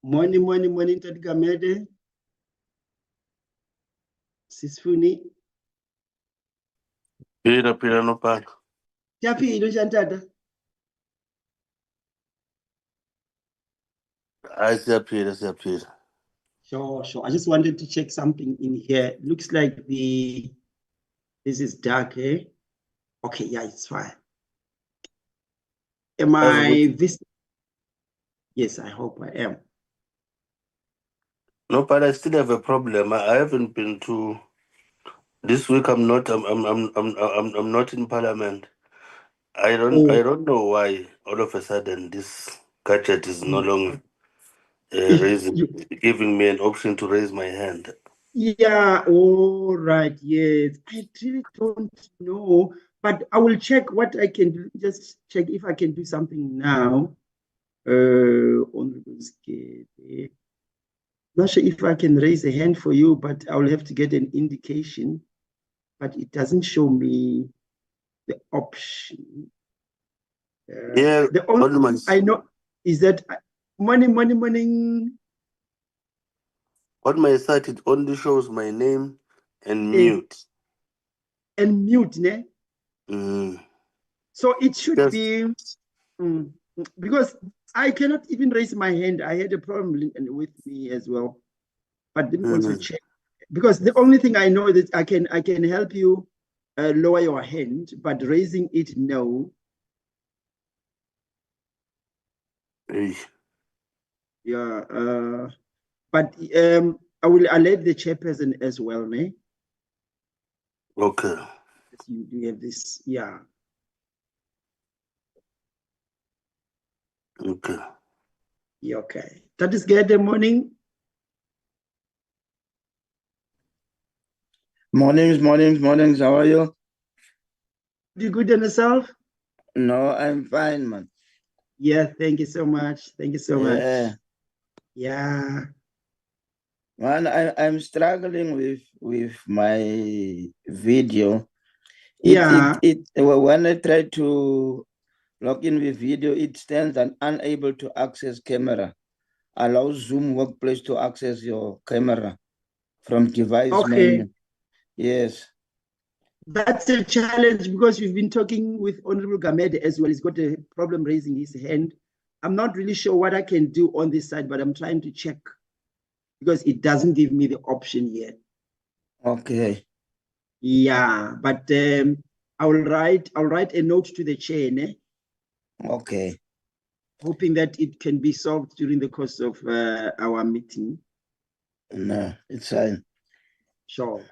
Morning, morning, morning, Tati Gamede. Sisifuni. Phila no pala. Siyaphila unjani tata? Hayi siyaphila. Sure. I just wanted to check something in here. Looks like this is dark, eh? Okay, yeah, it's fine. Am I this? Yes, I hope I am. No, but I still have a problem. I haven't been to this week. I'm not in Parliament. I don't know why all of a sudden this gadget is no longer giving me an option to raise my hand. Yeah, all right, yes. I really don't know, but I will check what I can do. Just check if I can do something now. Honorable Skede. Not sure if I can raise a hand for you, but I will have to get an indication. But it doesn't show me the option. The only thing I know is that morning. On my side, it only shows my name and mute. And mute, ne? So it should be because I cannot even raise my hand. I had a problem with me as well. But let me also check. Because the only thing I know is that I can help you lower your hand, but raising it, no. Yeah, but I will alert the chairperson as well, ne? Okay. You have this, yeah. Okay. Yeah, okay. That is good. The morning. Mornings. How are you? You good on yourself? No, I'm fine, man. Yeah, thank you so much. Much. Yeah. Man, I'm struggling with my video. When I try to log in with video, it stands an unable to access camera. Allow Zoom Workplace to access your camera from device menu. Yes. That's a challenge because we've been talking with Honorable Gamede as well. He's got a problem raising his hand. I'm not really sure what I can do on this side, but I'm trying to check because it doesn't give me the option yet. Okay. Yeah, but I'll write a note to the chair, ne? Okay. Hoping that it can be solved during the course of our meeting. No, it's fine. Sure.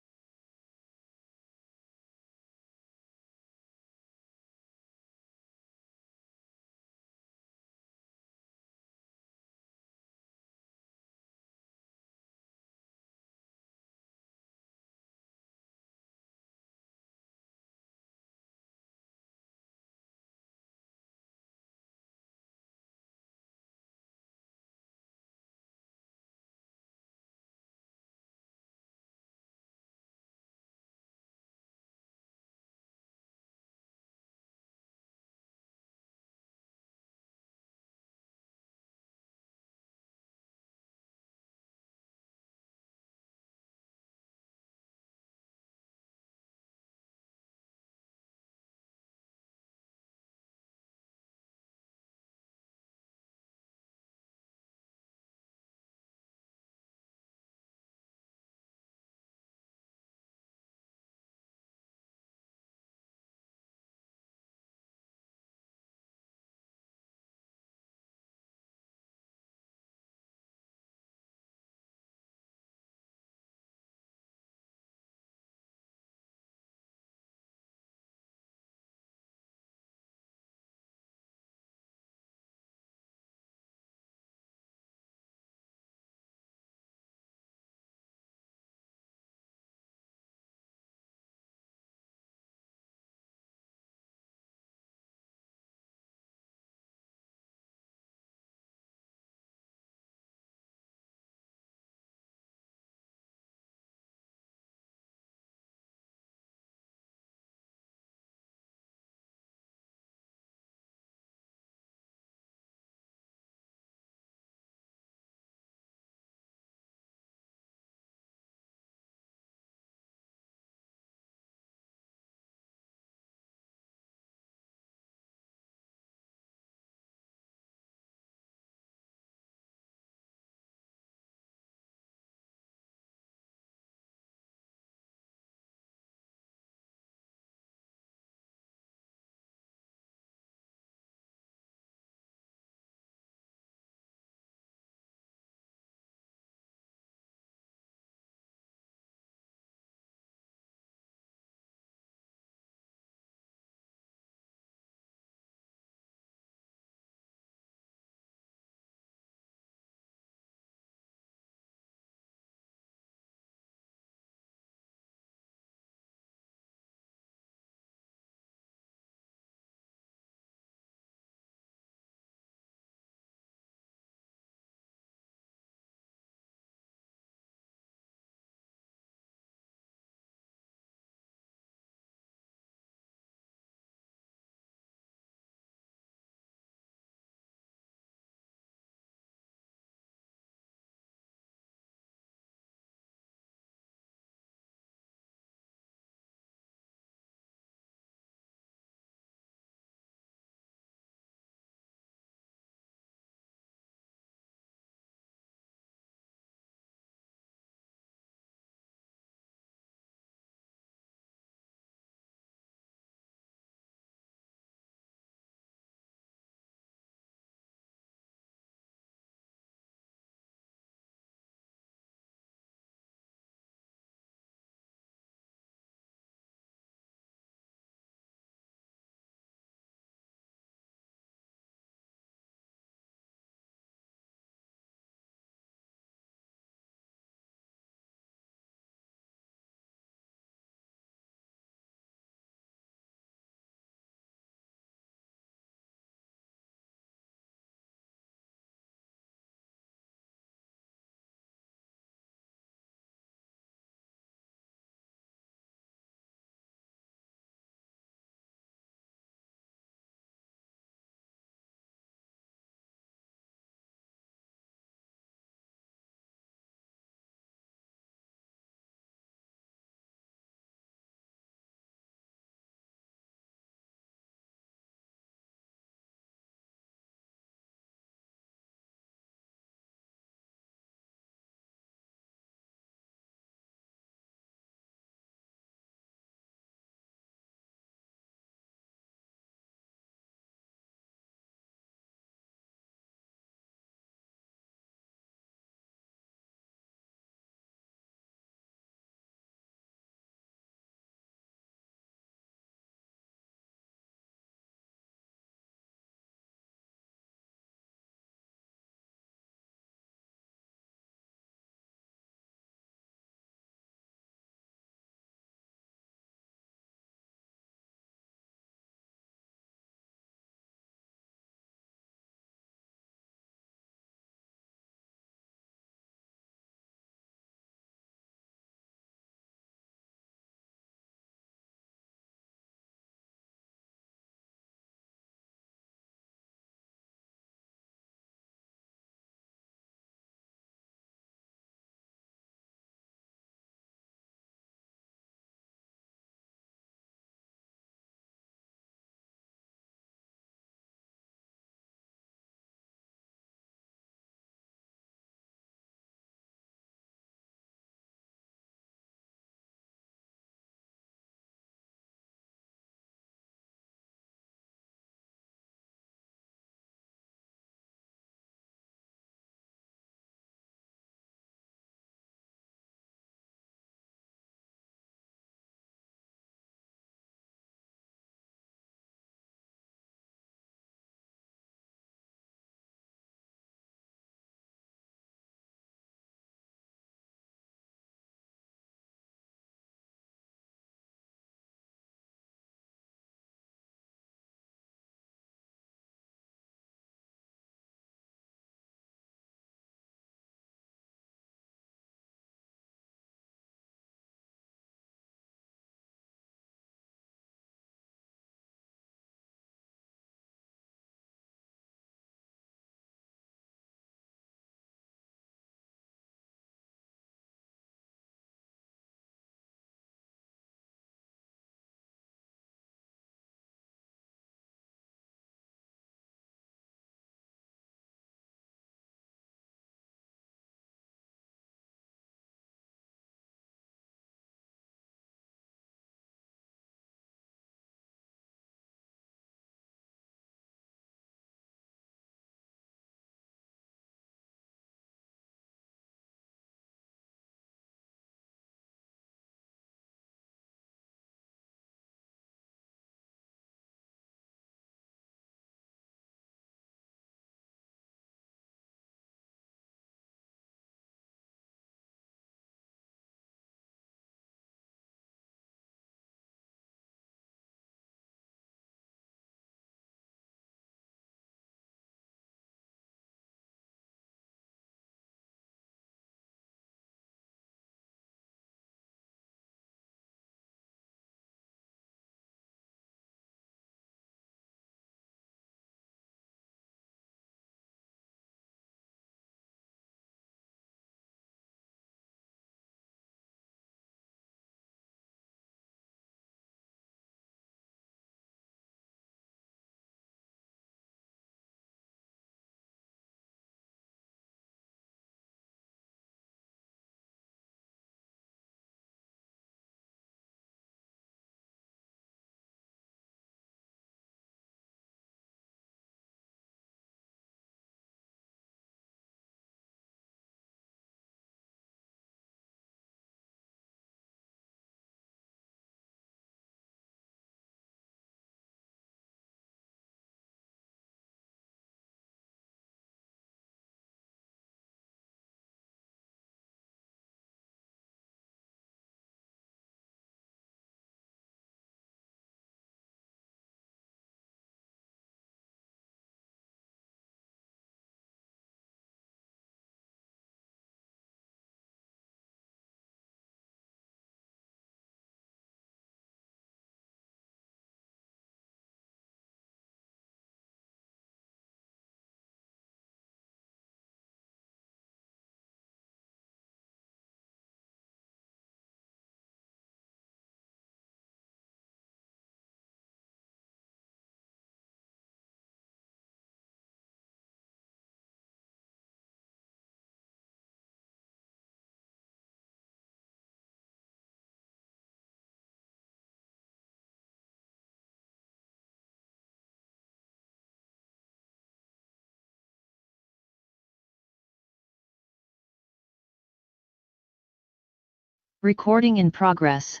Recording in progress.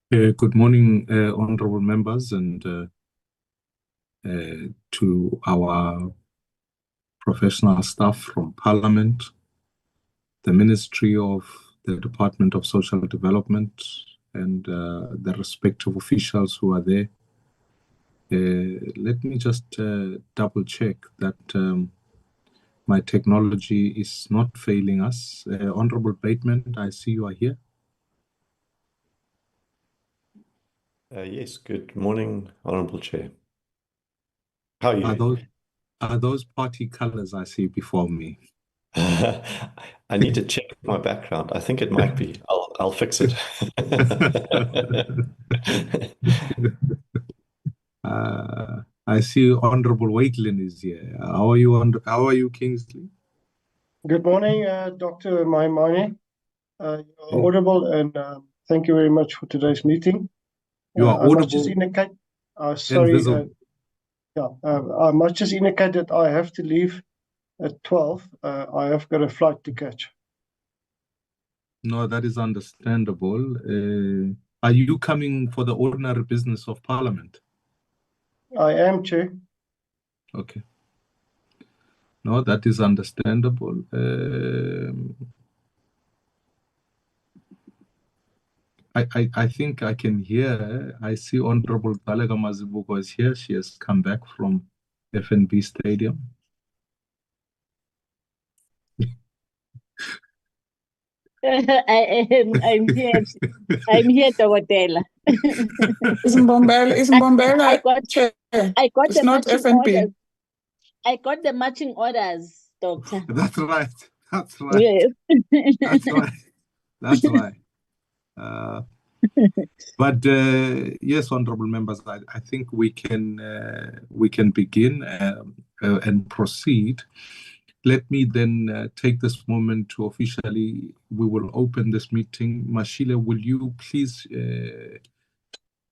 Good morning, honorable members, and to our professional staff from Parliament, the Ministry of the Department of Social Development, and the respective officials who are there. Let me just double check that my technology is not failing us. Honorable Bateman, I see you are here. Yes, good morning, Honorable Chair. How are you? Are those party colors I see before me? I need to check my background. I think it might be. I'll fix it. I see Honorable Waitlin is here. How are you, Kingsley? Good morning, Dr. Maimane. You're audible, and thank you very much for today's meeting. You are I must audible just indicate, I must just indicate that I have to leave at 12. I have got a flight to catch. No, that is understandable. Are you coming for the ordinary business of Parliament? I am, Chair. Okay. No, that is understandable. I think I can hear. I see Honorable Talega Mazibuko is here. She has come back from FNB Stadium. I'm here. I'm here, Tawatela. It's Mbombela, Chair. It's the not FNB. Orders. I got the matching orders, Doctor. That's right. That's right. Yes. That's right. That's right. But yes, honorable members, I think we can begin and proceed. Let me then take this moment to officially, we will open this meeting. Mashile, will you please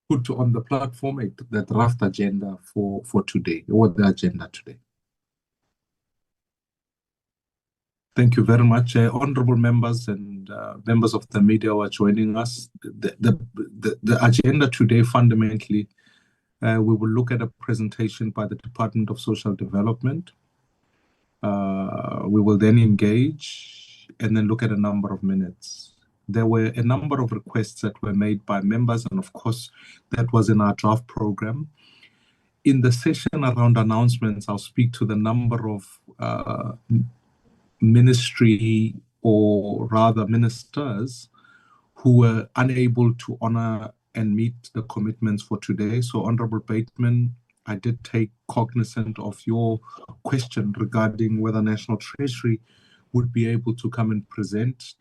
put on the platform the draft agenda for today, or the agenda today? Thank you very much, honorable members and members of the media who are joining us. The agenda today, fundamentally, we will look at a presentation by the Department of Social Development. We will then engage and then look at a number of minutes. There were a number of requests that were made by members, and of course, that was in our draft program. In the session around announcements, I'll speak to the number of ministry, or rather ministers, who were unable to honor and meet the commitments for today. So, Honorable Bateman, I did take cognizant of your question regarding whether National Treasury would be able to come and present.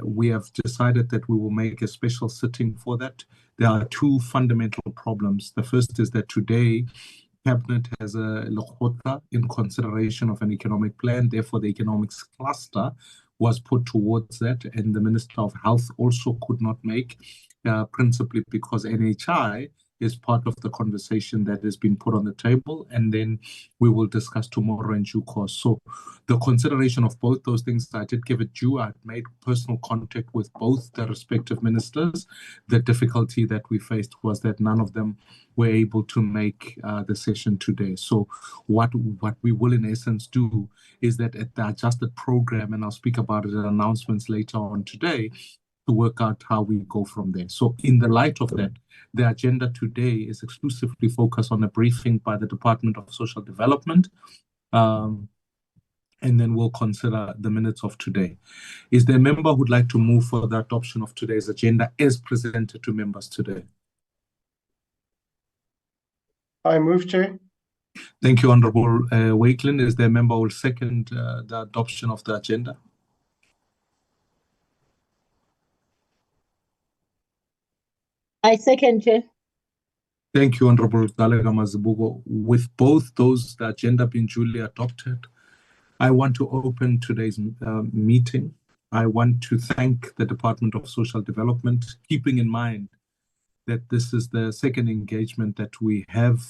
We have decided that we will make a special sitting for that. There are two fundamental problems. The first is that today, Cabinet has a Lekgotla in consideration of an economic plan. Therefore, the economics cluster was put towards that, and the Minister of Health also could not make, principally because NHI is part of the conversation that has been put on the table, and then we will discuss tomorrow in due course. So the consideration of both those things, I did give it due. I made personal contact with both the respective ministers. The difficulty that we faced was that none of them were able to make the session today. So what we will in essence do is that at the adjusted program, and I'll speak about it in announcements later on today, to work out how we go from there. So in the light of that, the agenda today is exclusively focused on a briefing by the Department of Social Development, and then we'll consider the minutes of today. Is there a member who would like to move for the adoption of today's agenda as presented to members today? I move, Chair. Thank you, Honorable Wakelin. Is there a member who will second the adoption of the agenda? I second, Chair. Thank you, Honorable Dalega Mazibuko. With both those, the agenda being duly adopted, I want to open today's meeting. I want to thank the Department of Social Development, keeping in mind that this is the second engagement that we have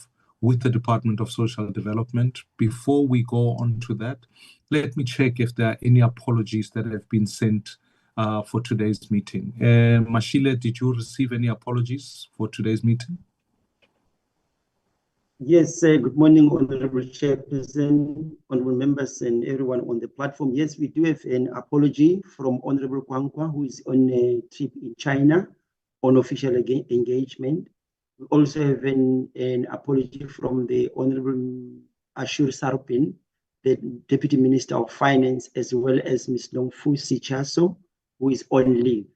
with the Department of Social Development. Before we go on to that, let me check if there are any apologies that have been sent for today's meeting. Mashile, did you receive any apologies for today's meeting? Yes, good morning, Honorable Chairperson, honorable members, and everyone on the platform. Yes, we do have an apology from Honorable Kwankwa, who is on a trip in China on official engagement. We also have an apology from the Honorable Ashur Sarpin, the Deputy Minister of Finance, as well as Ms. Longfusi Chaso, who is on leave.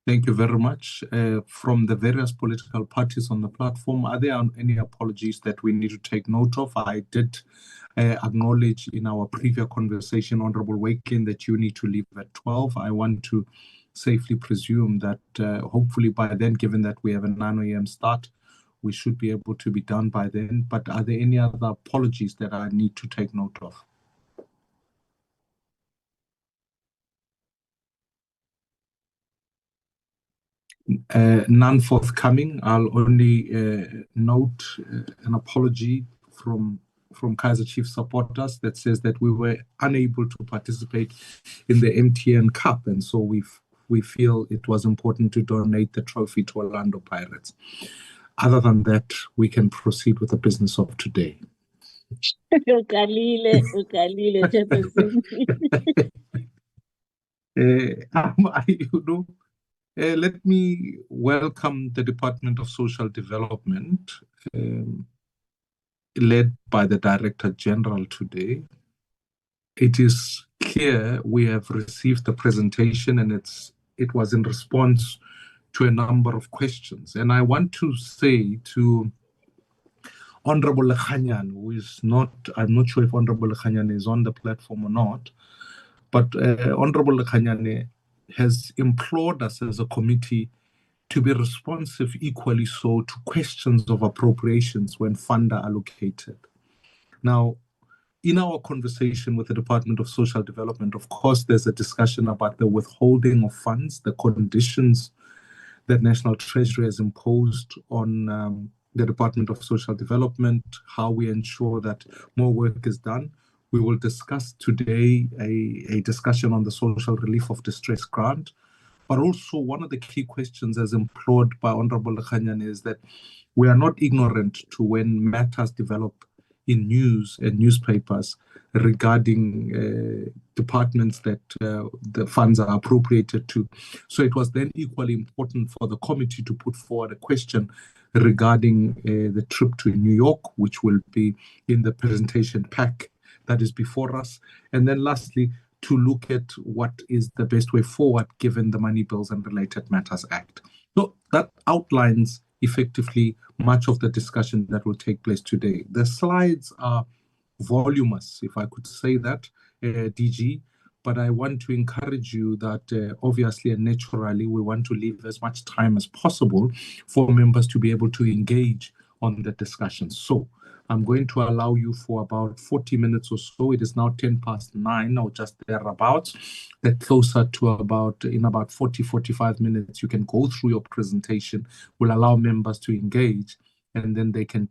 Thank you very much. From the various political parties on the platform, are there any apologies that we need to take note of? I did acknowledge in our previous conversation, Honorable Wakelin, that you need to leave at 12. I want to safely presume that hopefully by then, given that we have a 9 a.m. start, we should be able to be done by then. But are there any other apologies that I need to take note of? None forthcoming. I'll only note an apology from Kaiser Chiefs supporters that says that we were unable to participate in the MTN Cup, and so we feel it was important to donate the trophy to Orlando Pirates. Other than that, we can proceed with the business of today. Let me welcome the Department of Social Development, led by the Director General today. It is clear we have received the presentation, and it was in response to a number of questions. And I want to say to Honorable Lekhanyan, who is not, I'm not sure if Honorable Lekhanyan is on the platform or not, but Honorable Lekhanyan has implored us as a committee to be responsive equally so to questions of appropriations when funds are allocated. Now, in our conversation with the Department of Social Development, of course, there's a discussion about the withholding of funds, the conditions that National Treasury has imposed on the Department of Social Development, how we ensure that more work is done. We will discuss today a discussion on the Social Relief of Distress Grant. But also one of the key questions as implored by Honorable Lekhanyan is that we are not ignorant to when matters develop in news and newspapers regarding departments that the funds are appropriated to. So it was then equally important for the committee to put forward a question regarding the trip to New York, which will be in the presentation pack that is before us. And then lastly, to look at what is the best way forward given the Money Bills and Related Matters Act. So that outlines effectively much of the discussion that will take place today. The slides are voluminous, if I could say that, DG, but I want to encourage you that obviously and naturally we want to leave as much time as possible for members to be able to engage on the discussion. So I'm going to allow you for about 40 minutes or so. It is now 9:10 or just thereabouts. That closer to in about 40-45 minutes, you can go through your presentation. We'll allow members to engage, and then they can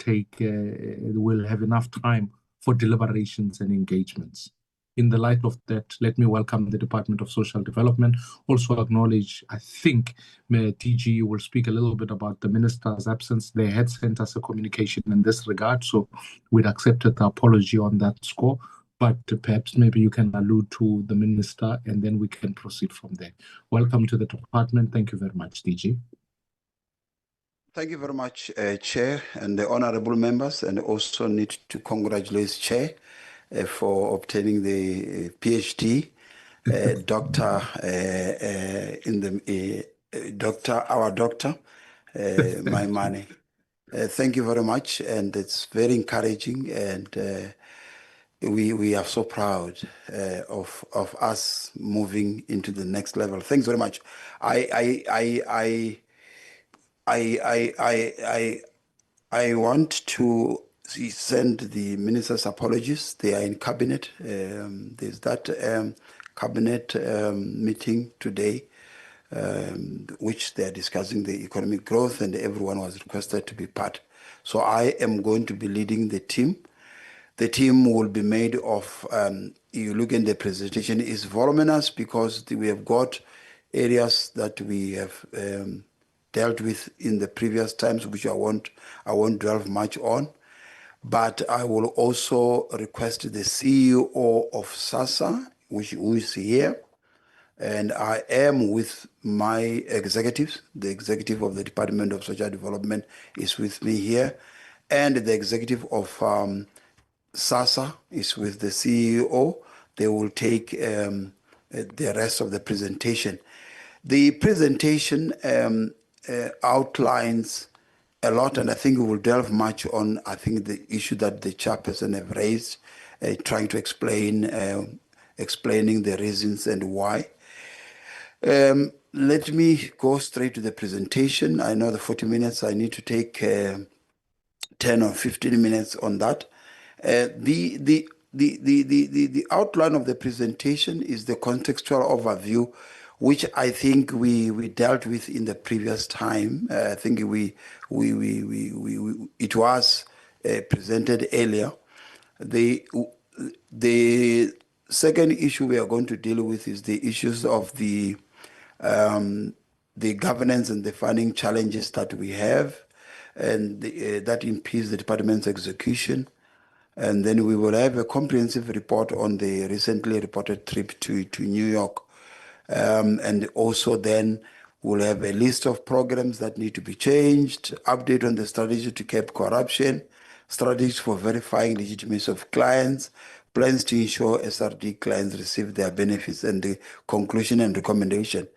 we'll have enough time for deliberations and engagements. In the light of that, let me welcome the Department of Social Development. Also acknowledge, I think, DG will speak a little bit about the Minister's absence. They had sent us a communication in this regard, so we'd accepted the apology on that score. But perhaps maybe you can allude to the Minister, and then we can proceed from there. Welcome to the department. Thank you very much, DG. Thank you very much, Chair, and the honorable members, and also need to congratulate Chair for obtaining the PhD, doctor our doctor, my money. Thank you very much, and it's very encouraging, and we are so proud of us moving into the next level. Thanks very much. I want to send the minister's apologies. They are in cabinet. There's that cabinet meeting today, which they are discussing the economic growth, and everyone was requested to be part. So I am going to be leading the team. The team will be made of, you look in the presentation, is voluminous because we have got areas that we have dealt with in the previous times, which I won't delve much on. But I will also request the CEO of SASSA, who is here, and I am with my executives. The executive of the Department of Social Development is with me here, and the executive of SASSA is with the CEO. They will take the rest of the presentation. The presentation outlines a lot, and I think we will delve much on, I think, the issue that the chairperson have raised, trying to explaining the reasons and why. Let me go straight to the presentation. I know the 40 minutes, I need to take 10 or 15 minutes on that. The outline of the presentation is the contextual overview, which I think we dealt with in the previous time. I think it was presented earlier. The second issue we are going to deal with is the issues of the governance and the funding challenges that we have, and that impedes the department's execution. And then we will have a comprehensive report on the recently reported trip to New York. And also then we'll have a list of programs that need to be changed, update on the strategy to curb corruption, strategies for verifying legitimacy of clients, plans to ensure SRD clients receive their benefits, and the conclusion and recommendation.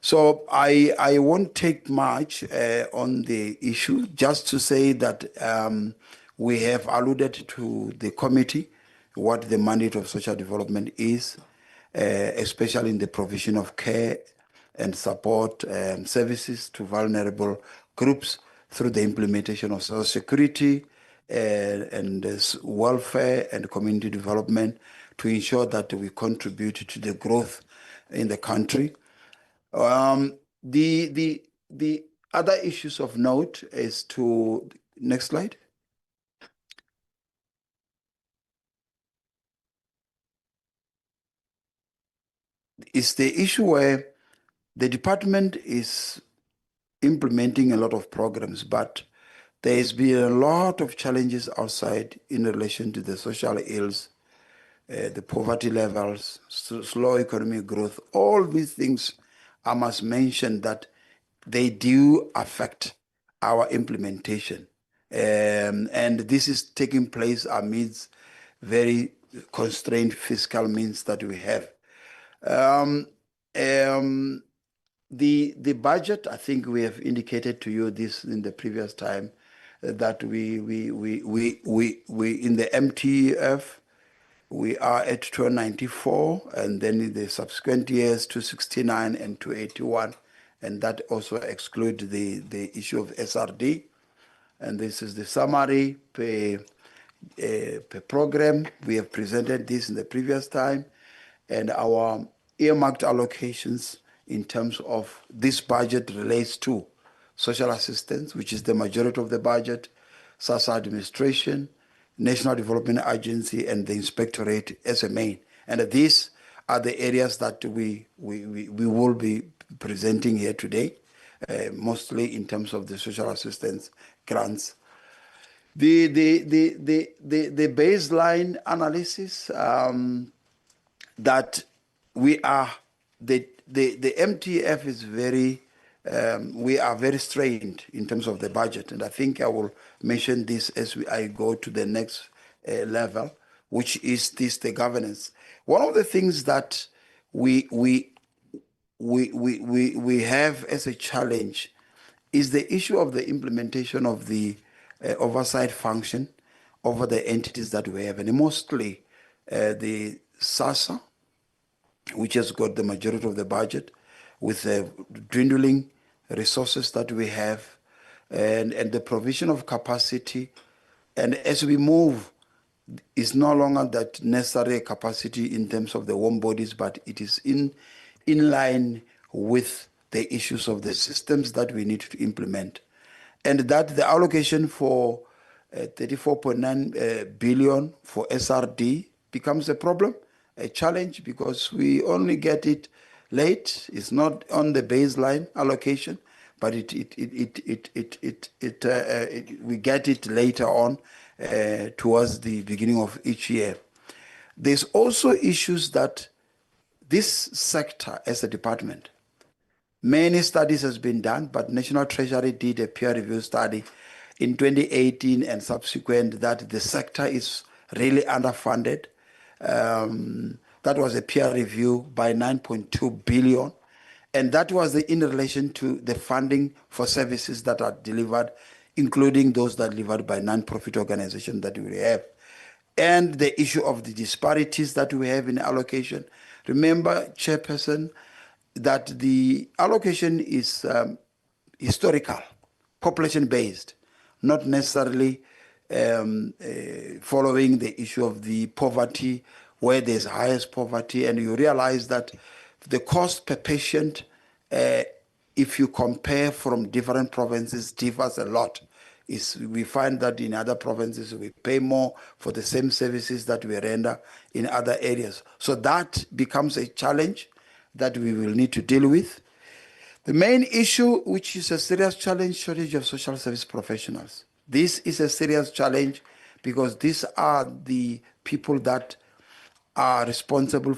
So I won't take much on the issue, just to say that we have alluded to the committee what the mandate of social development is, especially in the provision of care and support services to vulnerable groups through the implementation of social security and welfare and community development to ensure that we contribute to the growth in the country. The other issues of note is to, next slide. Is the issue where the department is implementing a lot of programs, but there has been a lot of challenges outside in relation to the social ills, the poverty levels, slow economic growth. All these things, I must mention that they do affect our implementation. And this is taking place amidst very constrained fiscal means that we have. The budget, I think we have indicated to you this in the previous time, that we in the MTF, we are at 294, and then in the subsequent years 269 and 281, and that also excludes the issue of SRD. And this is the summary per program. We have presented this in the previous time, and our earmarked allocations in terms of this budget relates to social assistance, which is the majority of the budget, SASSA administration, National Development Agency, and the Inspectorate as a main. And these are the areas that we will be presenting here today, mostly in terms of the social assistance grants. The baseline analysis that we are, the MTF is very, we are very strained in terms of the budget. And I think I will mention this as I go to the next level, which is the governance. One of the things that we have as a challenge is the issue of the implementation of the oversight function over the entities that we have, and mostly the SASSA, which has got the majority of the budget, with the dwindling resources that we have, and the provision of capacity. And as we move, it's no longer that necessary capacity in terms of the warm bodies, but it is in line with the issues of the systems that we need to implement. And that the allocation for 34.9 billion for SRD becomes a problem, a challenge, because we only get it late. It's not on the baseline allocation, but we get it later on towards the beginning of each year. There's also issues that this sector as a department, many studies has been done, but National Treasury did a peer review study in 2018 and subsequent that the sector is really underfunded. That was a peer review by 9.2 billion. And that was in relation to the funding for services that are delivered, including those that are delivered by non-profit organizations that we have. And the issue of the disparities that we have in allocation. Remember, Chairperson, that the allocation is historical, population-based, not necessarily following the issue of the poverty, where there's highest poverty. And you realize that the cost per patient, if you compare from different provinces, differs a lot. We find that in other provinces, we pay more for the same services that we render in other areas. So that becomes a challenge that we will need to deal with. The main issue, which is a serious challenge, shortage of social service professionals. This is a serious challenge because these are the people that are responsible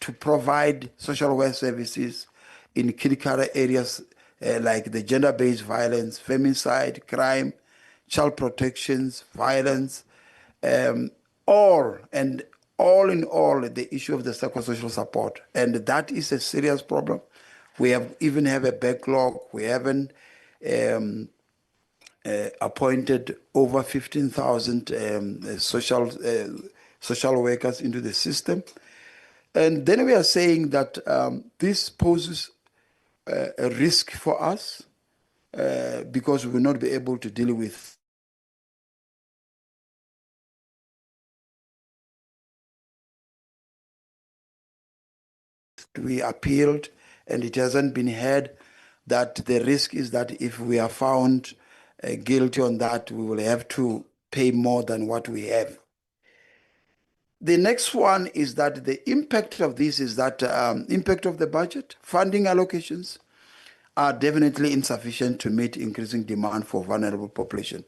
to provide social welfare services in critical areas like the gender-based violence, femicide, crime, child protections, violence, all in all, the issue of the psychosocial support. And that is a serious problem. We even have a backlog. We haven't appointed over 15,000 social workers into the system. And then we are saying that this poses a risk for us because we will not be able to deal with We appealed, and it hasn't been heard. That the risk is that if we are found guilty on that, we will have to pay more than what we have. The next one is that the impact of this is that impact of the budget, funding allocations are definitely insufficient to meet increasing demand for vulnerable population.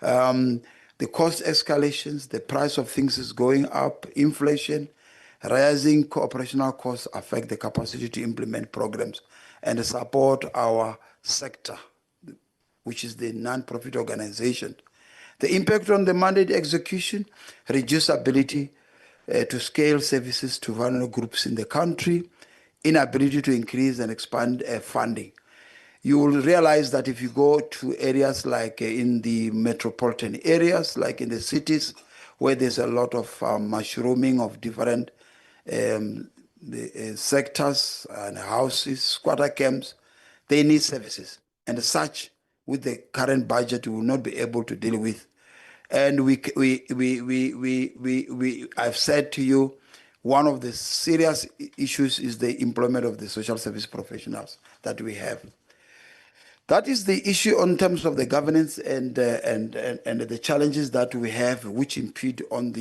The cost escalations, the price of things is going up, inflation, rising operational costs affect the capacity to implement programs and support our sector, which is the non-profit organization. The impact on the mandate execution, reduced ability to scale services to vulnerable groups in the country, inability to increase and expand funding. You will realize that if you go to areas like in the metropolitan areas, like in the cities, where there's a lot of mushrooming of different sectors and houses, squatter camps, they need services. And as such, with the current budget, we will not be able to deal with. And I've said to you, one of the serious issues is the employment of the social service professionals that we have. That is the issue in terms of the governance and the challenges that we have, which impede on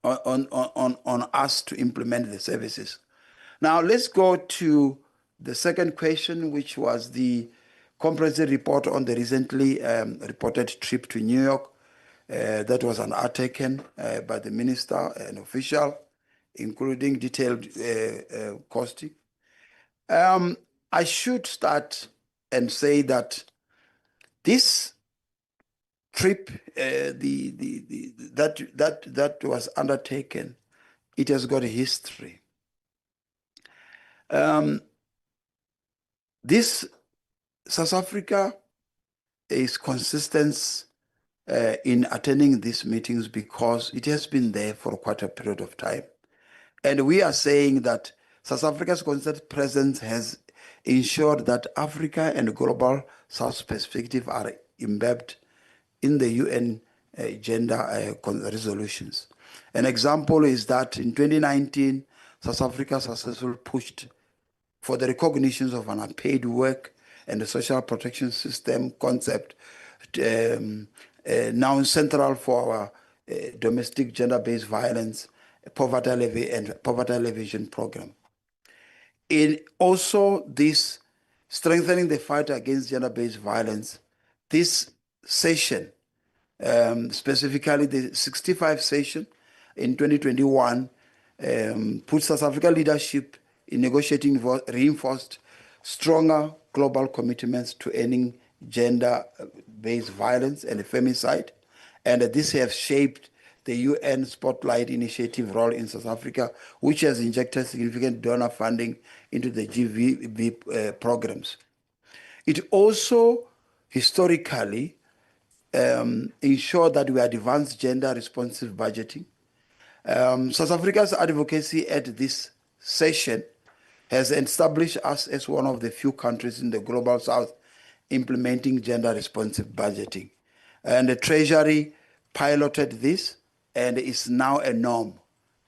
us to implement the services. Now let's go to the second question, which was the comprehensive report on the recently reported trip to New York. That was undertaken by the minister and official, including detailed costing. I should start and say that this trip that was undertaken, it has got a history. This South Africa is consistent in attending these meetings because it has been there for quite a period of time. And we are saying that South Africa's constant presence has ensured that Africa and global South perspective are embedded in the UN gender resolutions. An example is that in 2019, South Africa successfully pushed for the recognition of unpaid work and the social protection system concept, now central for our domestic gender-based violence, poverty alleviation program. In also this strengthening the fight against gender-based violence, this session, specifically the 65 session in 2021, put South Africa leadership in negotiating reinforced stronger global commitments to ending gender-based violence and femicide. And this has shaped the UN Spotlight Initiative role in South Africa, which has injected significant donor funding into the GVV programs. It also historically ensured that we advance gender responsive budgeting. South Africa's advocacy at this session has established us as one of the few countries in the global South implementing gender responsive budgeting. And the Treasury piloted this, and it's now a norm.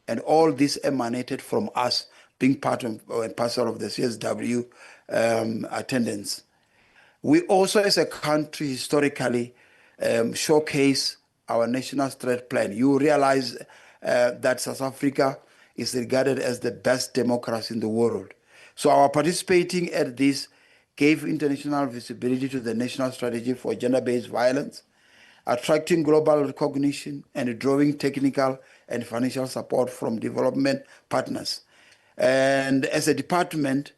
And all this emanated from us being part of and parcel of the CSW attendance. We also, as a country, historically showcase our national strength plan. You realize that South Africa is regarded as the best democracy in the world. So our participating at this gave international visibility to the national strategy for gender-based violence, attracting global recognition and drawing technical and financial support from development partners. And as a department,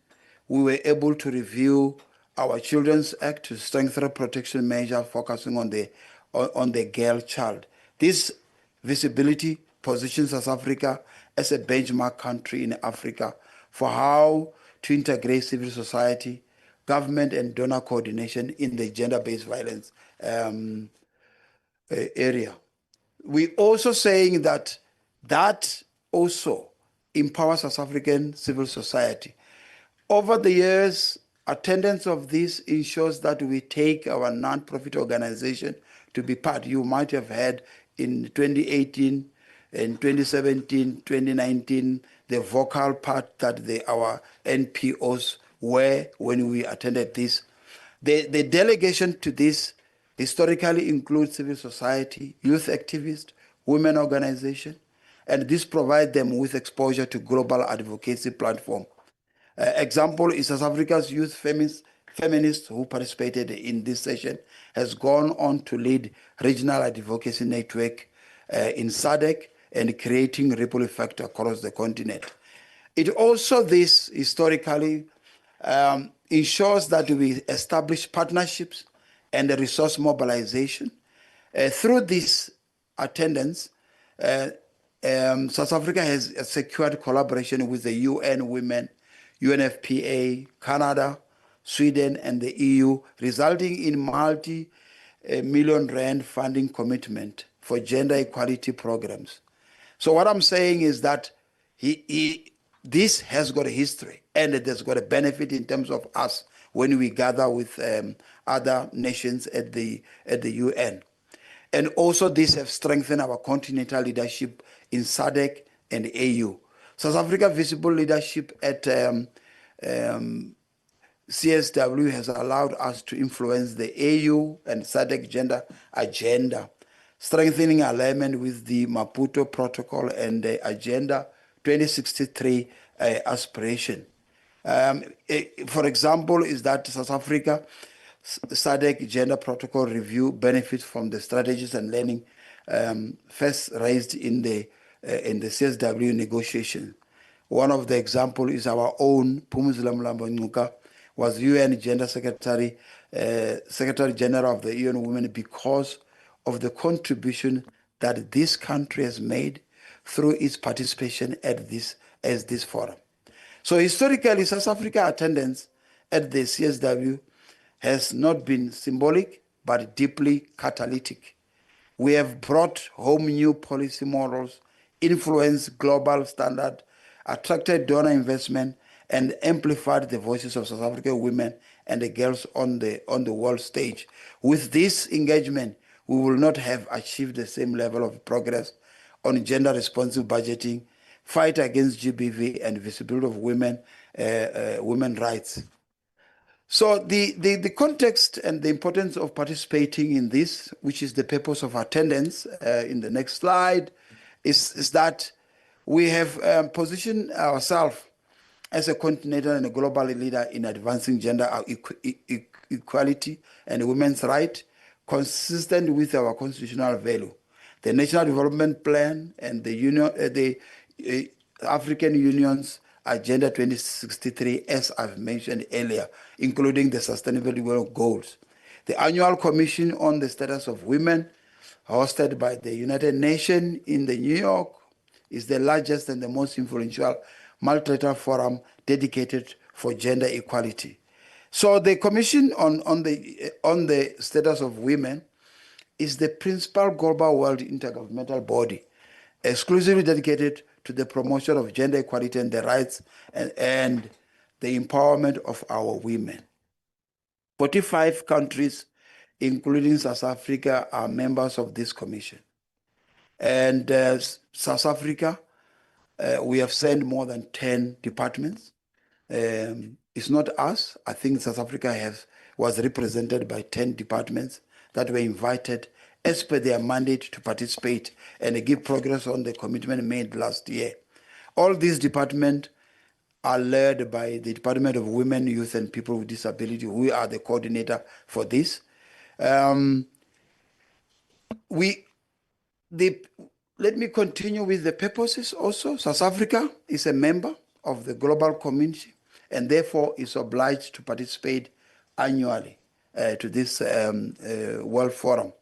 we were able to review our Children's Act to strengthen protection measures focusing on the girl child. This visibility positions South Africa as a benchmark country in Africa for how to integrate civil society, government and donor coordination in the gender-based violence area. We also saying that also empowers South African civil society. Over the years, attendance of this ensures that we take our non-profit organization to be part. You might have heard in 2018, in 2017, 2019, the vocal part that our NPOs were when we attended this. The delegation to this historically includes civil society, youth activists, women organizations, and this provides them with exposure to global advocacy platform. Example is South Africa's youth feminists who participated in this session has gone on to lead regional advocacy network in SADC and creating ripple effect across the continent. It also, this historically, ensures that we establish partnerships and resource mobilization. Through this attendance, South Africa has secured collaboration with the UN Women, UNFPA, Canada, Sweden, and the EU, resulting in multi-million rand funding commitment for gender equality programs. So what I'm saying is that this has got a history, and it has got a benefit in terms of us when we gather with other nations at the UN. And also this has strengthened our continental leadership in SADC and AU. South Africa visible leadership at CSW has allowed us to influence the AU and SADC gender agenda, strengthening alignment with the Maputo Protocol and the Agenda 2063 aspiration. For example, is that South Africa SADC Gender Protocol review benefits from the strategies and learning first raised in the CSW negotiation. One of the examples is our own Phumzile Mlambo-Ngcuka was UN Gender Secretary General of the UN Women because of the contribution that this country has made through its participation at this forum. So historically, South Africa attendance at the CSW has not been symbolic, but deeply catalytic. We have brought home new policy models, influenced global standard, attracted donor investment, and amplified the voices of South African women and the girls on the world stage. With this engagement, we will not have achieved the same level of progress on gender responsive budgeting, fight against GBV, and visibility of women rights. So the context and the importance of participating in this, which is the purpose of attendance in the next slide, is that we have positioned ourselves as a continental and a global leader in advancing gender equality and women's rights, consistent with our constitutional value. The National Development Plan and the African Union's Agenda 2063, as I've mentioned earlier, including the Sustainable Development Goals. The Annual Commission on the Status of Women, hosted by the United Nations in New York, is the largest and the most influential multilateral forum dedicated for gender equality. So the Commission on the Status of Women is the principal global world intergovernmental body exclusively dedicated to the promotion of gender equality and the rights and the empowerment of our women. 45 countries, including South Africa, are members of this commission. And South Africa, we have sent more than 10 departments. It's not us. I think South Africa was represented by 10 departments that were invited as per their mandate to participate and give progress on the commitment made last year. All these departments are led by the Department of Women, Youth, and People with Disability. We are the coordinator for this. Let me continue with the purposes also. South Africa is a member of the global community and therefore is obliged to participate annually to this World Forum.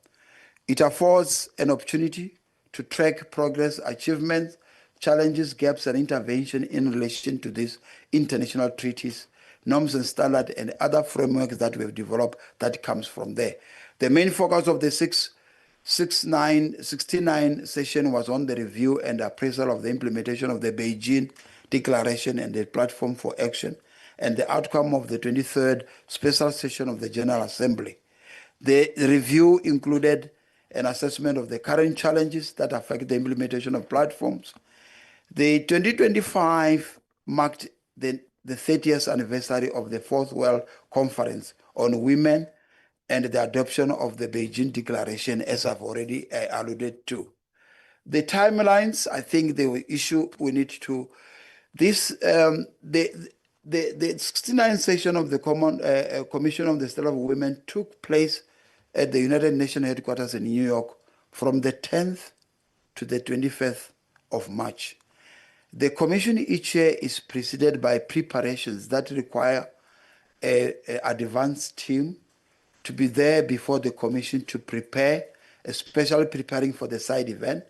It affords an opportunity to track progress, achievements, challenges, gaps, and intervention in relation to these international treaties, norms and standards, and other frameworks that we have developed that comes from there. The main focus of the 69 session was on the review and appraisal of the implementation of the Beijing Declaration and the Platform for Action, and the outcome of the 23rd special session of the General Assembly. The review included an assessment of the current challenges that affect the implementation of platforms, The 2025 marked the 30th anniversary of the Fourth World Conference on Women and the adoption of the Beijing Declaration, as I've already alluded to. The timelines, I think the issue we need to, this, the 69th session of the Commission on the Status of Women took place at the United Nations headquarters in New York from the 10th to the 25th of March. The commission each year is preceded by preparations that require an advanced team to be there before the commission to prepare, especially preparing for the side event.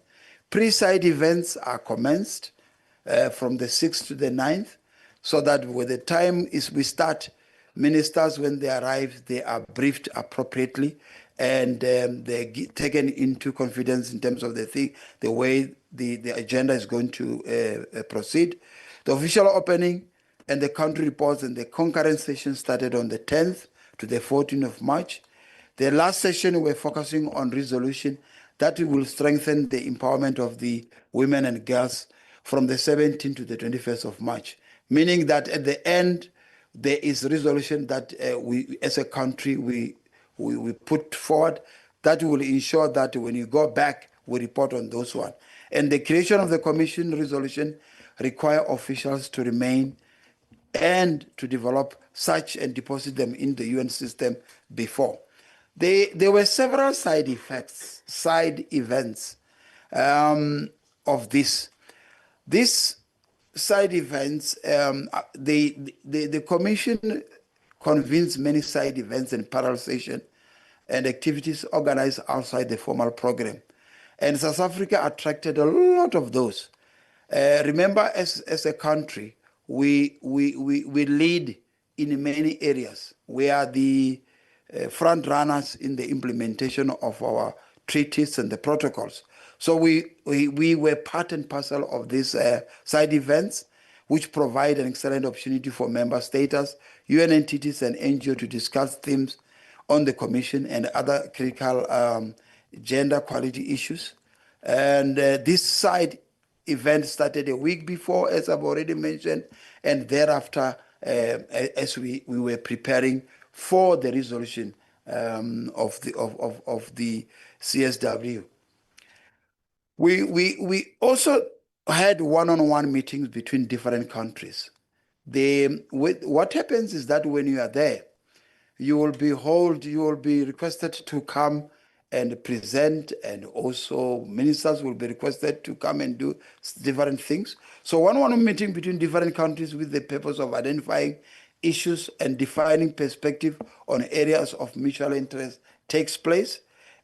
Pre-side events are commenced from the 6th to the 9th, so that when the time is we start, ministers, when they arrive, they are briefed appropriately, and they're taken into confidence in terms of the way the agenda is going to proceed. The official opening and the country reports and the concurrent session started on the 10th to the 14th of March. The last session, we're focusing on resolution that will strengthen the empowerment of the women and girls from the 17th to the 21st of March, meaning that at the end, there is resolution that we, as a country, we put forward that will ensure that when you go back, we report on those ones. And the creation of the commission resolution require officials to remain and to develop such and deposit them in the UN system before. There were several side events of this. These side events, the commission convenes many side events and parallel sessions and activities organized outside the formal program. And South Africa attracted a lot of those. Remember, as a country, we lead in many areas. We are the front runners in the implementation of our treaties and the protocols. So we were part and parcel of these side events, which provide an excellent opportunity for member states, UN entities, and NGOs to discuss themes on the Commission and other critical gender quality issues. And this side event started a week before, as I've already mentioned, and thereafter, as we were preparing for the resolution of the CSW. We also had one-on-one meetings between different countries. What happens is that when you are there, you will be requested to come and present, and also ministers will be requested to come and do different things. So one-on-one meeting between different countries with the purpose of identifying issues and defining perspective on areas of mutual interest takes place.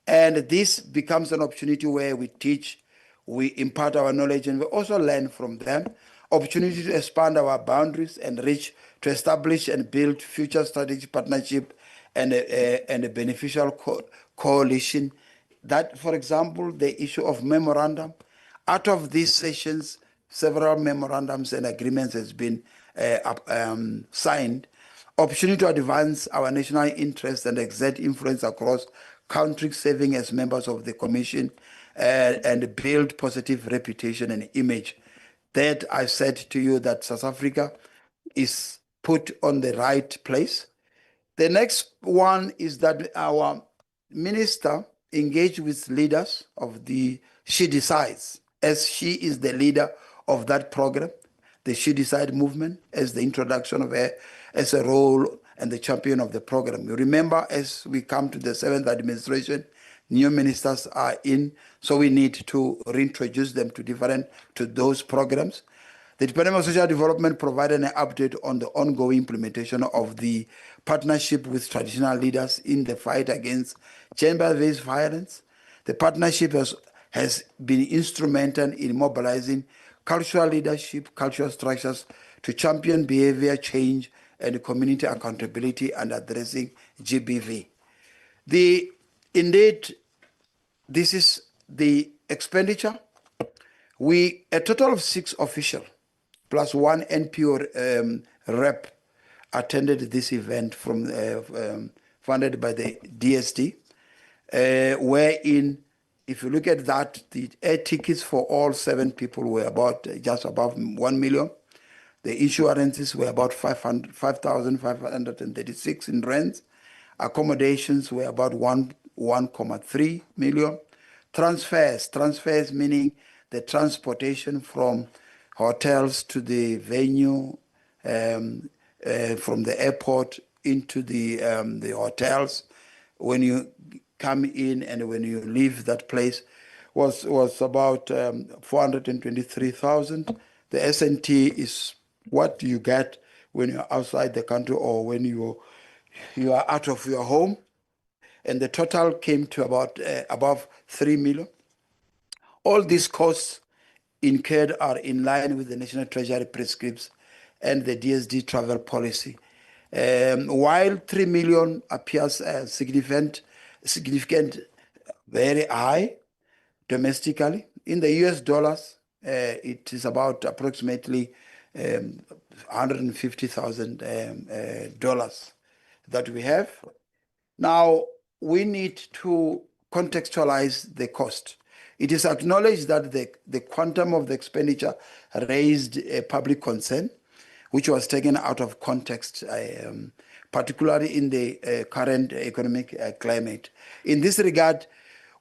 And this becomes an opportunity where we teach, we impart our knowledge, and we also learn from them. Opportunity to expand our boundaries and reach to establish and build future strategic partnership and a beneficial coalition. That, for example, the issue of memorandum. Out of these sessions, several memorandums and agreements has been signed. Opportunity to advance our national interest and exert influence across countries, serving as members of the Commission, and build positive reputation and image. That I said to you that South Africa is put on the right place. The next one is that our minister engaged with leaders of the She Decides, as she is the leader of that program, the She Decide movement, as the introduction of her as a role and the champion of the program. You remember, as we come to the 7th administration, new ministers are in, so we need to reintroduce them to those programs. The Department of Social Development provided an update on the ongoing implementation of the partnership with traditional leaders in the fight against gender-based violence. The partnership has been instrumental in mobilizing cultural leadership, cultural structures to champion behavior change and community accountability and addressing GBV. Indeed, this is the expenditure. A total of 6 officials plus 1 NPO rep attended this event funded by the DST, wherein if you look at that, the air tickets for all 7 people were about just above 1 million. The insurances were about 5,536 in rents. Accommodations were about 1.3 million. Transfers meaning the transportation from hotels to the venue, from the airport into the hotels, when you come in and when you leave that place, was about 423,000. The S&T is what you get when you're outside the country or when you are out of your home, and the total came to about above 3 million. All these costs incurred are in line with the National Treasury prescripts and the DSD travel policy. While 3 million appears significant, very high domestically, in the US dollars, it is about approximately $150,000 that we have. Now, we need to contextualize the cost. It is acknowledged that the quantum of the expenditure raised a public concern, which was taken out of context, particularly in the current economic climate. In this regard,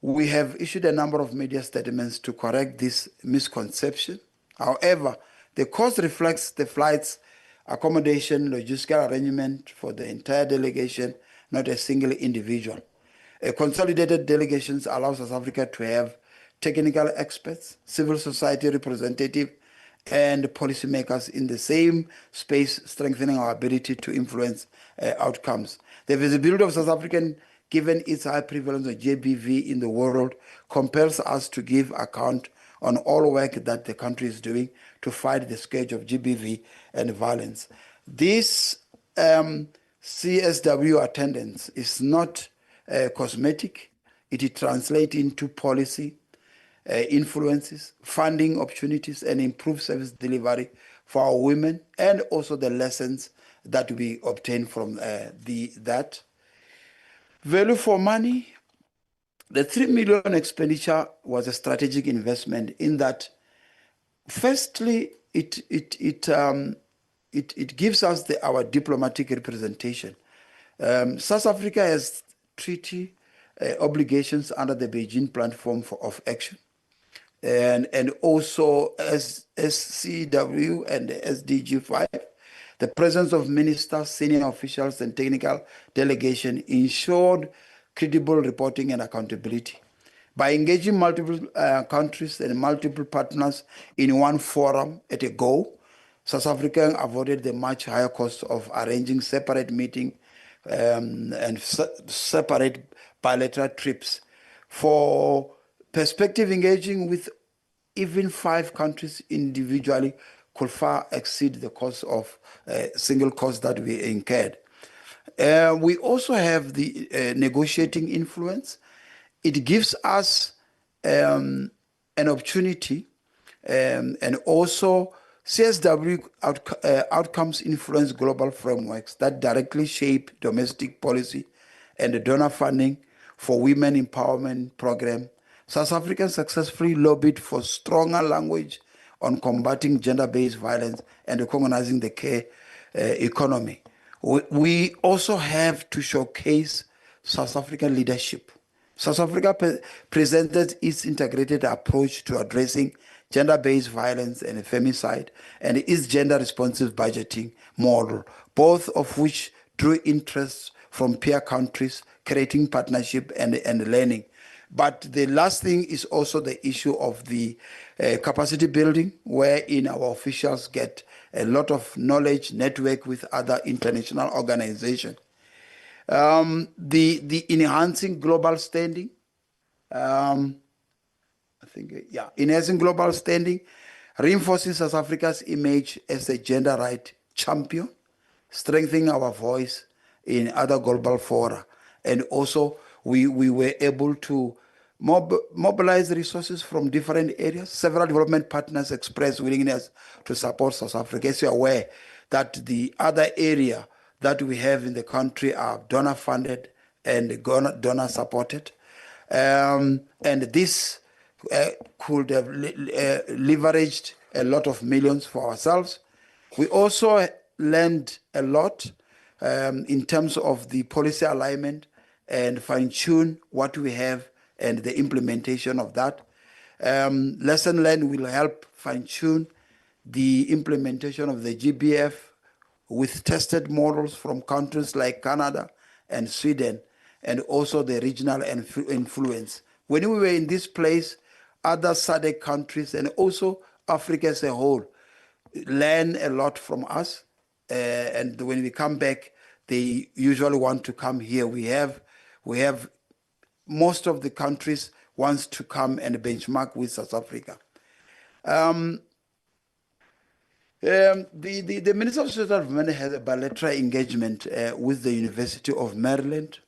we have issued a number of media statements to correct this misconception. However, the cost reflects the flights, accommodation, logistical arrangement for the entire delegation, not a single individual. A consolidated delegations allow South Africa to have technical experts, civil society representatives, and policymakers in the same space, strengthening our ability to influence outcomes. The visibility of South African, given its high prevalence of GBV in the world, compels us to give account on all work that the country is doing to fight the scourge of GBV and violence. This CSW attendance is not cosmetic. It translates into policy, influences, funding opportunities, and improved service delivery for our women, and also the lessons that we obtain from that. Value for money, the 3 million expenditure was a strategic investment in that, firstly, it gives us our diplomatic representation. South Africa has treaty obligations under the Beijing Platform of Action, and also as SCW and SDG 5. The presence of ministers, senior officials, and technical delegation ensured credible reporting and accountability. By engaging multiple countries and multiple partners in one forum at a go, South Africa avoided the much higher cost of arranging separate meetings and separate bilateral trips. For perspective, engaging with even 5 countries individually could far exceed the cost of single cost that we incurred. We also have the negotiating influence. It gives us an opportunity, and also CSW outcomes influence global frameworks that directly shape domestic policy and the donor funding for women empowerment program. South Africa successfully lobbied for stronger language on combating gender-based violence and recognizing the care economy. We also have to showcase South African leadership. South Africa presented its integrated approach to addressing gender-based violence and femicide, and its gender-responsive budgeting model, both of which drew interest from peer countries, creating partnership and learning. But the last thing is also the issue of the capacity building, wherein our officials get a lot of knowledge, network with other international organizations. The enhancing global standing, enhancing global standing, reinforcing South Africa's image as a gender right champion, strengthening our voice in other global fora, and also we were able to mobilize resources from different areas. Several development partners expressed willingness to support South Africa. As you're aware that the other area that we have in the country are donor funded and donor supported. And this could have leveraged a lot of millions for ourselves. We also learned a lot in terms of the policy alignment and fine-tune what we have and the implementation of that. Lesson learned will help fine-tune the implementation of the GBF with tested models from countries like Canada and Sweden, and also the regional influence. When we were in this place, other SADC countries and also Africa as a whole learn a lot from us. And when we come back, they usually want to come here. We have most of the countries wants to come and benchmark with South Africa. The Minister of Social Development has a bilateral engagement with the University of Maryland,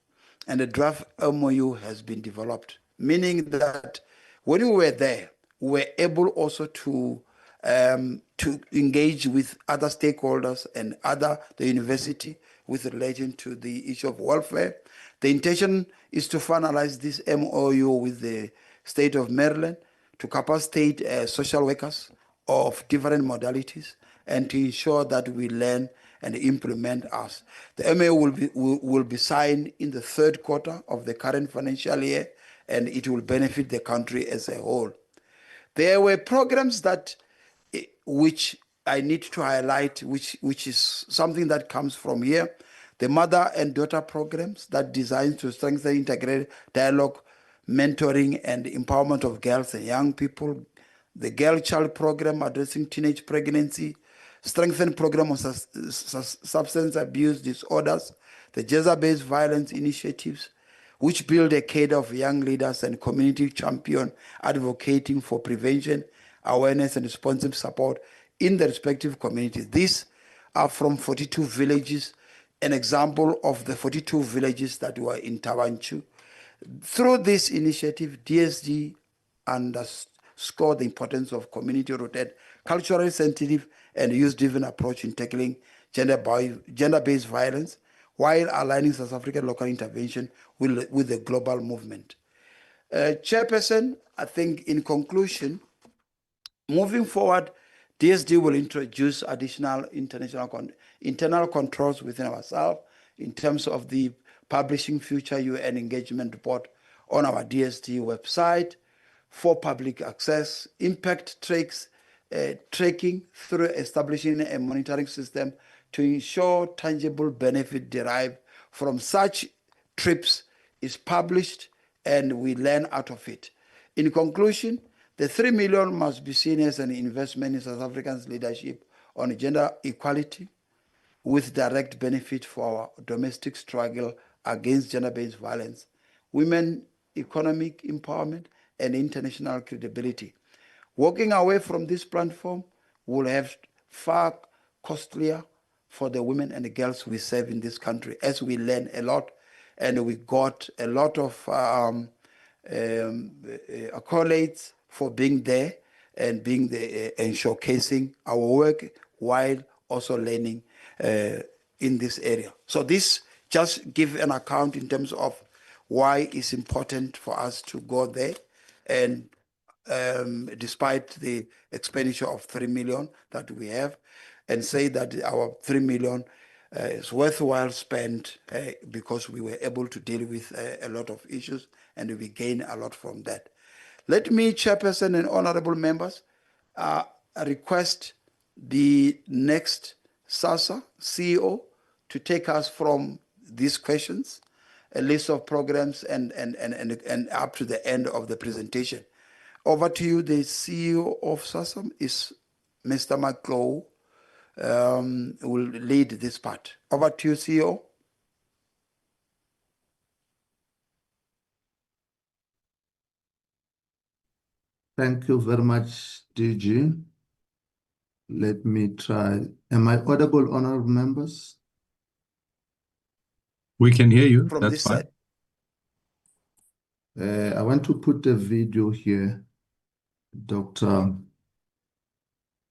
and a draft MOU has been developed, meaning that when we were there, we were able also to engage with other stakeholders and the university with relation to the issue of welfare. The intention is to finalize this MOU with the state of Maryland to capacitate social workers of different modalities and to ensure that we learn and implement us. The MOU will be signed in the third quarter of the current financial year, and it will benefit the country as a whole. There were programs which I need to highlight, which is something that comes from here. The mother and daughter programs that designed to strengthen integrated dialogue, mentoring, and empowerment of girls and young people. The girl child program addressing teenage pregnancy, strengthened program on substance abuse disorders, the gender-based violence initiatives, which build a cadre of young leaders and community champions advocating for prevention, awareness, and responsive support in the respective communities. These are from 42 villages, an example of the 42 villages that were in Tawanchu. Through this initiative, DSD underscored the importance of community-rooted, culturally sensitive, and youth-driven approach in tackling gender-based violence, while aligning South African local intervention with the global movement. Chairperson, I think in conclusion, moving forward, DSD will introduce additional internal controls within ourselves in terms of the publishing future UN engagement report on our DSD website for public access, impact tracking through establishing a monitoring system to ensure tangible benefit derived from such trips is published and we learn out of it. In conclusion, the 3 million must be seen as an investment in South Africa's leadership on gender equality with direct benefit for our domestic struggle against gender-based violence, women economic empowerment, and international credibility. Walking away from this platform will have far costlier for the women and the girls we serve in this country, as we learn a lot and we got a lot of accolades for being there and being there and showcasing our work while also learning in this area. So this just give an account in terms of why it's important for us to go there, and despite the expenditure of 3 million that we have, and say that our 3 million is worthwhile spent because we were able to deal with a lot of issues and we gain a lot from that. Let me, Chairperson and honorable members, request the next SASA CEO to take us from these questions, a list of programs, and up to the end of the presentation. Over to you. The CEO of SASA is Mr. McClough, will lead this part. Over to you, CEO. Thank you very much, DG. Let me try. Am I audible, honorable members? We can hear you. From That's this fine. side. I want to put a video here.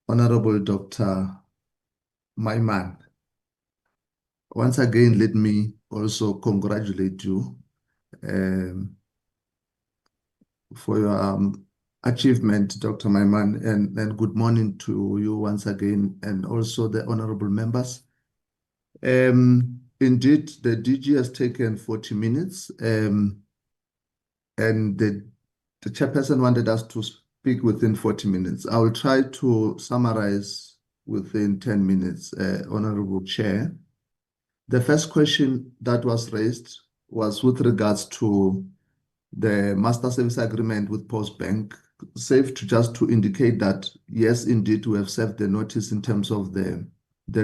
Honorable Dr. Maiman. Once again, let me also congratulate you. your achievement, Dr. Maiman, and good morning to you once again, and also the honorable members. Indeed, the DG has taken 40 minutes, and the chairperson wanted us to speak within 40 minutes. I will try to summarize within 10 minutes, Honorable Chair. The first question that was raised was with regards to the master service agreement with Postbank. Safe to just to indicate that, yes, indeed, we have served the notice in terms of the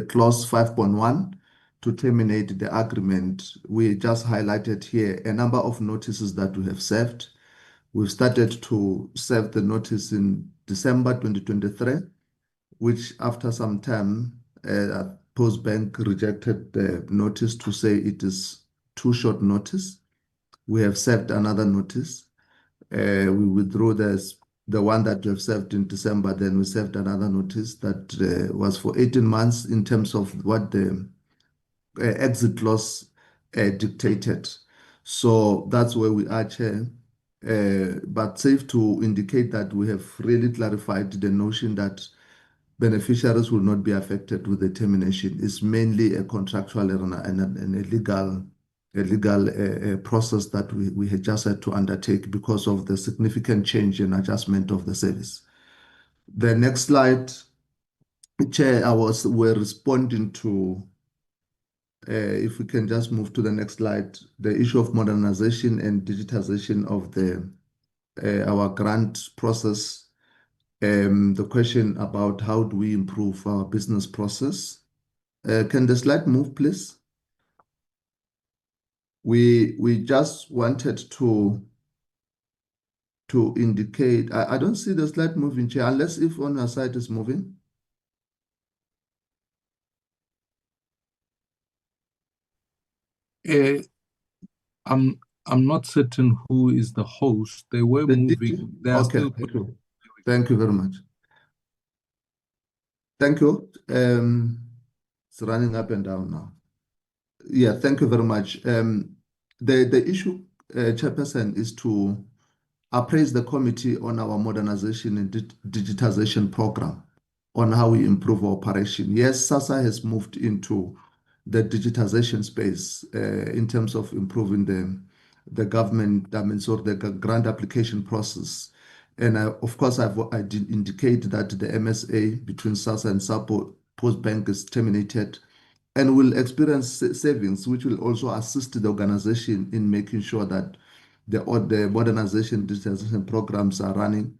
clause 5.1 to terminate the agreement. We just highlighted here a number of notices that we have served. We've started to serve the notice in December 2023, which after some time, Postbank rejected the notice to say it is too short notice. We have served another notice. We withdrew the one that we have served in December, then we served another notice that was for 18 months in terms of what the exit clause dictated. So that's where we are, Chair. But safe to indicate that we have really clarified the notion that beneficiaries will not be affected with the termination. It's mainly a contractual and a legal process that we had just had to undertake because of the significant change and adjustment of the service. The next slide, Chair, we're responding to, if we can just move to the next slide, the issue of modernization and digitization of our grant process. The question about how do we improve our business process. Can the slide move, please? We just wanted to indicate, I don't see the slide moving, Chair, unless if on your side is moving. I'm not certain who is the host. They were moving. They are Okay, still. thank you very much. Thank you. It's running up and down now. Yeah, thank you very much. The issue, Chairperson, is to appraise the committee on our modernization and digitization program on how we improve our operation. Yes, SASSA has moved into the digitization space in terms of improving the government, or the grant application process. And of course, I did indicate that the MSA between SASSA and SAPO Postbank is terminated and will experience savings, which will also assist the organization in making sure that the modernization digitization programs are running.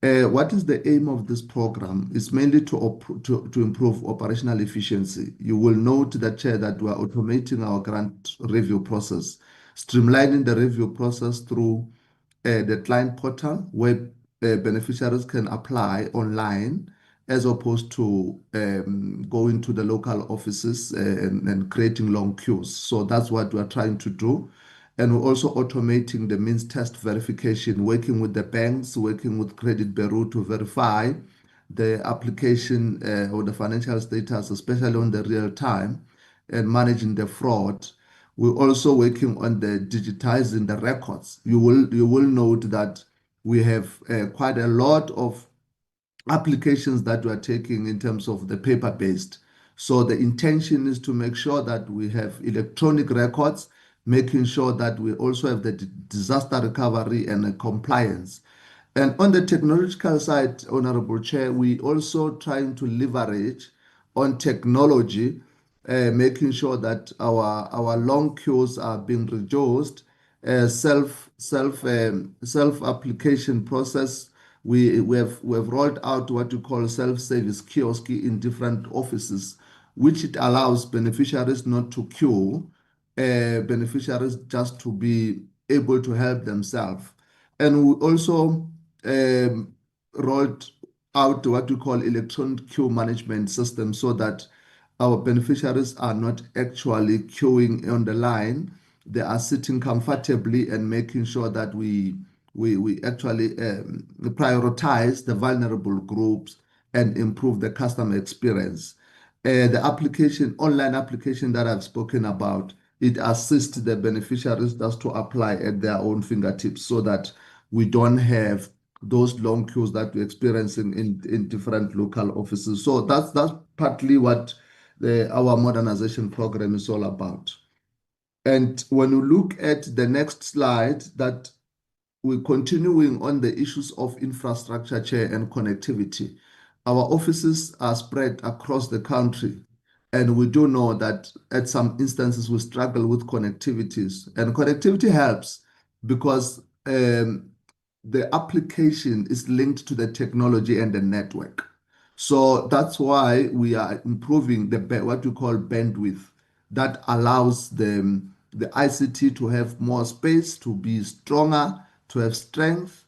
What is the aim of this program? It's mainly to improve operational efficiency. You will note that, Chair, that we are automating our grant review process, streamlining the review process through the client portal where beneficiaries can apply online as opposed to going to the local offices and creating long queues. So that's what we are trying to do. And we're also automating the means test verification, working with the banks, working with credit bureau to verify the application or the financial status, especially on the real time, and managing the fraud. We're also working on the digitizing the records. You will note that we have quite a lot of applications that we are taking in terms of the paper-based. So the intention is to make sure that we have electronic records, making sure that we also have the disaster recovery and compliance. And on the technological side, Honorable Chair, we also trying to leverage on technology, making sure that our long queues are being reduced, self-application process. We have rolled out what we call self-service kiosk in different offices, which it allows beneficiaries not to queue, beneficiaries just to be able to help themselves. And we also rolled out what we call electronic queue management system so that our beneficiaries are not actually queuing on the line. They are sitting comfortably and making sure that we actually prioritize the vulnerable groups and improve the customer experience. The online application that I've spoken about, it assists the beneficiaries just to apply at their own fingertips so that we don't have those long queues that we're experiencing in different local offices. So that's partly what our modernization program is all about. And when you look at the next slide, that we're continuing on the issues of infrastructure, Chair, and connectivity. Our offices are spread across the country, and we do know that at some instances we struggle with connectivities. And connectivity helps because the application is linked to the technology and the network. So that's why we are improving what we call bandwidth that allows the ICT to have more space, to be stronger, to have strength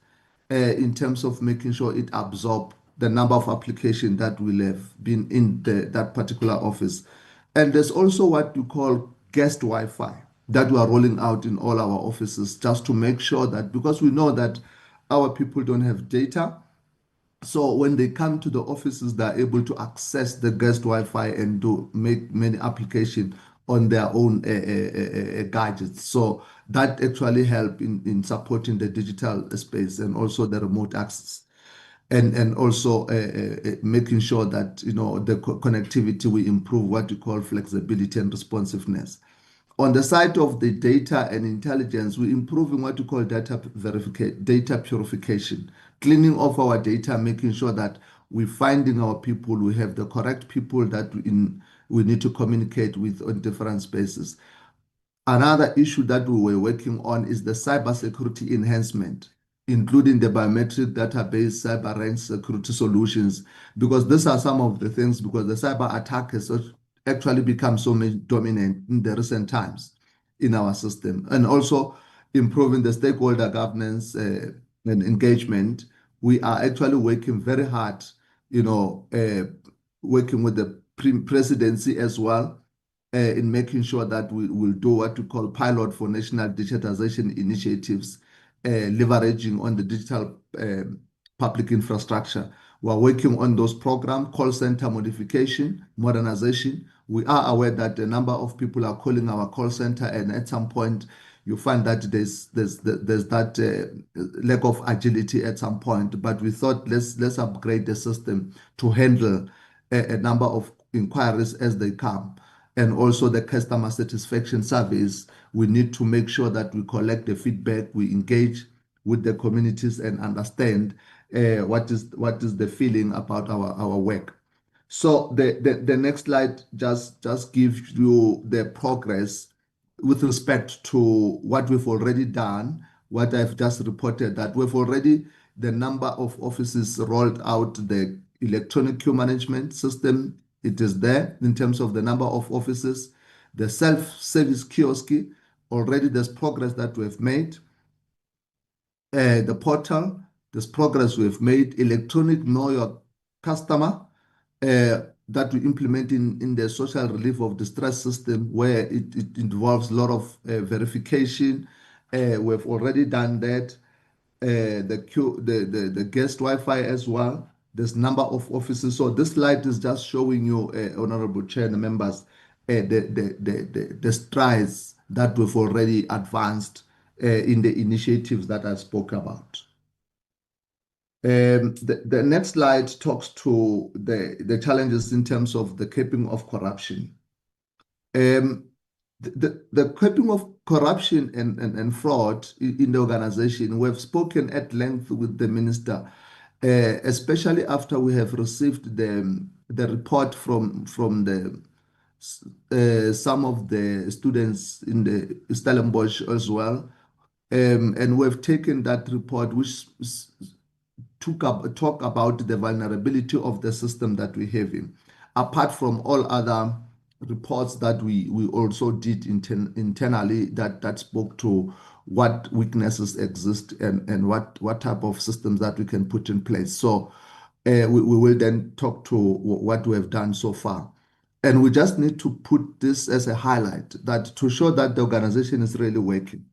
in terms of making sure it absorbs the number of applications that will have been in that particular office. And there's also what you call guest Wi-Fi that we are rolling out in all our offices, just to make sure that, because we know that our people don't have data, so when they come to the offices, they're able to access the guest Wi-Fi and make many applications on their own gadgets. So that actually help in supporting the digital space and also the remote access. And also making sure that, the connectivity, we improve what we call flexibility and responsiveness. On the side of the data and intelligence, we're improving what we call data purification, cleaning of our data, making sure that we're finding our people, we have the correct people that we need to communicate with on different spaces. Another issue that we were working on is the cybersecurity enhancement, including the biometric database, cyber range security solutions, because these are some of the things, because the cyber attack has actually become so dominant in the recent times in our system. And also improving the stakeholder governance and engagement. We are actually working very hard, working with the presidency as well, in making sure that we will do what we call pilot for national digitization initiatives, leveraging on the digital public infrastructure. We're working on those programs, call center modification, modernization. We are aware that a number of people are calling our call center, and at some point you find that there's that lack of agility at some point. But we thought let's upgrade the system to handle a number of inquiries as they come. And also the customer satisfaction surveys, we need to make sure that we collect the feedback, we engage with the communities and understand what is the feeling about our work. So the next slide just gives you the progress with respect to what we've already done, what I've just reported, that we've already, the number of offices rolled out the electronic queue management system. It is there in terms of the number of offices. The self-service kiosk, already there's progress that we've made. The portal, there's progress we've made. Electronic know your customer, that we implement in the social relief of distress system, where it involves a lot of verification. We've already done that. The guest Wi-Fi as well. There's number of offices. So this slide is just showing you, Honorable Chair and members, the strides that we've already advanced in the initiatives that I spoke about. The next slide talks to the challenges in terms of the curbing of corruption. The curbing of corruption and fraud in the organization, we have spoken at length with the minister, especially after we have received the report from some of the students in the Stellenbosch as well. And we've taken that report, which talk about the vulnerability of the system that we have in, apart from all other reports that we also did internally that spoke to what weaknesses exist and what type of systems that we can put in place. So we will then talk to what we have done so far. And we just need to put this as a highlight, that to show that the organization is really working.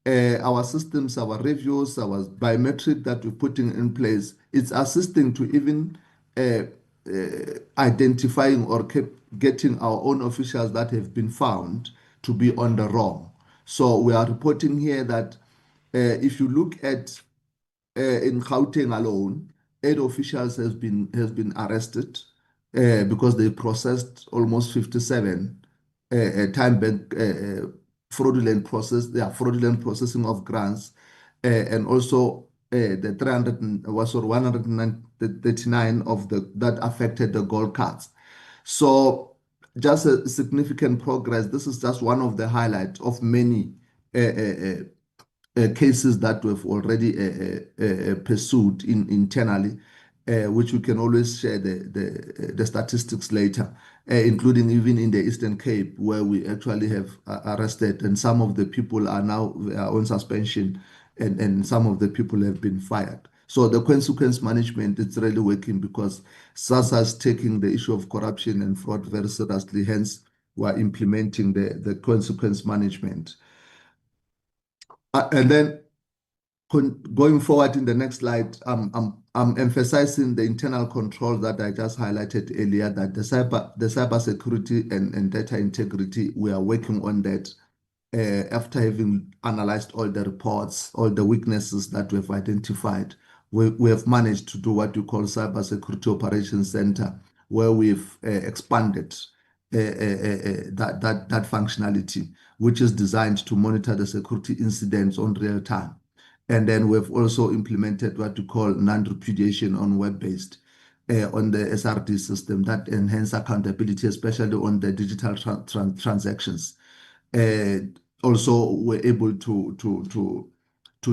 Our systems, our reviews, our biometric that we're putting in place, it's assisting to even identifying or getting our own officials that have been found to be on the wrong. So we are reporting here that if you look at in Gauteng alone, 8 officials has been arrested because they processed almost 57 time bank fraudulent processing of grants, and also the 139 of that affected the gold cards. So just a significant progress. This is just one of the highlights of many cases that we've already pursued internally, which we can always share the statistics later, including even in the Eastern Cape, where we actually have arrested, and some of the people are now on suspension, and some of the people have been fired. So the consequence management, it's really working because SASSA is taking the issue of corruption and fraud very seriously. Hence, we're implementing the consequence management. And then going forward in the next slide, I'm emphasizing the internal control that I just highlighted earlier, that the cyber security and data integrity, we are working on that after having analyzed all the reports, all the weaknesses that we've identified. We have managed to do what we call Cyber Security Operations Center, where we've expanded that functionality, which is designed to monitor the security incidents on real time. And then we've also implemented what we call non-repudiation on web-based on the SRD system that enhance accountability, especially on the digital transactions. Also, we're able to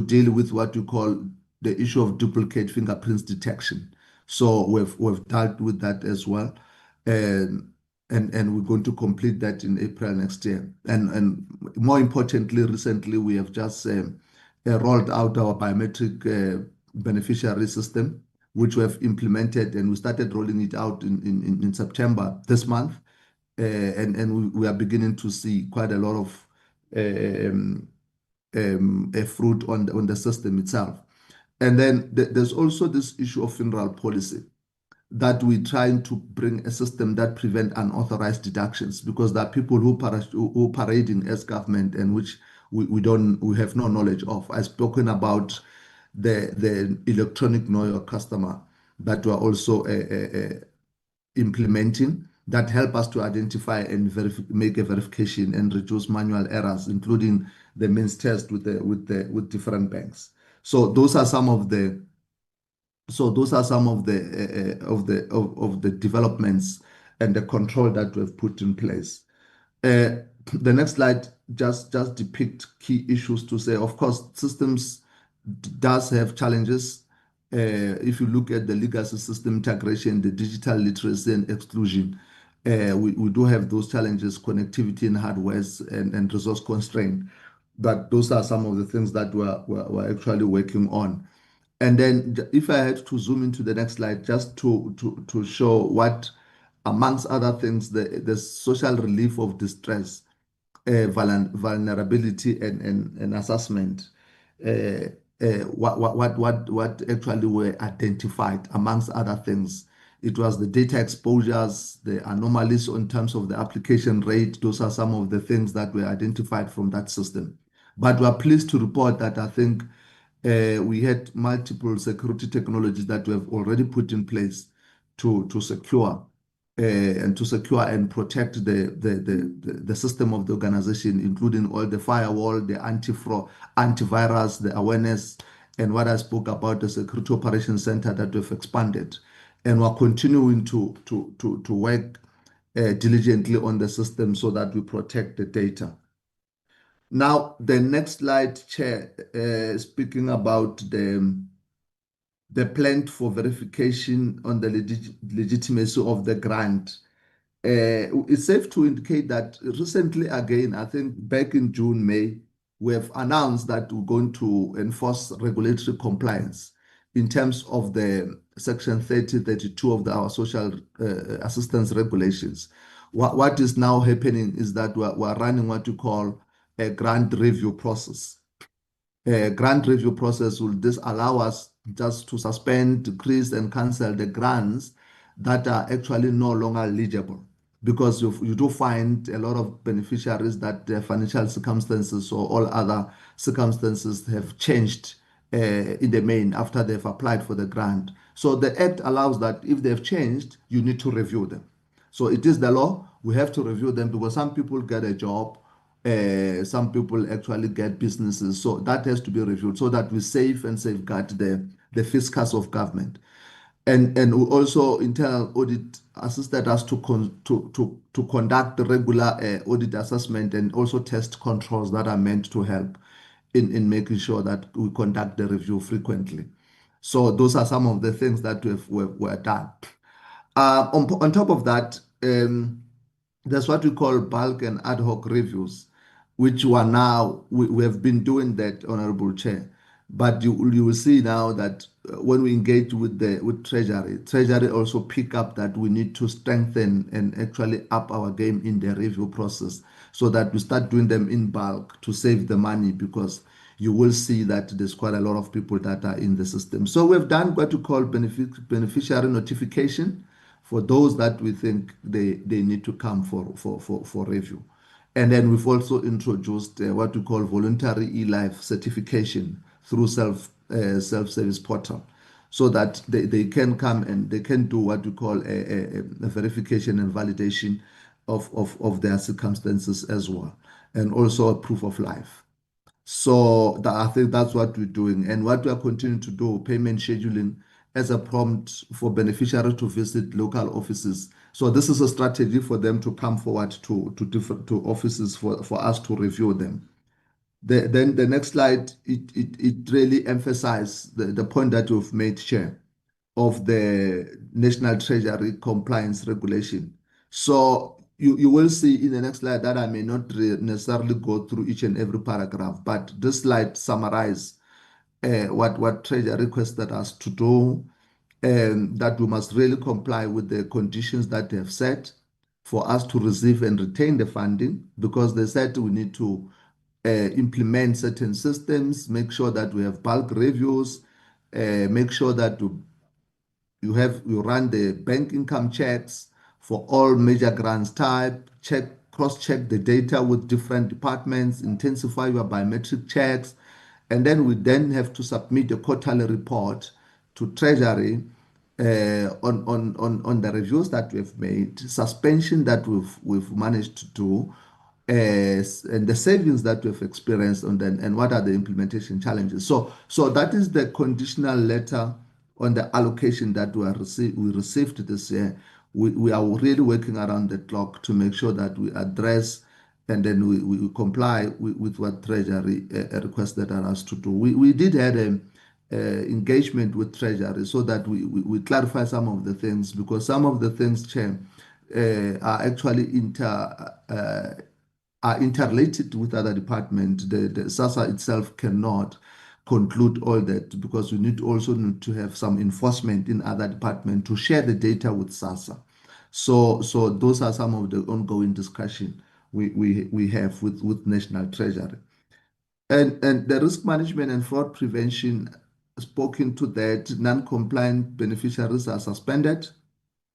deal with what we call the issue of duplicate fingerprints detection. So we've dealt with that as well. And we're going to complete that in April next year. And more importantly, recently we have just rolled out our biometric beneficiary system, which we have implemented, and we started rolling it out in September this month. And we are beginning to see quite a lot of fruit on the system itself. And then there's also this issue of funeral policy, that we're trying to bring a system that prevent unauthorized deductions, because there are people who parading as government and which we have no knowledge of. I've spoken about the electronic know your customer that we're also implementing, that help us to identify and make a verification and reduce manual errors, including the means test with different banks. So those are some of the developments and the control that we've put in place. The next slide just depict key issues to say, of course, systems does have challenges. If you look at the legacy system integration, the digital literacy and exclusion, we do have those challenges, connectivity and hardware and resource constraint. But those are some of the things that we're actually working on. And then if I had to zoom into the next slide, just to show what, amongst other things, the social relief of distress, vulnerability and assessment, what actually were identified, amongst other things. It was the data exposures, the anomalies in terms of the application rate. Those are some of the things that were identified from that system. But we are pleased to report that I think we had multiple security technologies that we have already put in place to secure and protect the system of the organization, including all the firewall, the anti-fraud, antivirus, the awareness, and what I spoke about, the Security Operations Center that we've expanded. And we're continuing to work diligently on the system so that we protect the data. Now, the next slide, Chair, speaking about the plan for verification on the legitimacy of the grant. It's safe to indicate that recently, again, I think back in June, May, we have announced that we're going to enforce regulatory compliance in terms of the Section 3032 of our social assistance regulations. What is now happening is that we're running what you call a grant review process. A grant review process will allow us just to suspend, decrease, and cancel the grants that are actually no longer eligible, because you do find a lot of beneficiaries that their financial circumstances or all other circumstances have changed in the main after they've applied for the grant. So the Act allows that if they've changed, you need to review them. So it is the law. We have to review them because some people get a job, some people actually get businesses. So that has to be reviewed so that we save and safeguard the fiscus of government. And also internal audit assisted us to conduct the regular audit assessment and also test controls that are meant to help in making sure that we conduct the review frequently. So those are some of the things that were done. On top of that, there's what we call bulk and ad hoc reviews, which we have been doing that, Honorable Chair. But you will see now that when we engage with Treasury also pick up that we need to strengthen and actually up our game in the review process so that we start doing them in bulk to save the money, because you will see that there's quite a lot of people that are in the system. So we've done what we call beneficiary notification for those that we think they need to come for review. And then we've also introduced what we call voluntary e-life certification through self-service portal, so that they can come and they can do what we call a verification and validation of their circumstances as well, and also a proof of life. So I think that's what we're doing. And what we are continuing to do, payment scheduling as a prompt for beneficiaries to visit local offices. So this is a strategy for them to come forward to offices for us to review them. Then the next slide, it really emphasizes the point that you've made, Chair, of the National Treasury compliance regulation. So you will see in the next slide that I may not necessarily go through each and every paragraph, but this slide summarizes what Treasury requested us to do, and that we must really comply with the conditions that they have set for us to receive and retain the funding, because they said we need to implement certain systems, make sure that we have bulk reviews, make sure that you run the bank income checks for all major grants type, cross-check the data with different departments, intensify your biometric checks, and then we have to submit a quarterly report to Treasury on the reviews that we've made, suspension that we've managed to do, and the savings that we've experienced on them, and what are the implementation challenges. So that is the conditional letter on the allocation that we received this year. We are really working around the clock to make sure that we address and then we comply with what Treasury requested us to do. We did have an engagement with Treasury so that we clarify some of the things, because some of the things, Chair, are actually interrelated with other departments. The SASSA itself cannot conclude all that, because we also need to have some enforcement in other departments to share the data with SASSA. So those are some of the ongoing discussion we have with National Treasury. And the risk management and fraud prevention, spoken to that, non-compliant beneficiaries are suspended.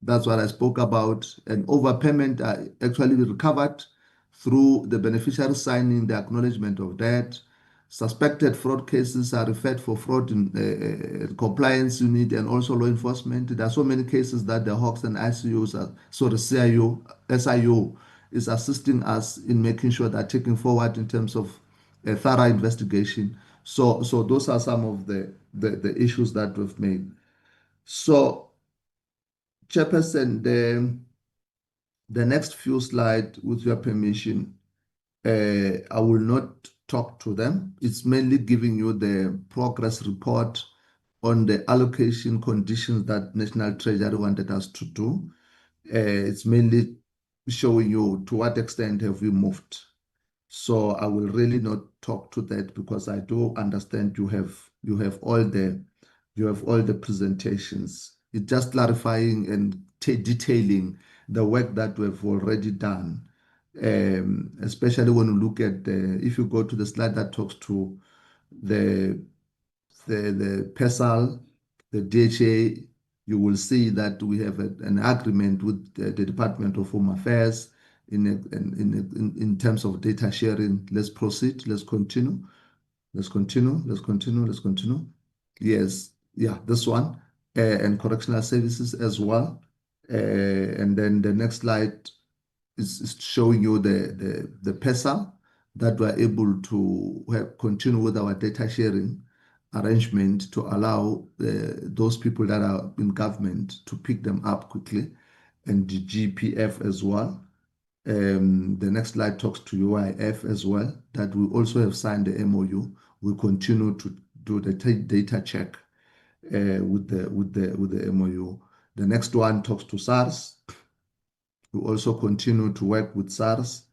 That's what I spoke about. And overpayment are actually recovered through the beneficiary signing the acknowledgement of debt. Suspected fraud cases are referred for fraud in compliance unit and also law enforcement. There are so many cases that the Hawks and ICUs, SIU is assisting us in making sure that taking forward in terms of a thorough investigation. So those are some of the issues that we've made. So, Chairperson, the next few slides, with your permission, I will not talk to them. It's mainly giving you the progress report on the allocation conditions that National Treasury wanted us to do. It's mainly showing you to what extent have we moved. So I will really not talk to that, because I do understand you have all the presentations. It's just clarifying and detailing the work that we've already done. Especially when you look at if you go to the slide that talks to the PESAL, the DHA, you will see that we have an agreement with the Department of Home Affairs in terms of data sharing. Let's proceed. Let's continue. Let's continue. Let's continue. Let's continue. Yes. Yeah, this one. And correctional services as well. And then the next slide is showing you the PESA that we're able to continue with our data sharing arrangement to allow those people that are in government to pick them up quickly, and the GPF as well. The next slide talks to UIF as well, that we also have signed the MOU. We continue to do the data check with the MOU. The next one talks to SARS. We also continue to work with SARS,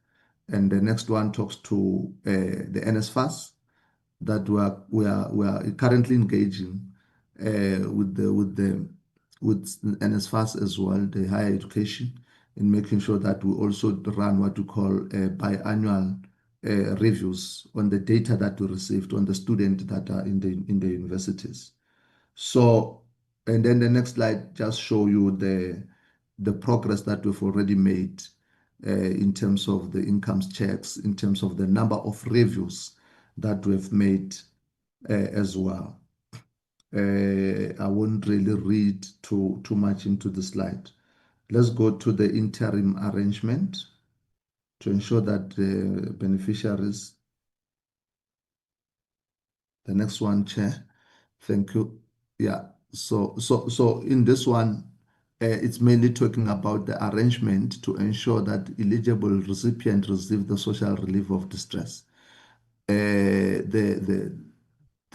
and the next one talks to the NSFAS that we are currently engaging with NSFAS as well, the higher education, in making sure that we also run what we call biannual reviews on the data that we received on the students that are in the universities. So, and then the next slide just show you the progress that we've already made in terms of the incomes checks, in terms of the number of reviews that we've made as well. I won't really read too much into the slide. Let's go to the interim arrangement to ensure that the beneficiaries. The next one, Chair. Thank you. Yeah. So in this one, it's mainly talking about the arrangement to ensure that eligible recipient receive the social relief of distress. The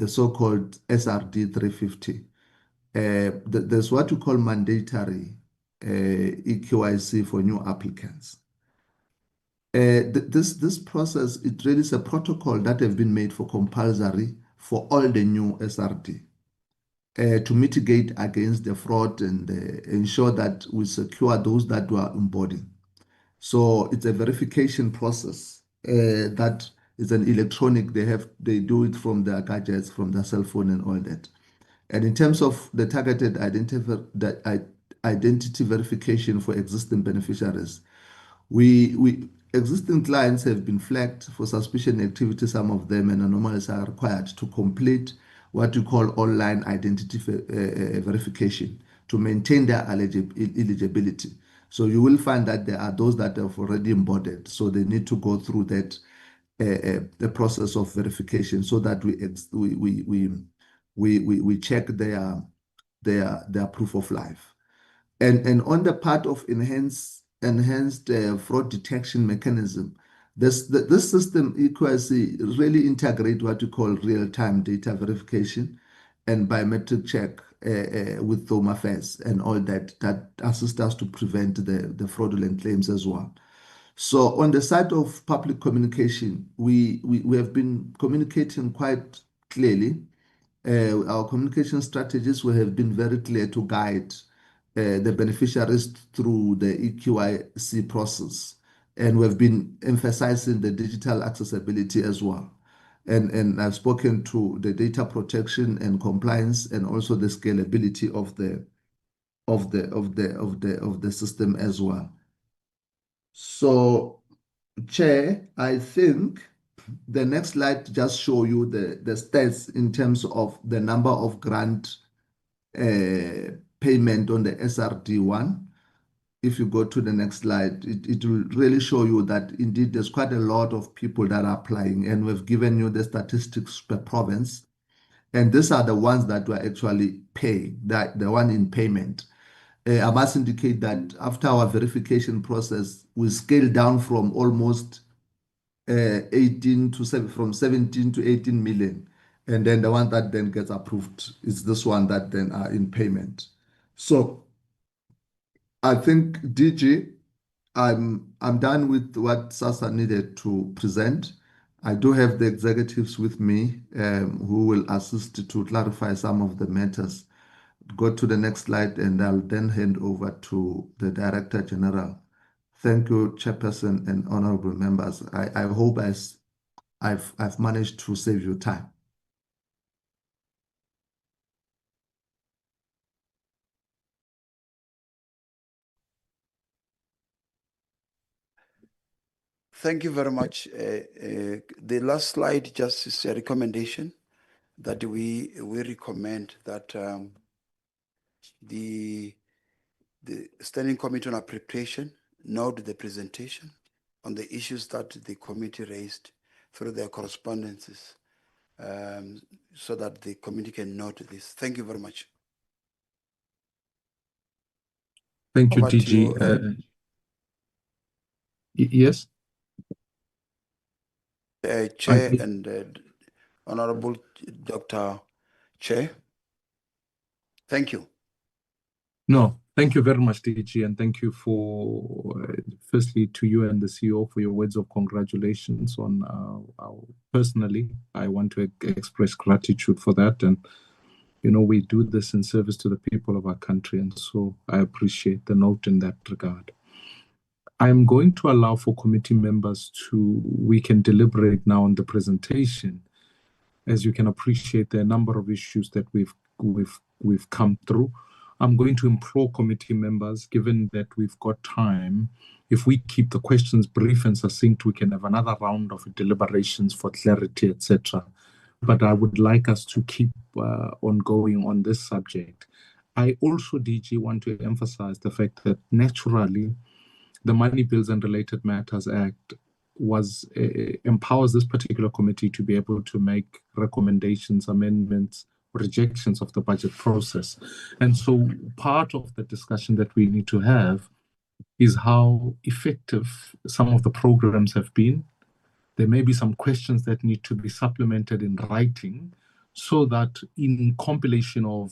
so-called SRD 350. There's what we call mandatory EQIC for new applicants. This process, it really is a protocol that have been made for compulsory for all the new SRD. To mitigate against the fraud and ensure that we secure those that were onboarding. So it's a verification process that is an electronic. They do it from their gadgets, from their cell phone, and all that. And in terms of the targeted identity verification for existing beneficiaries, existing clients have been flagged for suspicion activity, some of them, and anomalies are required to complete what we call online identity verification to maintain their eligibility. So you will find that there are those that have already onboarded, so they need to go through that the process of verification so that we check their proof of life. And on the part of enhanced fraud detection mechanism, this system EQIC really integrate what we call real-time data verification and biometric check with Home Affairs and all that assist us to prevent the fraudulent claims as well. So on the side of public communication, we have been communicating quite clearly. Our communication strategies will have been very clear to guide the beneficiaries through the EQIC process. And we've been emphasizing the digital accessibility as well. And I've spoken to the data protection and compliance and also the scalability of the system as well. So, Chair, I think the next slide just show you the stats in terms of the number of grant payment on the SRD1. If you go to the next slide, it will really show you that indeed there's quite a lot of people that are applying, and we've given you the statistics per province. And these are the ones that were actually paying, the one in payment. I must indicate that after our verification process, we scaled down from almost 17 to 18 million. And then the one that then gets approved is this one that then are in payment. So I think DG, I'm done with what SASSA needed to present. I do have the executives with me who will assist to clarify some of the matters. Go to the next slide, and I'll then hand over to the Director General. Thank you, Chairperson and honorable members. I hope I've managed to save you time. Thank you very much. The last slide just is a recommendation that we recommend that the Standing Committee on Appropriation note the presentation on the issues that the committee raised through their correspondences, so that the committee can note this. Thank you very much. Thank you, Over to DG. Yes? Chair and Honorable Dr. Chair. Thank you. No, thank you very much, DG, and thank you for, firstly, to you and the CEO for your words of congratulations on personally. I want to express gratitude for that. And, you know, we do this in service to the people of our country. And so I appreciate the note in that regard. I'm going to allow for committee members we can deliberate now on the presentation. As you can appreciate, there are a number of issues that we've come through. I'm going to implore committee members, given that we've got time, if we keep the questions brief and succinct, we can have another round of deliberations for clarity, etc. But I would like us to keep ongoing on this subject. I also, DG, want to emphasize the fact that naturally, the Money Bills and Related Matters Act empowers this particular committee to be able to make recommendations, amendments, rejections of the budget process. And so part of the discussion that we need to have is how effective some of the programs have been. There may be some questions that need to be supplemented in writing so that in compilation of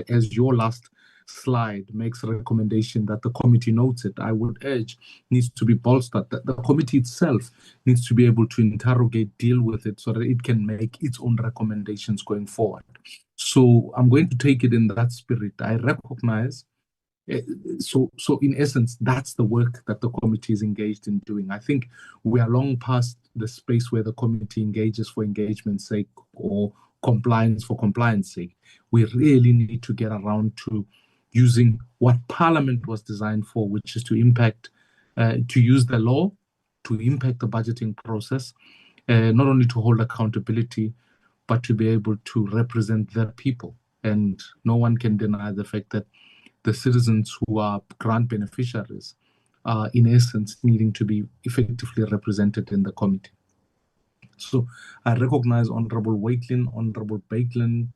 as your last slide makes a recommendation that the committee notes it, I would urge needs to be bolstered, that the committee itself needs to be able to interrogate, deal with it so that it can make its own recommendations going forward. So I'm going to take it in that spirit. I recognize, so in essence, that's the work that the committee is engaged in doing. I think we are long past the space where the committee engages for engagement's sake or compliance for compliance sake. We really need to get around to using what Parliament was designed for, which is to use the law to impact the budgeting process, not only to hold accountability, but to be able to represent their people. And no one can deny the fact that the citizens who are grant beneficiaries are, in essence, needing to be effectively represented in the committee. So I recognize Honorable Waitlin, Honorable Bateman,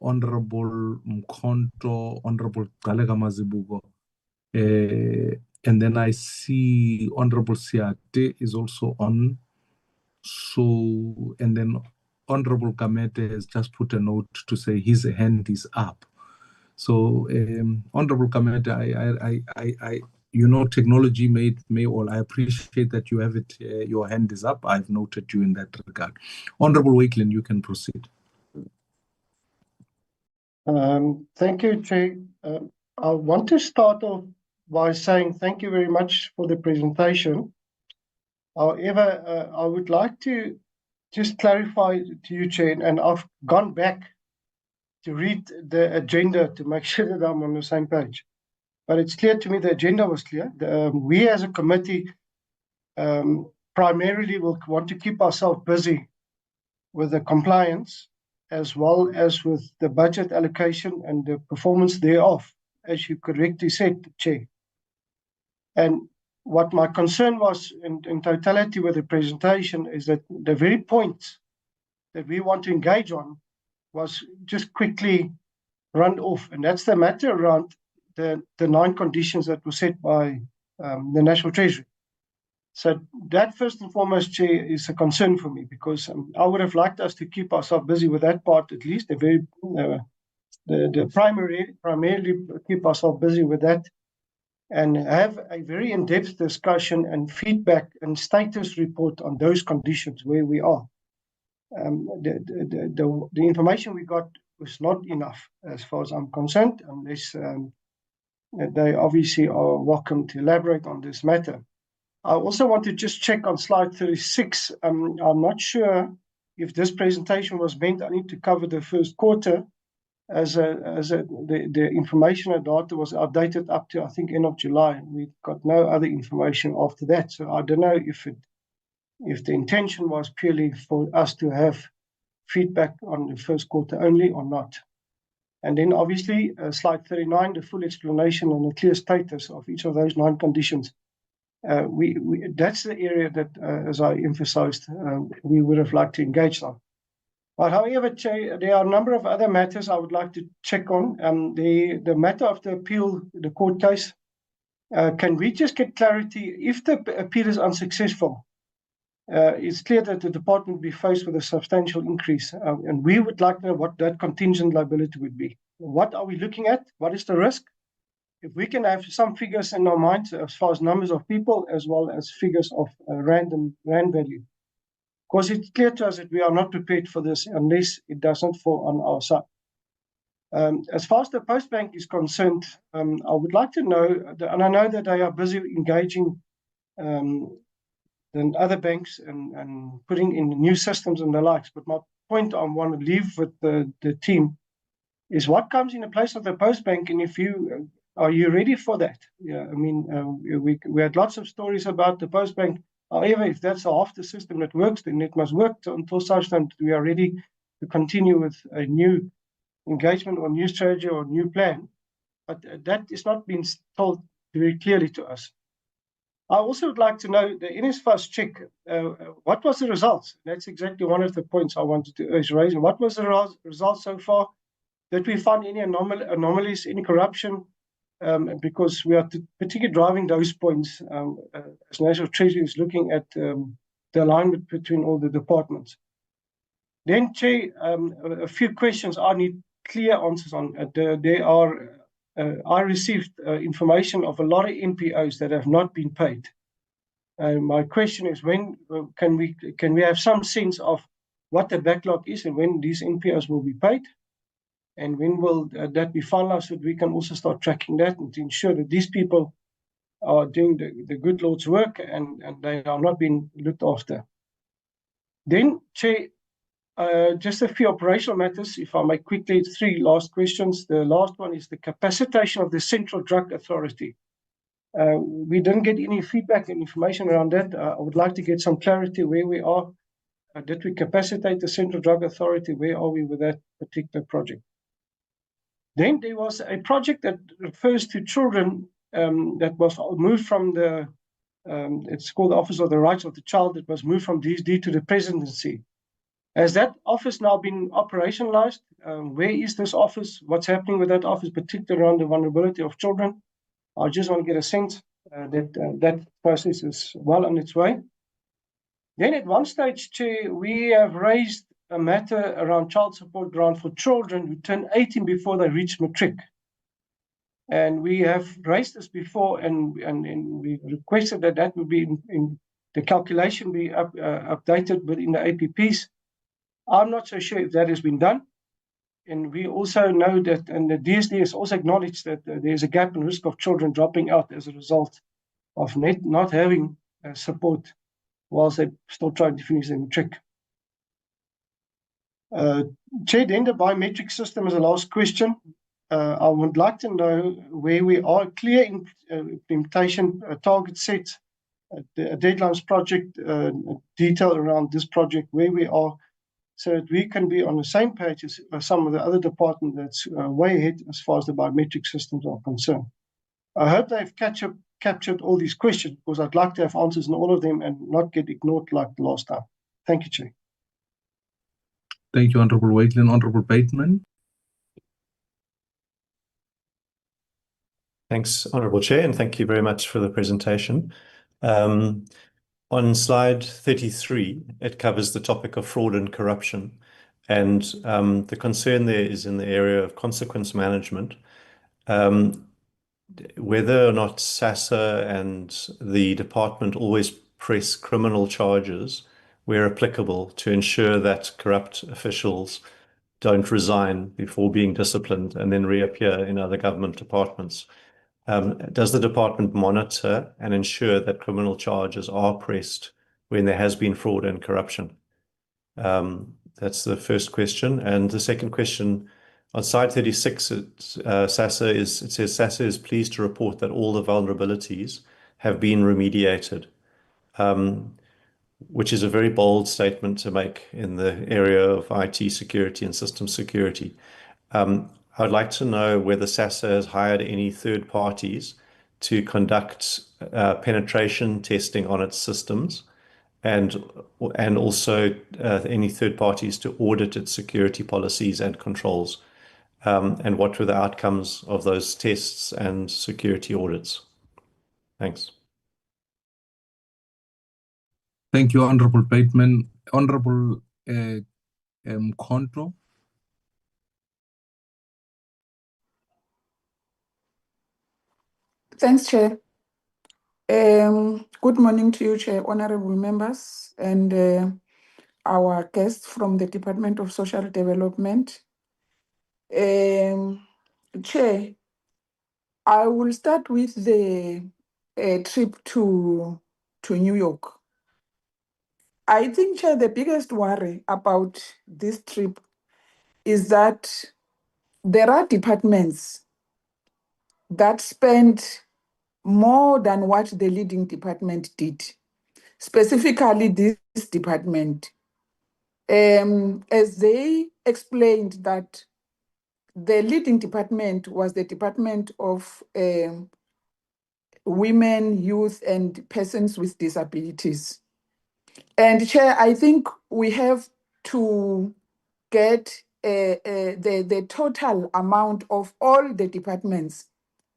Honorable Mkhonto, Honorable Galega Mazibuko. And then I see Honorable Siate is also on. So, and then Honorable Kamete has just put a note to say his hand is up. So, Honorable Kamete, I you know, technology may all. I appreciate that you have it. Your hand is up. I've noted you in that regard. Honorable Waitlin, you can proceed. Thank you, Chair. I want to start off by saying thank you very much for the presentation. However, I would like to just clarify to you, Chair, and I've gone back to read the agenda to make sure that I'm on the same page. But it's clear to me the agenda was clear. We as a committee primarily will want to keep ourselves busy with the compliance as well as with the budget allocation and the performance thereof, as you correctly said, Chair. And what my concern was in totality with the presentation is that the very point that we want to engage on was just quickly run off. And that's the matter around the 9 conditions that were set by the National Treasury. So that first and foremost, Chair, is a concern for me because I would have liked us to keep ourselves busy with that part at least, primarily keep ourselves busy with that and have a very in-depth discussion and feedback and status report on those conditions where we are. The information we got was not enough as far as I'm concerned, unless they obviously are welcome to elaborate on this matter. I also want to just check on slide 36. I'm not sure if this presentation was meant only to cover the first quarter the information and data was outdated up to, I think, end of July. We got no other information after that. So I don't know if the intention was purely for us to have feedback on the first quarter only or not. And then obviously, slide 39, the full explanation and the clear status of each of those 9 conditions. That's the area that, as I emphasized, we would have liked to engage on. But however, there are a number of other matters I would like to check on. The matter of the appeal, the court case, can we just get clarity if the appeal is unsuccessful? It's clear that the department will be faced with a substantial increase, and we would like to know what that contingent liability would be. What are we looking at? What is the risk? If we can have some figures in our minds as far as numbers of people as well as figures of rand value. Because it's clear to us that we are not prepared for this unless it doesn't fall on our side. As far as the Post Bank is concerned, I would like to know, and I know that they are busy engaging than other banks and putting in new systems and the likes. But my point I want to leave with the team is what comes in the place of the Post Bank, and are you ready for that? Yeah, I mean, we had lots of stories about the Post Bank. However, if that's half the system that works, then it must work until such time we are ready to continue with a new engagement or new strategy or new plan. But that is not being told very clearly to us. I also would like to know the NSFAS check. What was the results? That's exactly one of the points I wanted to raise. And what was the results so far? Did we find any anomalies, any corruption? Because we are particularly driving those points as National Treasury is looking at the alignment between all the departments. Then, Chair, a few questions I need clear answers on. I received information of a lot of NPOs that have not been paid. My question is, when can we have some sense of what the backlog is and when these NPOs will be paid? And when will that be finalized so that we can also start tracking that and to ensure that these people are doing the good Lord's work and they are not being looked after. Then, Chair, just a few operational matters, if I may quickly, 3 last questions. The last one is the capacitation of the Central Drug Authority. We didn't get any feedback and information around that. I would like to get some clarity where we are. Did we capacitate the Central Drug Authority? Where are we with that particular project? Then there was a project that refers to children that was moved from it's called the Office of the Rights of the Child, that was moved from DSD to the Presidency. Has that office now been operationalized? Where is this office? What's happening with that office, particularly around the vulnerability of children? I just want to get a sense that that process is well on its way. Then at one stage, Chair, we have raised a matter around child support grant for children who turn 18 before they reach matric. And we have raised this before, and we requested that would be in the calculation be updated within the APPs. I'm not so sure if that has been done. And we also know that, and the DSD has also acknowledged that there's a gap and risk of children dropping out as a result of not having support whilst they're still trying to finish their matric. Chair, then the biometric system is the last question. I would like to know where we are, clear implementation target set, deadlines project, detail around this project, where we are, so that we can be on the same page as some of the other departments that's way ahead as far as the biometric systems are concerned. I hope they've captured all these questions, because I'd like to have answers on all of them and not get ignored like the last time. Thank you, Chair. Thank you, Honourable Waitlin. Honourable Bateman. Thanks, Honourable Chair, and thank you very much for the presentation. On slide 33, it covers the topic of fraud and corruption. And the concern there is in the area of consequence management. Whether or not SASSA and the department always press criminal charges where applicable to ensure that corrupt officials don't resign before being disciplined and then reappear in other government departments. Does the department monitor and ensure that criminal charges are pressed when there has been fraud and corruption? That's the first question. And the second question On slide 36, it says SASSA is pleased to report that all the vulnerabilities have been remediated, which is a very bold statement to make in the area of IT security and system security. I'd like to know whether SASSA has hired any third parties to conduct penetration testing on its systems, and also any third parties to audit its security policies and controls, and what were the outcomes of those tests and security audits. Thanks. Thank you, Honorable Bateman. Honorable Konto. Thanks, Chair. Good morning to you, Chair, honorable members, and our guests from the Department of Social Development. Chair, I will start with the trip to New York. I think, Chair, the biggest worry about this trip is that there are departments that spend more than what the leading department did, specifically this department. As they explained that the leading department was the Department of Women, Youth, and Persons with Disabilities. And Chair, I think we have to get the total amount of all the departments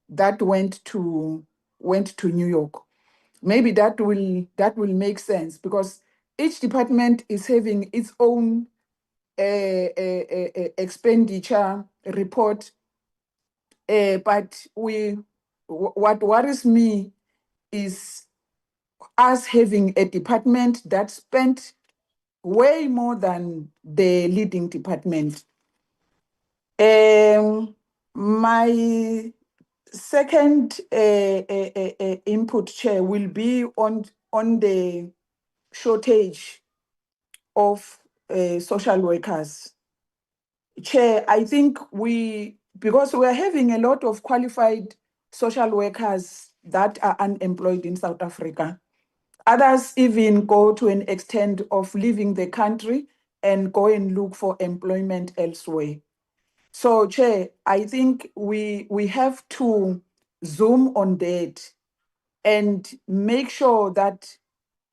that went to New York. Maybe that will make sense, because each department is having its own expenditure report. But what worries me is us having a department that spent way more than the leading department. My second input, Chair, will be on the shortage of social workers. Chair, I think because we are having a lot of qualified social workers that are unemployed in South Africa. Others even go to an extent of leaving the country and go and look for employment elsewhere. So, Chair, I think we have to zoom on that and make sure that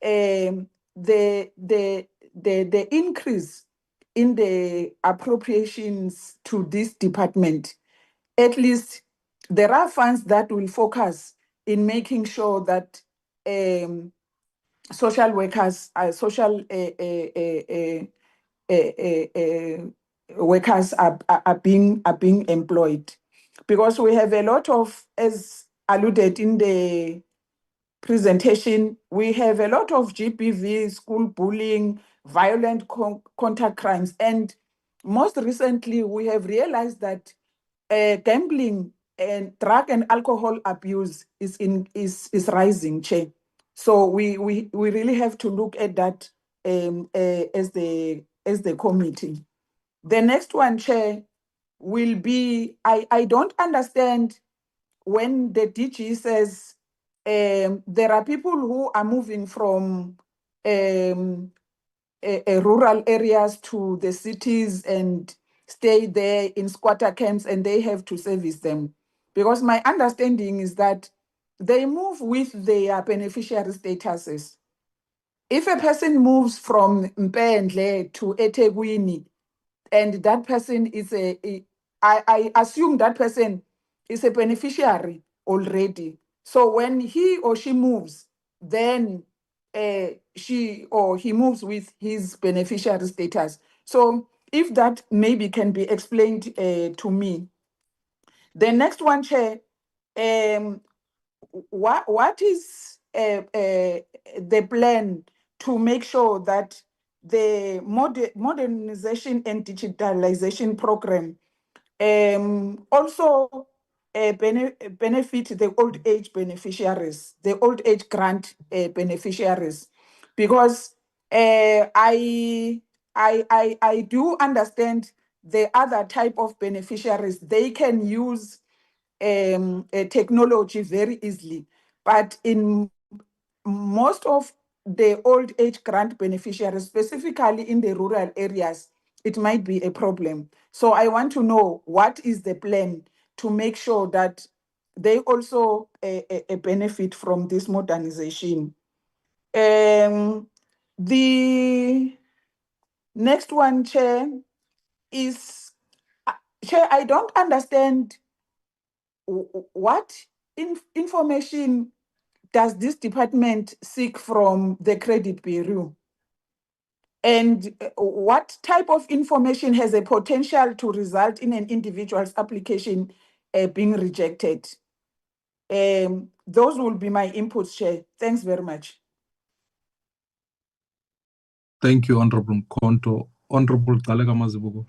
the increase in the appropriations to this department, at least there are funds that will focus in making sure that social workers, social workers are being employed, because we have a lot of, as alluded in the presentation, we have a lot of GBV, school bullying, violent contact crimes, and most recently we have realized that gambling and drug and alcohol abuse is rising, Chair. So we really have to look at that as the committee. The next one, Chair, will be, I don't understand when the DG says there are people who are moving from rural areas to the cities and stay there in squatter camps, and they have to service them. Because my understanding is that they move with their beneficiary statuses. If a person moves from Mpendle to eThekwini, and that person is I assume that person is a beneficiary already. So when he or she moves, then she or he moves with his beneficiary status. So if that maybe can be explained to me. The next one, Chair, what is the plan to make sure that the modernization and digitalization program also benefit the old age beneficiaries, the old age grant beneficiaries? Because I do understand the other type of beneficiaries, they can use technology very easily. But in most of the old age grant beneficiaries, specifically in the rural areas, it might be a problem. So I want to know, what is the plan to make sure that they also benefit from this modernization? The next one, Chair, is, Chair, I don't understand what information does this department seek from the credit bureau? And what type of information has a potential to result in an individual's application being rejected? Those will be my inputs, Chair. Thanks very much. Thank you, Honorable Mkonto. Honorable Talega Mazibuko.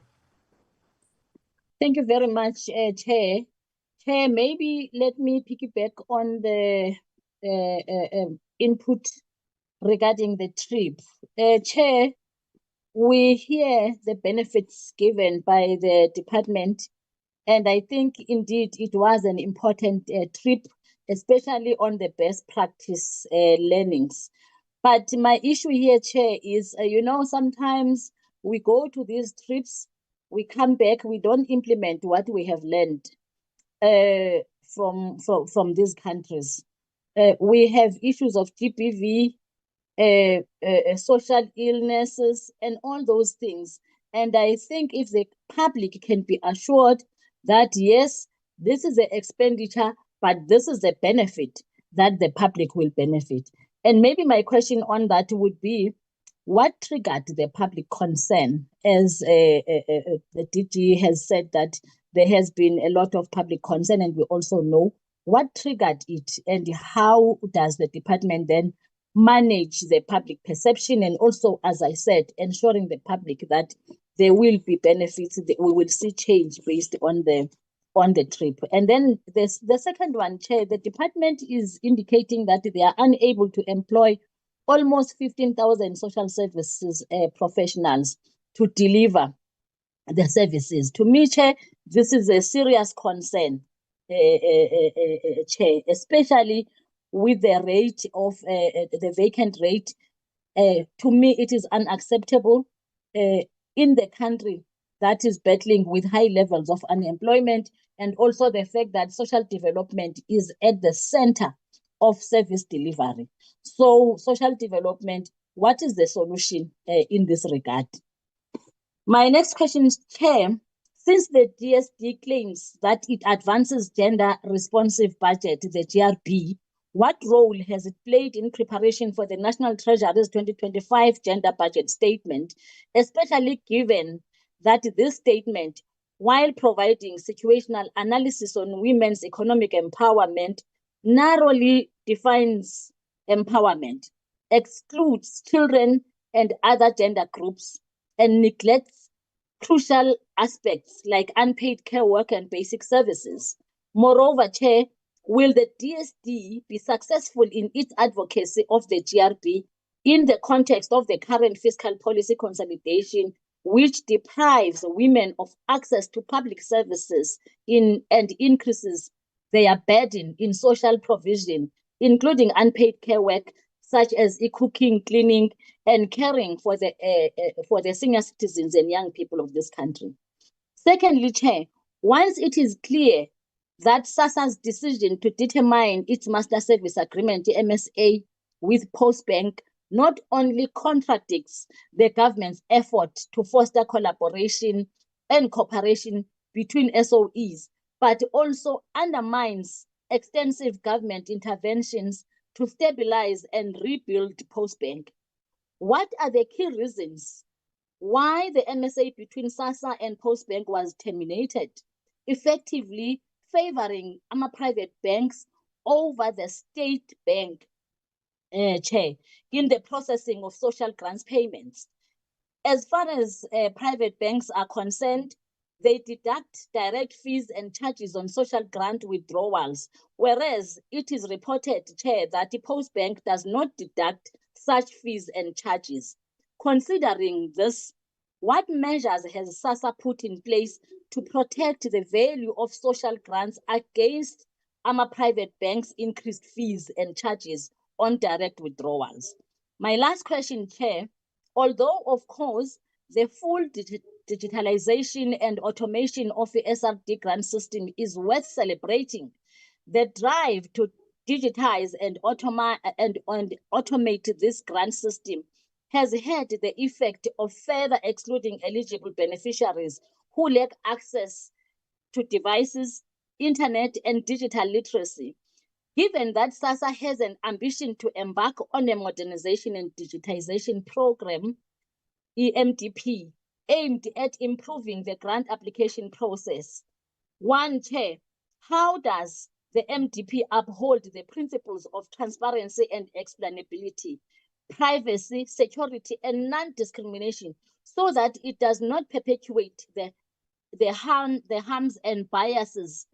Thank you very much, Chair. Chair, maybe let me piggyback on the input regarding the trip. Chair, we hear the benefits given by the department, and I think indeed it was an important trip, especially on the best practice learnings. But my issue here, Chair, is, sometimes we go to these trips, we come back, we don't implement what we have learned from these countries. We have issues of GBV, social illnesses, and all those things. And I think if the public can be assured that, yes, this is the expenditure, but this is the benefit, that the public will benefit. And maybe my question on that would be, what triggered the public concern? As the DG has said that there has been a lot of public concern, and we also know what triggered it, and how does the department then manage the public perception, and also, as I said, ensuring the public that there will be benefits, that we will see change based on the trip. And then the second one, Chair, the department is indicating that they are unable to employ almost 15,000 social services professionals to deliver the services. To me, Chair, this is a serious concern, Chair, especially with the rate of the vacant rate. To me, it is unacceptable in the country that is battling with high levels of unemployment, and also the fact that social development is at the center of service delivery. So, social development, what is the solution in this regard? My next question is, Chair, since the DSD claims that it advances gender responsive budget, the GRB, what role has it played in preparation for the National Treasury's 2025 gender budget statement, especially given that this statement, while providing situational analysis on women's economic empowerment, narrowly defines empowerment, excludes children and other gender groups, and neglects crucial aspects like unpaid care work and basic services? Moreover, Chair, will the DSD be successful in its advocacy of the GRB in the context of the current fiscal policy consolidation, which deprives women of access to public services and increases their burden in social provision, including unpaid care work such as cooking, cleaning, and caring for the senior citizens and young people of this country? Secondly, Chair, once it is clear that SASSA's decision to determine its master service agreement, MSA, with Postbank not only contradicts the government's effort to foster collaboration and cooperation between SOEs, but also undermines extensive government interventions to stabilize and rebuild Postbank. What are the key reasons why the MSA between SASSA and Postbank was terminated, effectively favoring private banks over the state bank, Chair, in the processing of social grants payments? As far as private banks are concerned, they deduct direct fees and charges on social grant withdrawals, whereas it is reported, Chair, that the Postbank does not deduct such fees and charges. Considering this, What measures has SASSA put in place to protect the value of social grants against private banks' increased fees and charges on direct withdrawals? My last question, Chair, although of course the full digitalization and automation of the SRD grant system is worth celebrating, the drive to digitize and automate this grant system has had the effect of further excluding eligible beneficiaries who lack access to devices, internet, and digital literacy. Given that SASSA has an ambition to embark on a modernization and digitization program, EMDP, aimed at improving the grant application process. One, Chair, how does the MDP uphold the principles of transparency and explainability, privacy, security, and non-discrimination so that it does not perpetuate the harms and biases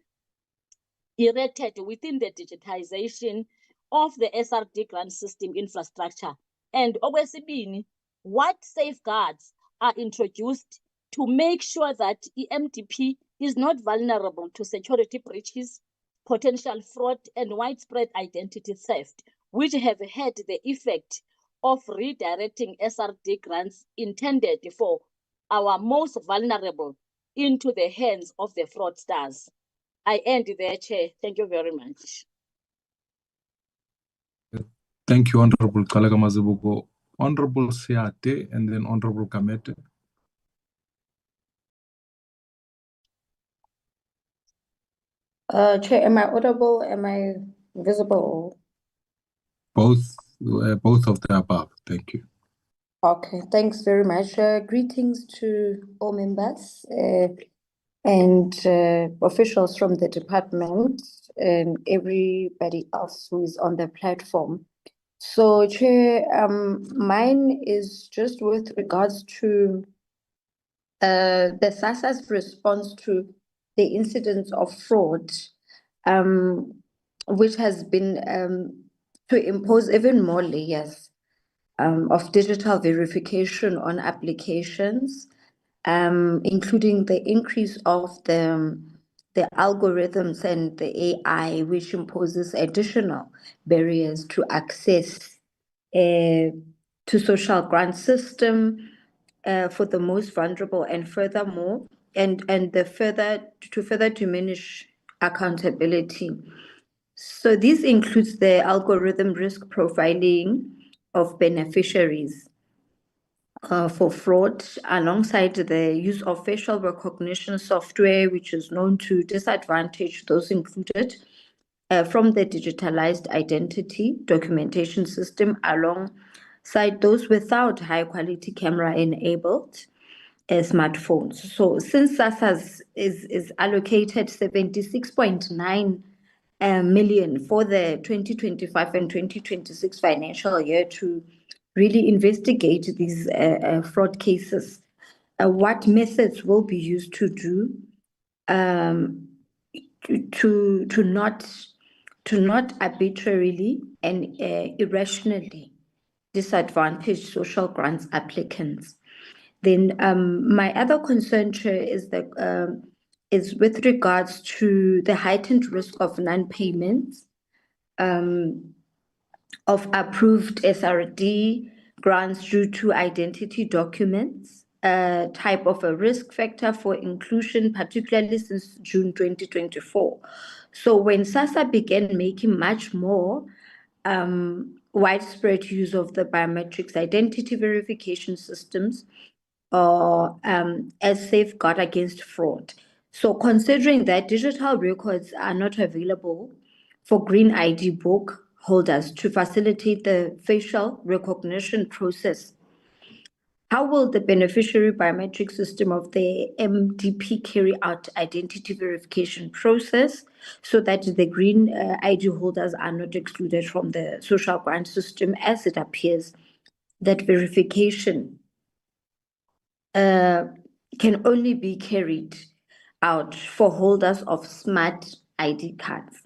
erected within the digitization of the SRD grant system infrastructure? And okwesibini, what safeguards are introduced to make sure that EMDP is not vulnerable to security breaches, potential fraud, and widespread identity theft, which have had the effect of redirecting SRD grants intended for our most vulnerable into the hands of the fraudsters? I end there, Chair. Thank you very much. Thank you, Honorable Kalega Mazibuko. Honorable Siate and then Honorable Kamete. Chair, am I audible? Am I visible? Both of the above. Thank you. Okay, thanks very much. Greetings to all members and officials from the department and everybody else who is on the platform. So, Chair, mine is just with regards to the SASSA's response to the incidents of fraud, which has been to impose even more layers of digital verification on applications, including the increase of the algorithms and the AI, which imposes additional barriers to access to social grant system for the most vulnerable, and furthermore, and further diminish accountability. So this includes the algorithm risk profiling of beneficiaries for fraud, alongside the use of facial recognition software, which is known to disadvantage those included from the digitalized identity documentation system, alongside those without high quality camera enabled smartphones. So since SASSA is allocated 76.9 million for the 2025 and 2026 financial year to really investigate these fraud cases, what methods will be used to do to not arbitrarily and irrationally disadvantage social grants applicants? Then my other concern, Chair, is with regards to the heightened risk of non-payments of approved SRD grants due to identity documents, type of a risk factor for inclusion, particularly since June 2024. So when SASSA began making much more widespread use of the biometrics identity verification systems as safeguard against fraud. So considering that digital records are not available for green ID book holders to facilitate the facial recognition process, how will the beneficiary biometric system of the MDP carry out identity verification process so that the green ID holders are not excluded from the social grant system, as it appears that verification can only be carried out for holders of smart ID cards?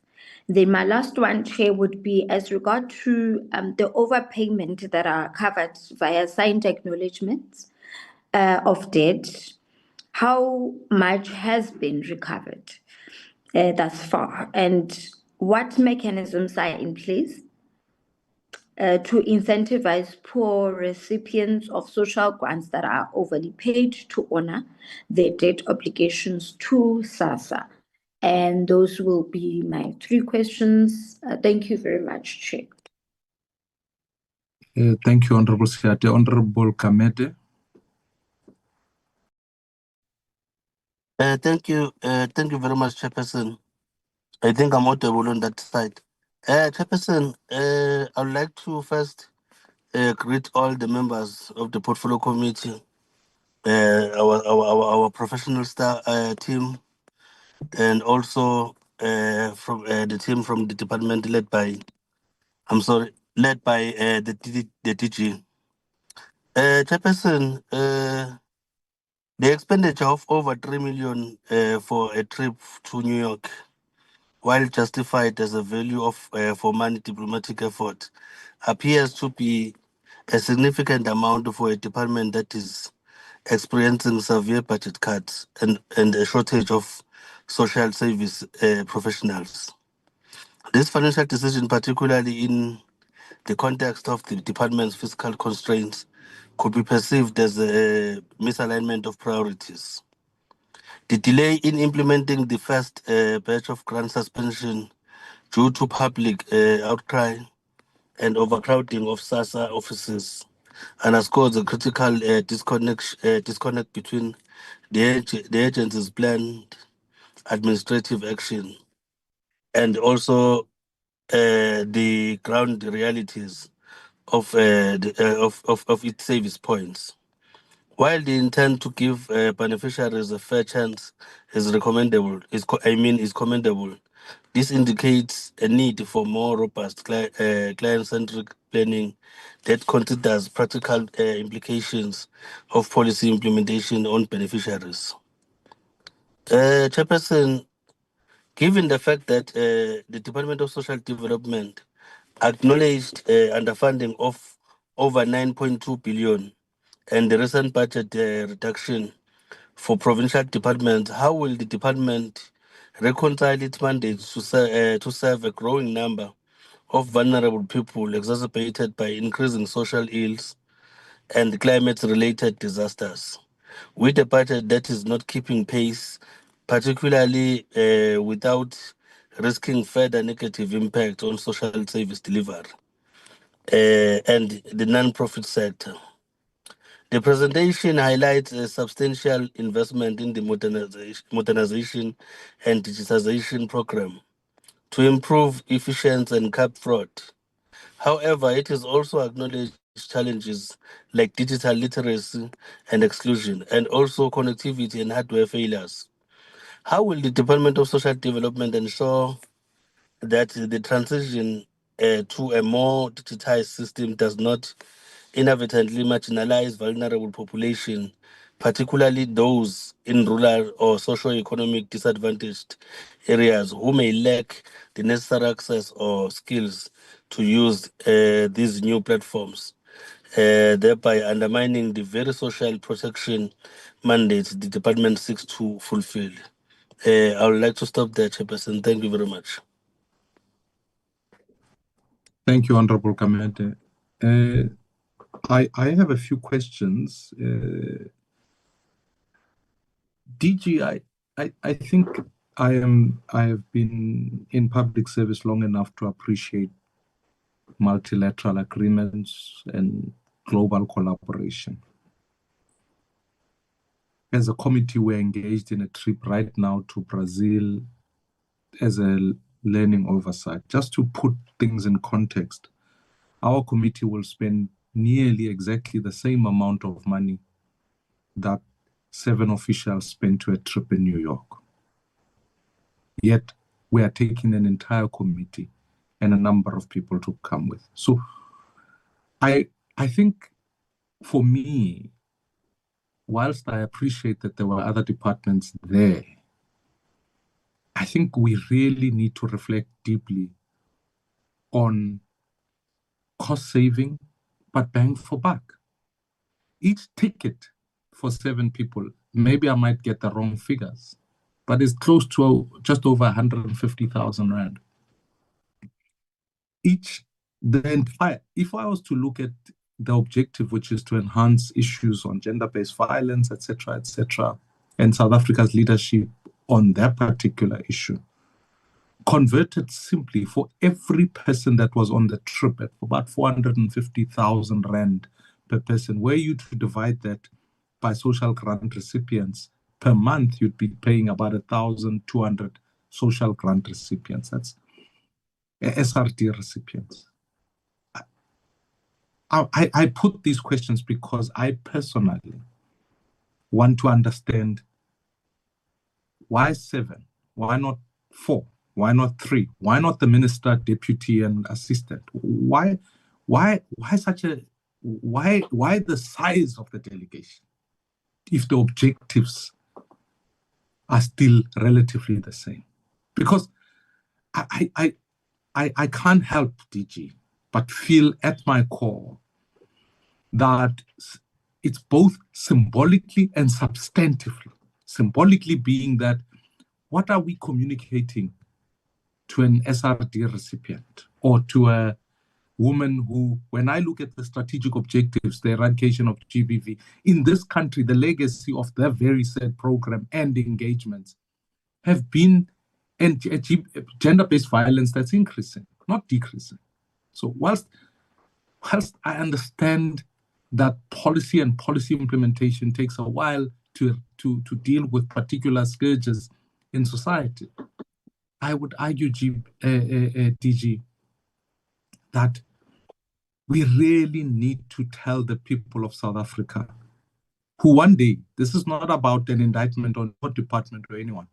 Then my last one, Chair, would be as regard to the overpayment that are covered via signed acknowledgements of debt, how much has been recovered thus far, and what mechanisms are in place to incentivize poor recipients of social grants that are overly paid to honor their debt obligations to SASSA. And those will be my 3 questions. Thank you very much, Chair. Thank you, Honorable Siate. Honorable Kamete. Thank you very much, Chairperson. I think I'm audible on that side. Chairperson, I would like to first greet all the members of the Portfolio Committee, our professional staff team, and also from the team from the department led by the DG. Chairperson, the expenditure of over 3 million for a trip to New York, while justified as a value of for money diplomatic effort, appears to be a significant amount for a department that is experiencing severe budget cuts and a shortage of social service professionals. This financial decision, particularly in the context of the department's fiscal constraints, could be perceived as a misalignment of priorities. The delay in implementing the first batch of grant suspension due to public outcry and overcrowding of SASSA offices underscores a critical disconnect between the agency's planned administrative action and also the ground realities of of its service points. While the intent to give beneficiaries a fair chance is commendable. This indicates a need for more robust client-centric planning that considers practical implications of policy implementation on beneficiaries. Chairperson, given the fact that the Department of Social Development acknowledged underfunding of over 9.2 billion and the recent budget reduction for provincial departments, how will the department reconcile its mandate to serve a growing number of vulnerable people exacerbated by increasing social ills and climate-related disasters, with a budget that is not keeping pace, particularly without risking further negative impact on social service delivery and the non-profit sector? The presentation highlights a substantial investment in the modernization and digitization program to improve efficiency and curb fraud. However, it is also acknowledged challenges like digital literacy and exclusion, and also connectivity and hardware failures. How will the Department of Social Development ensure that the transition to a more digitized system does not inadvertently marginalize vulnerable population, particularly those in rural or socio-economic disadvantaged areas who may lack the necessary access or skills to use these new platforms, thereby undermining the very social protection mandates the department seeks to fulfill? I would like to stop there, Chairperson. Thank you very much. Thank you, Honorable Kamete. I have a few questions. DG, I think I have been in public service long enough to appreciate multilateral agreements and global collaboration. As a committee, we're engaged in a trip right now to Brazil as a learning oversight. Just to put things in context, our committee will spend nearly exactly the same amount of money that 7 officials spent to a trip in New York. Yet we are taking an entire committee and a number of people to come with. So I think for me, whilst I appreciate that there were other departments there, I think we really need to reflect deeply on cost saving, but bang for buck. Each ticket for 7 people, maybe I might get the wrong figures, but it's close to just over 150,000 rand. If I was to look at the objective, which is to enhance issues on gender-based violence, etc., and South Africa's leadership on that particular issue, converted simply for every person that was on the trip at about 450,000 rand per person, were you to divide that by social grant recipients per month, you'd be paying about 1,200 social grant recipients. That's SRD recipients. I put these questions because I personally want to understand why 7, why not 4, why not 3, why not the minister, deputy, and assistant? Why the size of the delegation if the objectives are still relatively the same? Because I can't help, DG, but feel at my core that it's both symbolically and substantively. Symbolically being that, what are we communicating to an SRD recipient or to a woman who, when I look at the strategic objectives, the eradication of GBV, in this country, the legacy of their very said program and engagements have been gender-based violence that's increasing, not decreasing. So whilst I understand that policy and policy implementation takes a while to deal with particular scourges in society, I would argue, DG, that we really need to tell the people of South Africa, who one day, this is not about an indictment on what department or anyone,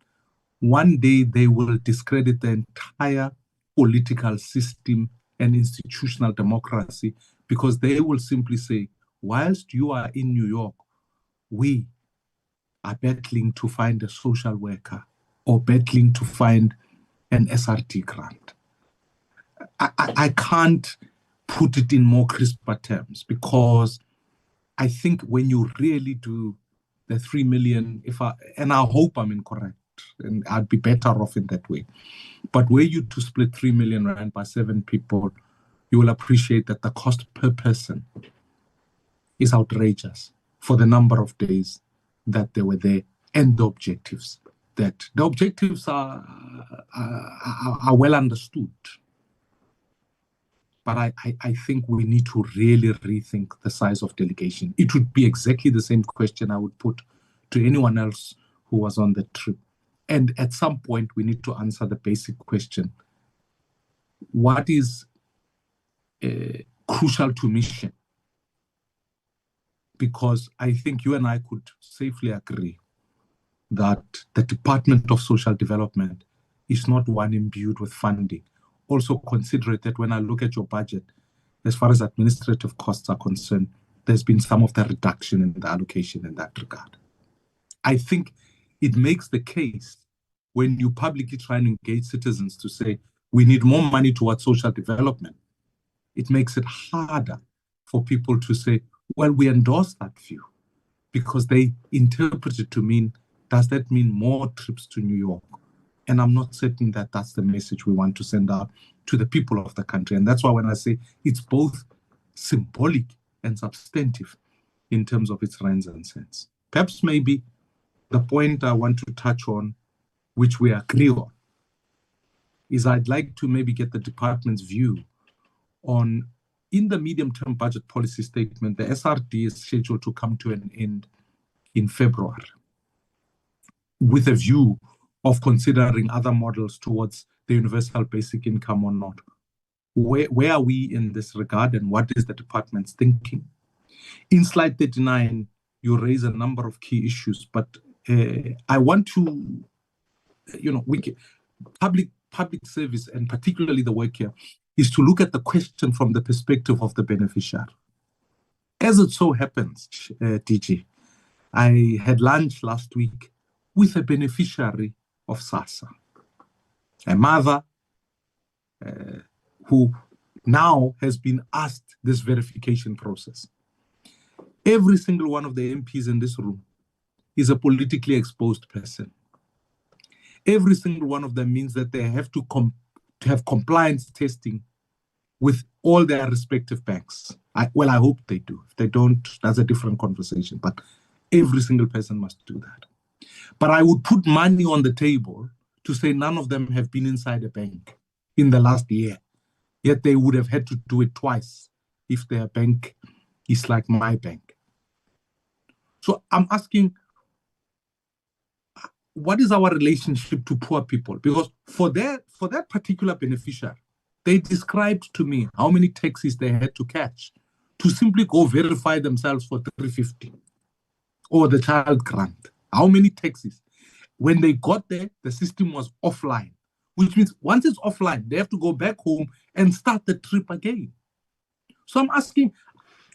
one day they will discredit the entire political system and institutional democracy, because they will simply say, whilst you are in New York, we are battling to find a social worker or battling to find an SRD grant. I can't put it in more crisper terms, because I think when you really do the 3 million, and I hope I'm incorrect, and I'd be better off in that way, but were you to split 3 million rand by 7 people, you will appreciate that the cost per person is outrageous for the number of days that they were there and the objectives. That the objectives are well understood. But I think we need to really rethink the size of delegation. It would be exactly the same question I would put to anyone else who was on the trip. And at some point, we need to answer the basic question: what is crucial to mission? Because I think you and I could safely agree that the Department of Social Development is not one imbued with funding. Also consider that when I look at your budget, as far as administrative costs are concerned, there's been some of the reduction in the allocation in that regard. I think it makes the case when you publicly try and engage citizens to say, we need more money towards social development. It makes it harder for people to say, well, we endorse that view, because they interpret it to mean, does that mean more trips to New York? And I'm not certain that that's the message we want to send out to the people of the country. And that's why when I say it's both symbolic and substantive in terms of its range and sense. Perhaps maybe the point I want to touch on, which we agree on, is I'd like to maybe get the department's view on, in the medium-term budget policy statement, the SRD is scheduled to come to an end in February, with a view of considering other models towards the universal basic income or not. Where are we in this regard, and what is the department's thinking? In slide 39, you raise a number of key issues, but I want to, public service, and particularly the work here, is to look at the question from the perspective of the beneficiary. As it so happens, DG, I had lunch last week with a beneficiary of SASSA, a mother who now has been asked this verification process. Every single one of the MPs in this room is a politically exposed person. Every single one of them means that they have to have compliance testing with all their respective banks. I hope they do. If they don't, that's a different conversation. But every single person must do that. But I would put money on the table to say none of them have been inside a bank in the last year. Yet they would have had to do it twice if their bank is like my bank. So I'm asking, what is our relationship to poor people? Because for that particular beneficiary, they described to me how many taxis they had to catch to simply go verify themselves for 350 or the child grant. How many taxis? When they got there, the system was offline, which means once it's offline, they have to go back home and start the trip again. So I'm asking,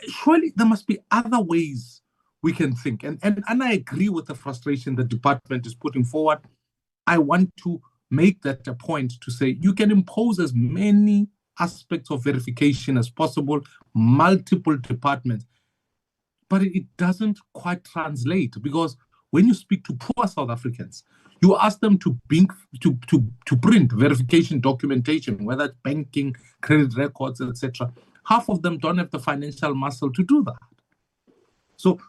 surely there must be other ways we can think. And I agree with the frustration the department is putting forward. I want to make that a point to say you can impose as many aspects of verification as possible, multiple departments, but it doesn't quite translate, because when you speak to poor South Africans, you ask them to print verification documentation, whether it's banking, credit records, etc. Half of them don't have the financial muscle to do that. So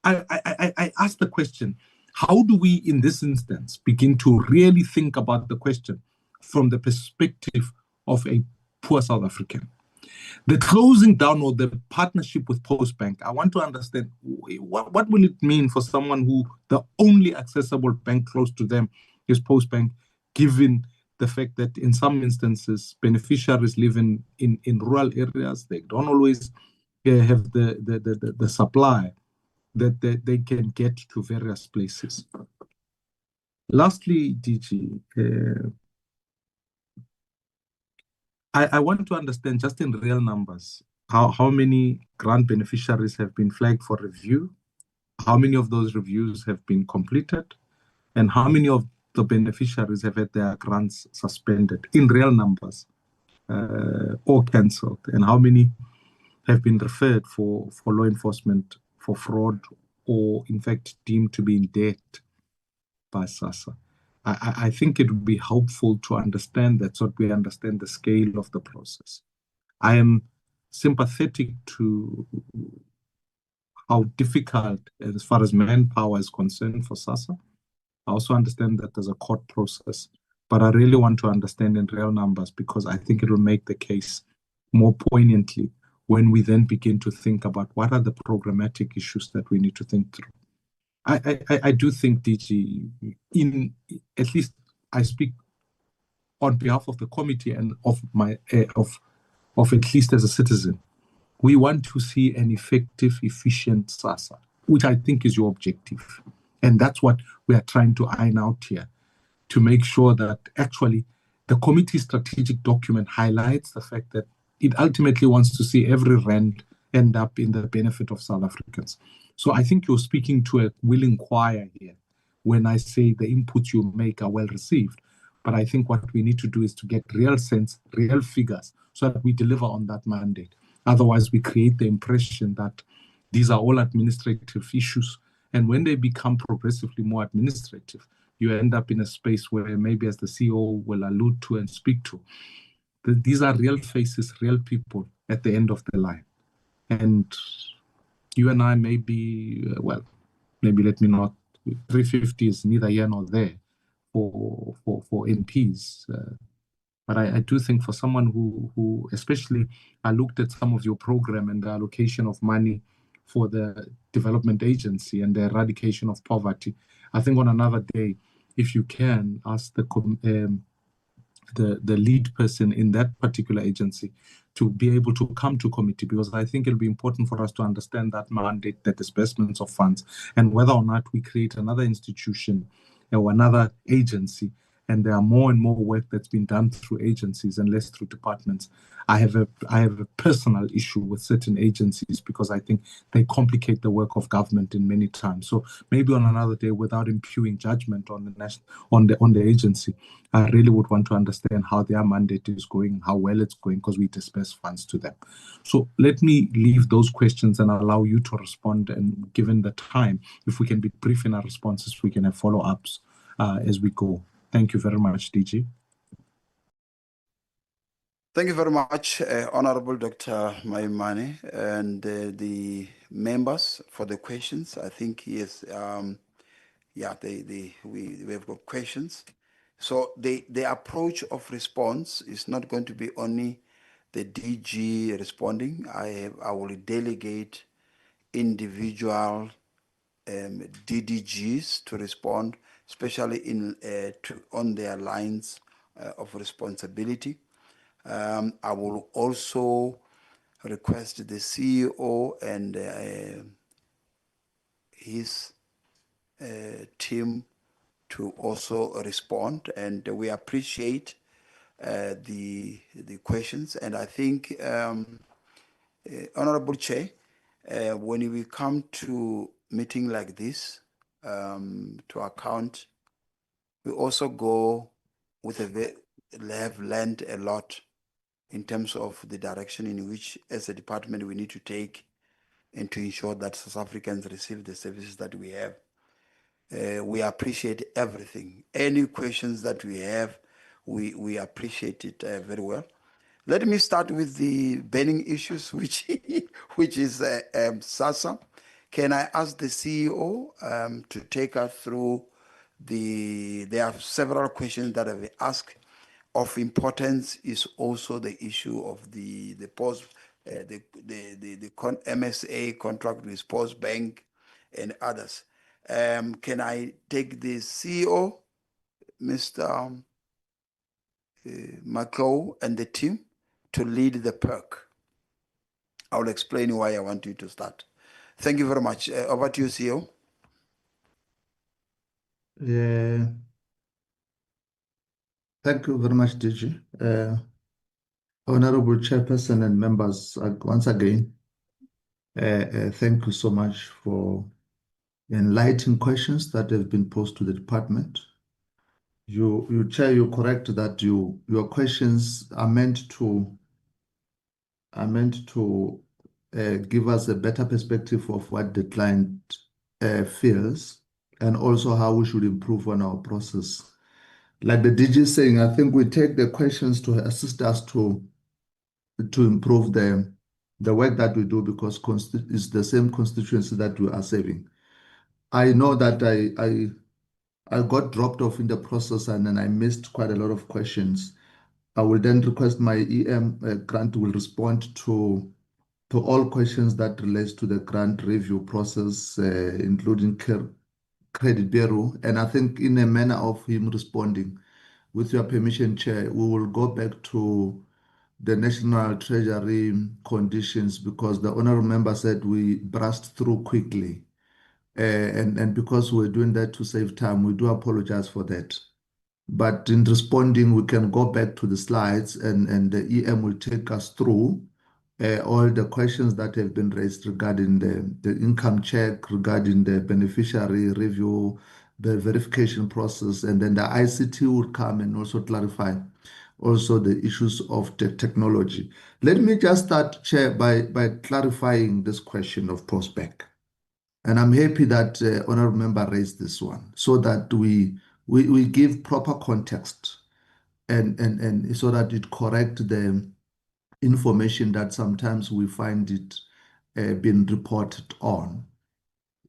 I ask the question, how do we, in this instance, begin to really think about the question from the perspective of a poor South African? The closing down or the partnership with Postbank, I want to understand what will it mean for someone who the only accessible bank close to them is Postbank, given the fact that in some instances beneficiaries live in rural areas, they don't always have the supply that they can get to various places. Lastly, DG, I want to understand just in real numbers, how many grant beneficiaries have been flagged for review, how many of those reviews have been completed, and how many of the beneficiaries have had their grants suspended in real numbers or cancelled, and how many have been referred for law enforcement for fraud or in fact deemed to be in debt by SASSA. I think it would be helpful to understand that so that we understand the scale of the process. I am sympathetic to how difficult, as far as manpower is concerned, for SASSA. I also understand that there's a court process, but I really want to understand in real numbers, because I think it will make the case more poignantly when we then begin to think about what are the programmatic issues that we need to think through. I do think, DG, at least I speak on behalf of the committee and of at least as a citizen, we want to see an effective, efficient SASSA, which I think is your objective. And that's what we are trying to iron out here, to make sure that actually the committee's strategic document highlights the fact that it ultimately wants to see every rand end up in the benefit of South Africans. So I think you're speaking to a willing choir here when I say the inputs you make are well received. But I think what we need to do is to get real sense, real figures, so that we deliver on that mandate. Otherwise, we create the impression that these are all administrative issues. And when they become progressively more administrative, you end up in a space where maybe, as the CEO will allude to and speak to, these are real faces, real people at the end of the line. And you and I may be, maybe let me not, 350 is neither here nor there for MPs. But I do think for someone who, especially, I looked at some of your program and the allocation of money for the development agency and the eradication of poverty. I think on another day, if you can, ask the lead person in that particular agency to be able to come to committee, because I think it'll be important for us to understand that mandate, the disbursements of funds, and whether or not we create another institution or another agency and there are more and more work that's been done through agencies and less through departments. I have a personal issue with certain agencies because I think they complicate the work of government in many times. So maybe on another day, without imputing judgment on the agency, I really would want to understand how their mandate is going, how well it's going, because we disperse funds to them. So let me leave those questions and allow you to respond. And given the time, if we can be brief in our responses, we can have follow-ups as we go. Thank you very much, DG. Thank you very much, Honorable Dr. Maimane, and the members for the questions. I think yes, we have got questions. So the approach of response is not going to be only the DG responding. I will delegate individual DDGs to respond, especially on their lines of responsibility. I will also request the CEO and his team to also respond, and we appreciate the questions. And I think, Honorable Chair, when we come to meeting like this to account, we also go with have learned a lot in terms of the direction in which, as a department, we need to take and to ensure that South Africans receive the services that we have. We appreciate everything. Any questions that we have, we appreciate it very well. Let me start with the burning issues, which is SASSA. Can I ask the CEO to take us through there are several questions that have been asked. Of importance is also the issue of the MSA contract with Post Bank and others. Can I take the CEO, Mr. McClough, and the team to lead the perk? I will explain why I want you to start. Thank you very much. Over to you, CEO. Thank you very much, DG. Honorable Chairperson and members, once again, thank you so much for enlightening questions that have been posed to the department. Chair, you're correct that your questions are meant to give us a better perspective of what the client feels and also how we should improve on our process. Like the DG is saying, I think we take the questions to assist us to improve the work that we do, because it's the same constituency that we are serving. I know that I got dropped off in the process and then I missed quite a lot of questions. I will then request my EM grant will respond to all questions that relates to the grant review process, including Credit Bureau. And I think in a manner of him responding, with your permission, Chair, we will go back to the National Treasury conditions, because the honorable member said we brushed through quickly. And because we're doing that to save time, we do apologize for that. But in responding, we can go back to the slides and the EM will take us through all the questions that have been raised regarding the income check, regarding the beneficiary review, the verification process, and then the ICT will come and also clarify also the issues of the technology. Let me just start, Chair, by clarifying this question of Postbank. And I'm happy that honorable member raised this one, so that we give proper context and so that it correct the information that sometimes we find it being reported on.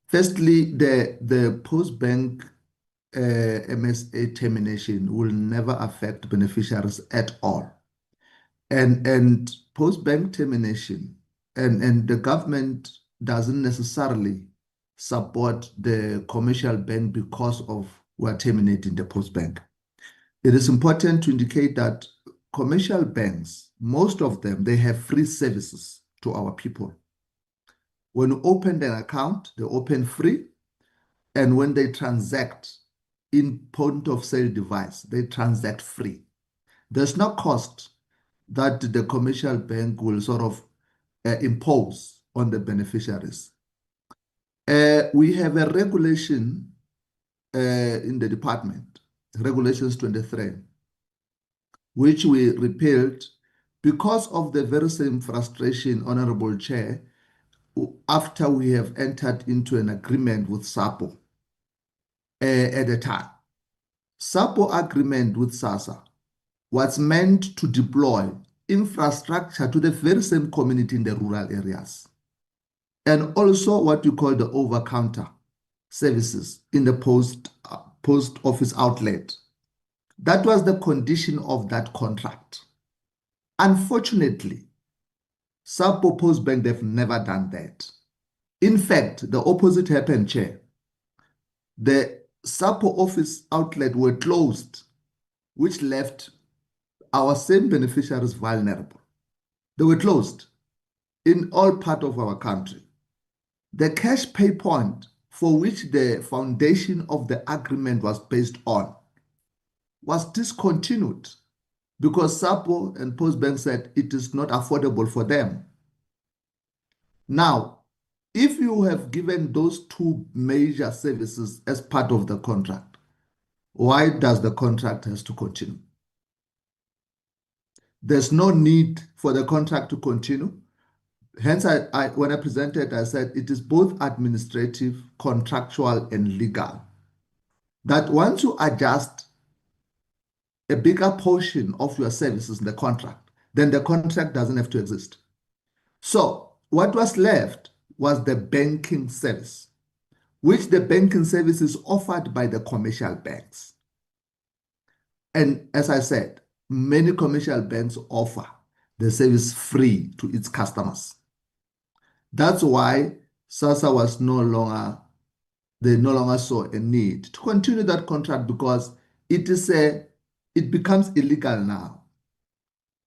Firstly, the Postbank MSA termination will never affect beneficiaries at all. And Postbank termination, and the government doesn't necessarily support the commercial bank because of we're terminating the Postbank. It is important to indicate that commercial banks, most of them, they have free services to our people. When you open an account, they open free. And when they transact, in point of sale device, they transact free. There's no cost that the commercial bank will sort of impose on the beneficiaries. We have a regulation in the department, Regulations 23, which we repealed because of the very same frustration, Honorable Chair, after we have entered into an agreement with SAPO at the time. SAPO agreement with SASSA was meant to deploy infrastructure to the very same community in the rural areas, and also what you call the over-counter services in the post office outlet. That was the condition of that contract. Unfortunately, SAPO Post Bank, they've never done that. In fact, the opposite happened, Chair. The SAPO office outlet were closed, which left our same beneficiaries vulnerable. They were closed in all parts of our country. The cash pay point for which the foundation of the agreement was based on was discontinued because SAPO and Postbank said it is not affordable for them. Now, if you have given those two major services as part of the contract, why does the contract has to continue? There's no need for the contract to continue. Hence, when I presented, I said it is both administrative, contractual, and legal. That once you adjust a bigger portion of your services in the contract, then the contract doesn't have to exist. So what was left was the banking service, which the banking service is offered by the commercial banks. And as I said, many commercial banks offer the service free to its customers. That's why SASSA was no longer saw a need to continue that contract because it becomes illegal now.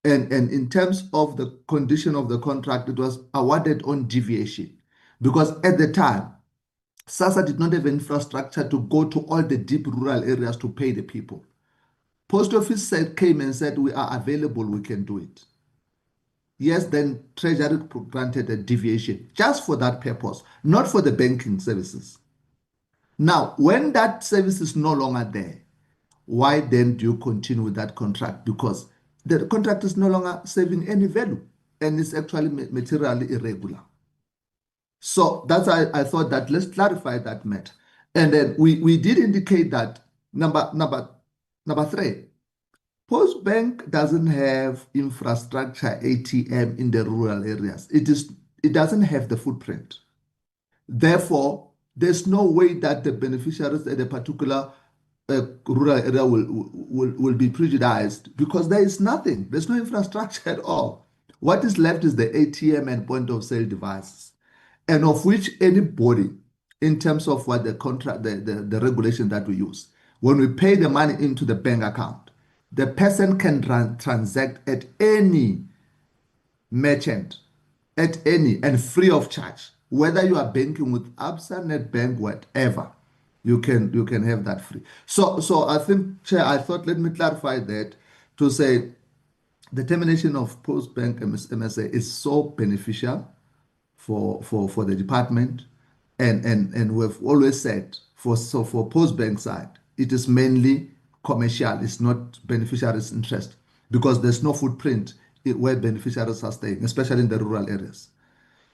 And in terms of the condition of the contract, it was awarded on deviation because at the time, SASSA did not have infrastructure to go to all the deep rural areas to pay the people. Post office came and said, we are available, we can do it. Yes, then Treasury granted a deviation just for that purpose, not for the banking services. Now, when that service is no longer there, why then do you continue with that contract? Because the contract is no longer saving any value and it's actually materially irregular. So that's why I thought that let's clarify that matter. And then we did indicate that number three, Post Bank doesn't have infrastructure ATM in the rural areas. It doesn't have the footprint. Therefore, there's no way that the beneficiaries at a particular rural area will be prejudiced because there is nothing. There's no infrastructure at all. What is left is the ATM and point of sale devices, and of which anybody, in terms of what the contract, the regulation that we use, when we pay the money into the bank account, the person can transact at any merchant, at any, and free of charge. Whether you are banking with Absa, Nedbank, whatever, you can have that free. So I think, Chair, I thought let me clarify that to say the termination of Post Bank MSA is so beneficial for the department, and we've always said for Post Bank side, it is mainly commercial, it's not beneficiaries' interest because there's no footprint where beneficiaries are staying, especially in the rural areas.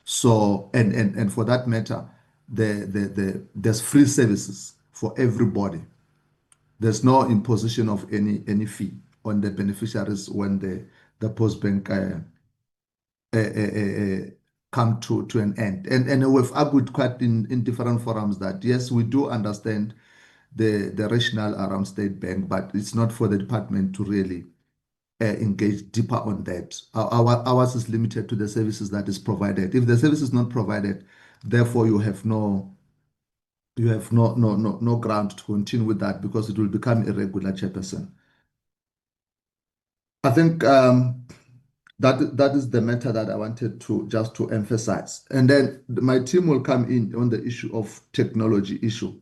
So and for that matter, there's free services for everybody. There's no imposition of any fee on the beneficiaries when the Post Bank come to an end. And we've argued quite in different forums that yes, we do understand the rationale around State Bank, but it's not for the department to really engage deeper on that. Ours is limited to the services that is provided. If the service is not provided, therefore you have no ground to continue with that because it will become irregular, Chairperson. I think that is the matter that I wanted to emphasize. And then my team will come in on the issue of technology issue.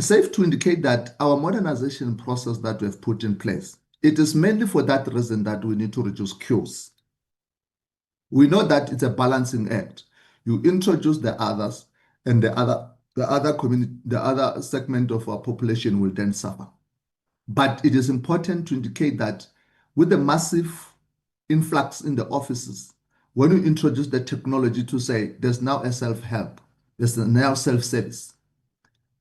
safe to indicate that our modernization process that we have put in place, it is mainly for that reason that we need to reduce queues. We know that it's a balancing act. You introduce the others, and the other segment of our population will then suffer. But it is important to indicate that with the massive influx in the offices, when you introduce the technology to say there's now a self-help, there's now self-service,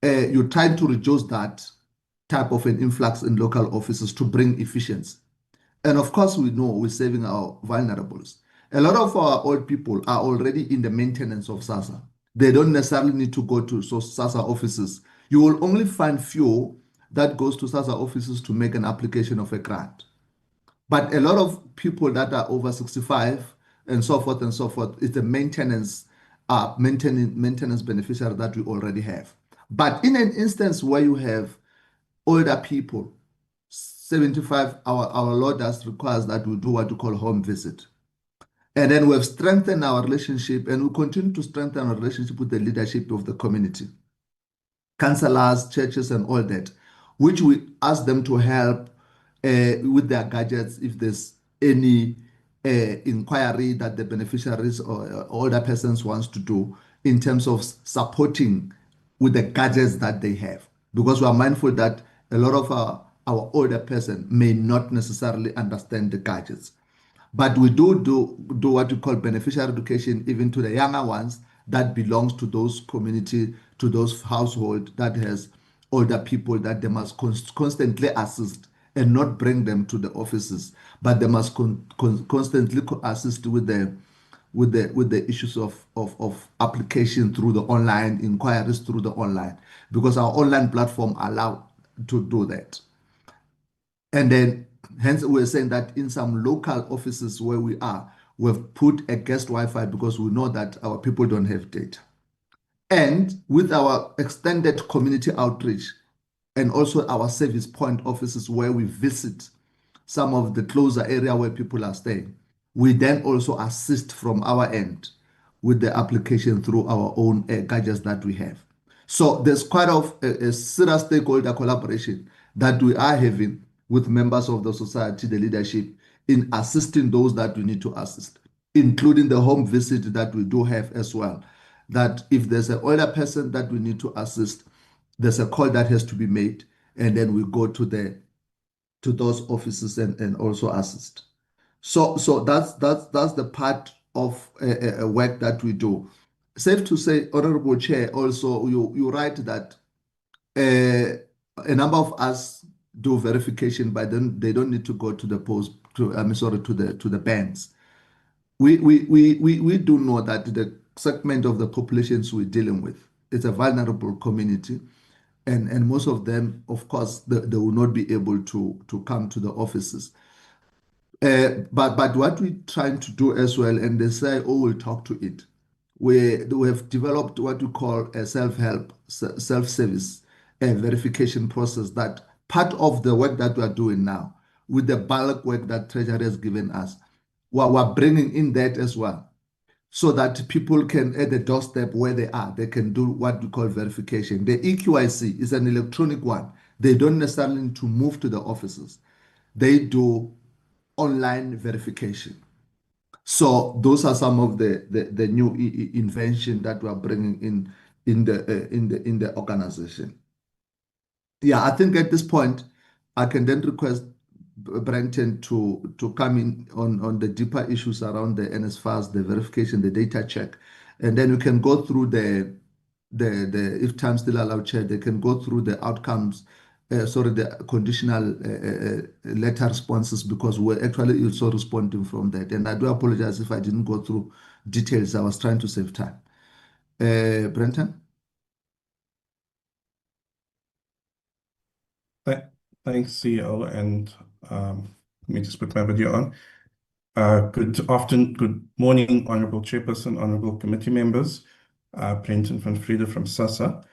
you're trying to reduce that type of an influx in local offices to bring efficiency. And of course, we know we're saving our vulnerables. A lot of our old people are already in the maintenance of SASSA. They don't necessarily need to go to SASSA offices. You will only find few that goes to SASSA offices to make an application of a grant. But a lot of people that are over 65 and so forth, it's the maintenance beneficiary that we already have. But in an instance where you have older people, 75, our law does requires that we do what we call home visit. And then we've strengthened our relationship, and we continue to strengthen our relationship with the leadership of the community, councillors, churches, and all that, which we ask them to help with their gadgets if there's any inquiry that the beneficiaries or older persons wants to do in terms of supporting with the gadgets that they have. Because we are mindful that a lot of our older person may not necessarily understand the gadgets. But we do what we call beneficiary education even to the younger ones that belongs to those community, to those household that has older people that they must constantly assist and not bring them to the offices, but they must constantly assist with the issues of application through the online, inquiries through the online, because our online platform allow to do that. And then hence we're saying that in some local offices where we are, we've put a guest Wi-Fi because we know that our people don't have data. And with our extended community outreach and also our service point offices where we visit some of the closer area where people are staying, we then also assist from our end with the application through our own gadgets that we have. So there's quite a serious stakeholder collaboration that we are having with members of the society, the leadership, in assisting those that we need to assist, including the home visit that we do have as well. That if there's an older person that we need to assist, there's a call that has to be made, and then we go to those offices and also assist. So that's the part of work that we do. Safe to say, Honorable Chair, also you write that a number of us do verification, but then they don't need to go to the post to the banks. We do know that the segment of the populations we're dealing with, it's a vulnerable community, and most of them, of course, they will not be able to come to the offices. But what we're trying to do as well, and they say, oh, we'll talk to it. We have developed what we call a self-help, self-service verification process, that part of the work that we are doing now with the bulk work that Treasury has given us, we're bringing in that as well, so that people can, at the doorstep where they are, they can do what we call verification. The EQIC is an electronic one. They don't necessarily need to move to the offices. They do online verification. So those are some of the new invention that we are bringing in the organization. Yeah, I think at this point, I can then request Brenton to come in on the deeper issues around the NSFAS, the verification, the data check, and then we can go through the if time still allowed, Chair, they can go through the outcomes, the conditional letter responses, because we're actually also responding from that. And I do apologize if I didn't go through details. I was trying to save time. Brenton? Thanks, CEO, and let me just put my video on. Good afternoon, good morning, Honourable Chairperson, Honourable Committee members. Brenton van Friede from SASSA.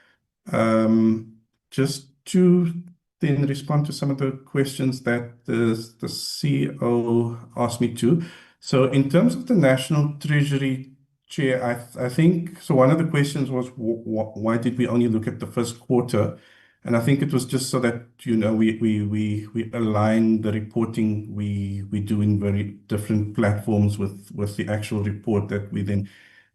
Just to then respond to some of the questions that the CEO asked me to. So in terms of the National Treasury, Chair, I think, so one of the questions was why did we only look at the first quarter? And I think it was just so that, we align the reporting we do in very different platforms with the actual report that we then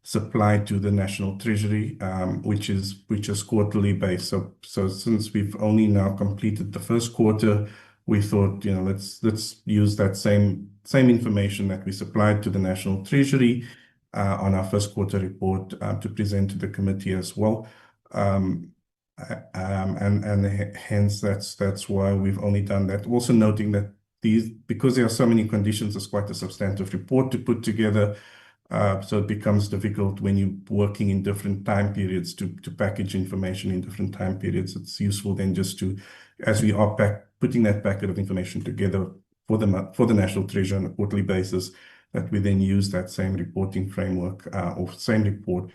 supply to the National Treasury, which is quarterly based. So since we've only now completed the first quarter, we thought, let's use that same information that we supplied to the National Treasury on our first quarter report to present to the committee as well. And hence that's why we've only done that. Also noting that because there are so many conditions, it's quite a substantive report to put together. So it becomes difficult when you're working in different time periods to package information in different time periods. It's useful then just to, as we are putting that packet of information together for the National Treasury on a quarterly basis, that we then use that same reporting framework or same report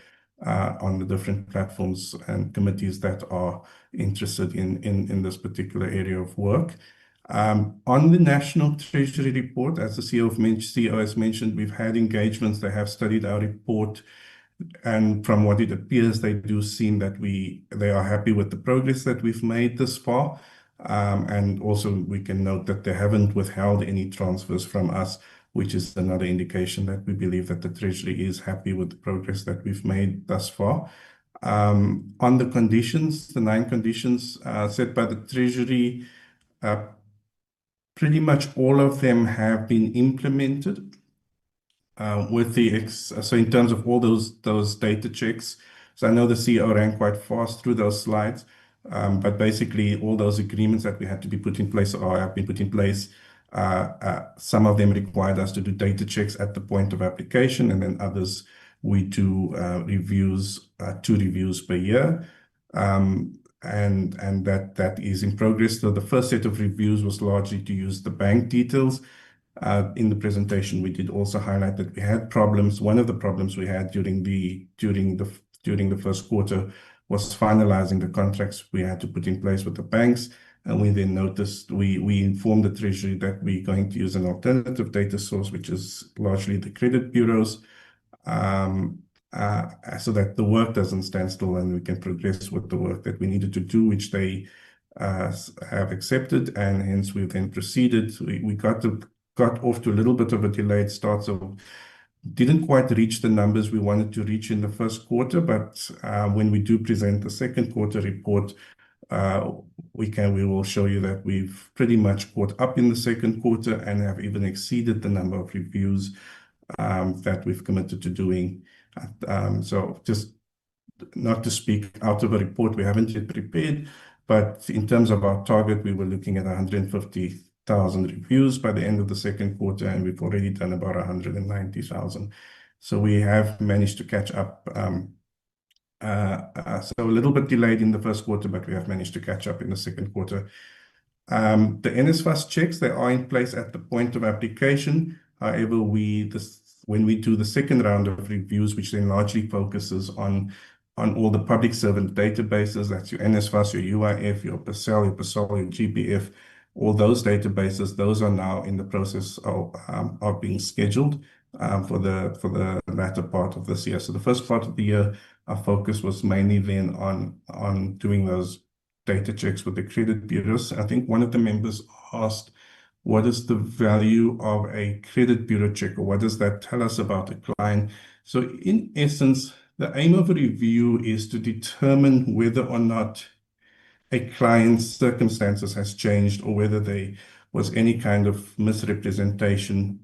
on the different platforms and committees that are interested in this particular area of work. On the National Treasury report, as the CEO has mentioned, we've had engagements. They have studied our report, and from what it appears, they do seem that they are happy with the progress that we've made this far. And also we can note that they haven't withheld any transfers from us, which is another indication that we believe that the Treasury is happy with the progress that we've made thus far. On the conditions, the 9 conditions set by the Treasury, pretty much all of them have been implemented so in terms of all those data checks. So I know the CEO ran quite fast through those slides, but basically all those agreements that we had to be put in place have been put in place. Some of them required us to do data checks at the point of application, and then others we do 2 reviews per year. And that is in progress. So the first set of reviews was largely to use the bank details. In the presentation, we did also highlight that we had problems. One of the problems we had during the first quarter was finalizing the contracts we had to put in place with the banks. And we then noticed, we informed the Treasury that we're going to use an alternative data source, which is largely the credit bureaus, so that the work doesn't stand still and we can progress with the work that we needed to do, which they have accepted, and hence we then proceeded. We got off to a little bit of a delayed start, so didn't quite reach the numbers we wanted to reach in the first quarter, but when we do present the second quarter report, we will show you that we've pretty much caught up in the second quarter and have even exceeded the number of reviews that we've committed to doing. So just not to speak out of a report we haven't yet prepared, but in terms of our target, we were looking at 150,000 reviews by the end of the second quarter, and we've already done about 190,000. So we have managed to catch up. So a little bit delayed in the first quarter, but we have managed to catch up in the second quarter. The NSFAS checks, they are in place at the point of application. However, when we do the second round of reviews, which then largely focuses on all the public servant databases, that's your NSFAS, your UIF, your PASEL, your PASOL, your GPF, all those databases, those are now in the process of being scheduled for the latter part of this year. So the first part of the year, our focus was mainly then on doing those data checks with the credit bureaus. I think one of the members asked, what is the value of a credit bureau check, or what does that tell us about a client? So in essence, the aim of a review is to determine whether or not a client's circumstances has changed, or whether there was any kind of misrepresentation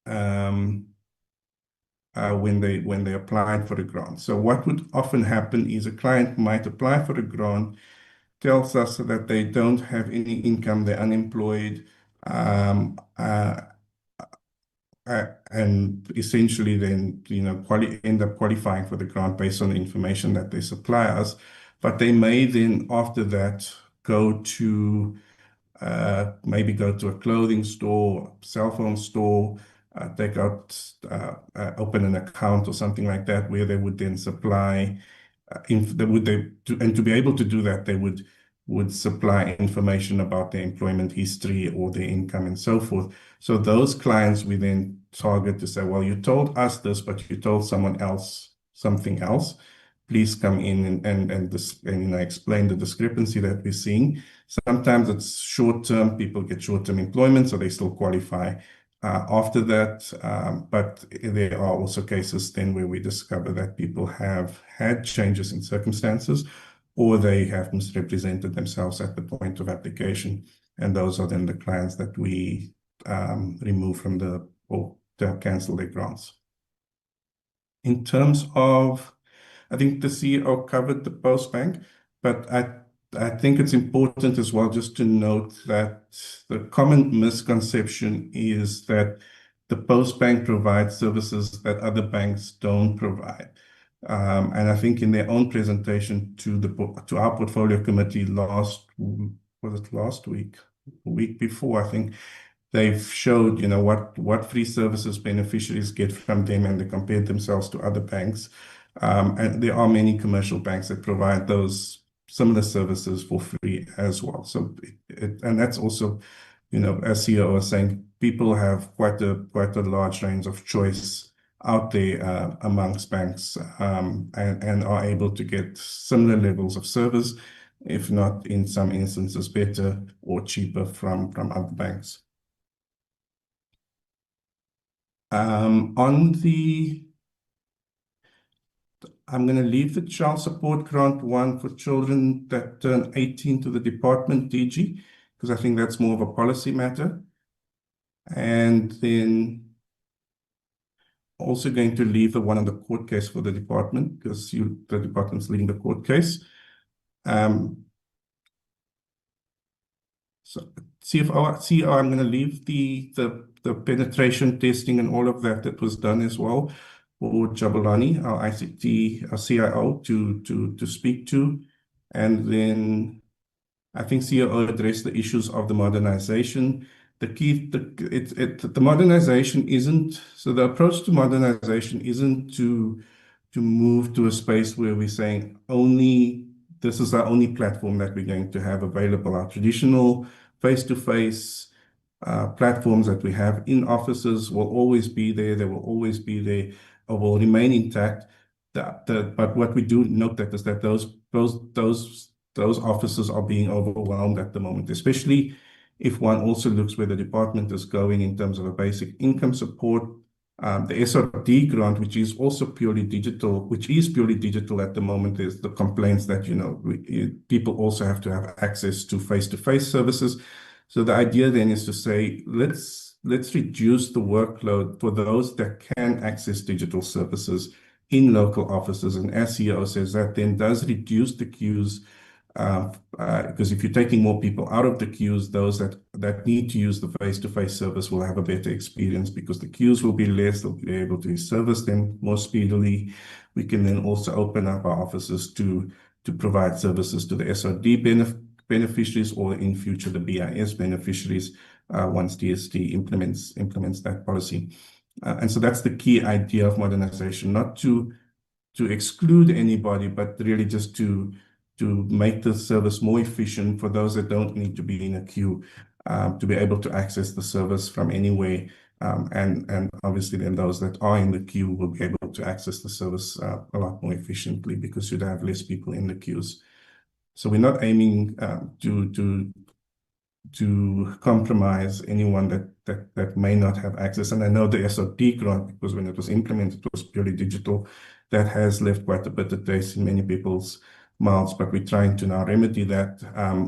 when they applied for a grant. So what would often happen is a client might apply for a grant, tells us that they don't have any income, they're unemployed, and essentially then end up qualifying for the grant based on the information that they supply us. But they may then after that maybe go to a clothing store, cell phone store, open an account or something like that, where they would then supply and to be able to do that, they would supply information about their employment history or their income and so forth. So those clients we then target to say, well, you told us this, but you told someone else something else. please come in and explain the discrepancy that we're seeing. Sometimes it's short-term, people get short-term employment, so they still qualify after that. But there are also cases then where we discover that people have had changes in circumstances, or they have misrepresented themselves at the point of application. And those are then the clients that we remove from or to cancel their grants. In terms of, I think the CEO covered the post bank, but I think it's important as well just to note that the common misconception is that the post bank provides services that other banks don't provide. And I think in their own presentation to our portfolio committee last week, a week before, I think they've showed, what free services beneficiaries get from them, and they compared themselves to other banks. And there are many commercial banks that provide those similar services for free as well. So, and that's also, as CEO was saying, people have quite a large range of choice out there amongst banks, and are able to get similar levels of service, if not in some instances better or cheaper from other banks. I'm going to leave the child support grant one for children that turn 18 to the department, DG, because I think that's more of a policy matter. And then also going to leave the one on the court case for the department, because the department's leading the court case. So CEO, I'm going to leave the penetration testing and all of that was done as well for Jabulani, our ICT, our CIO, to speak to. And then I think CEO addressed the issues of the modernization. The modernization isn't, so the approach to modernization isn't to move to a space where we're saying this is our only platform that we're going to have available. Our traditional face-to-face platforms that we have in offices will always be there. They will always be there, or will remain intact. But what we do note that is that those offices are being overwhelmed at the moment, especially if one also looks where the department is going in terms of a basic income support. The SRD grant, which is purely digital at the moment, is the complaints that, people also have to have access to face-to-face services. So the idea then is to say, let's reduce the workload for those that can access digital services in local offices. And as CEO says, that then does reduce the queues, because if you're taking more people out of the queues, those that need to use the face-to-face service will have a better experience because the queues will be less. They'll be able to service them more speedily. We can then also open up our offices to provide services to the SRD beneficiaries, or in future the BIS beneficiaries, once DST implements that policy. And so that's the key idea of modernization, not to exclude anybody, but really just to make the service more efficient for those that don't need to be in a queue, to be able to access the service from anywhere. And obviously then those that are in the queue will be able to access the service a lot more efficiently because you'd have less people in the queues. So we're not aiming to compromise anyone that may not have access. And I know the SRD grant, because when it was implemented, it was purely digital. That has left quite a bit of taste in many people's mouths, but we're trying to now remedy that.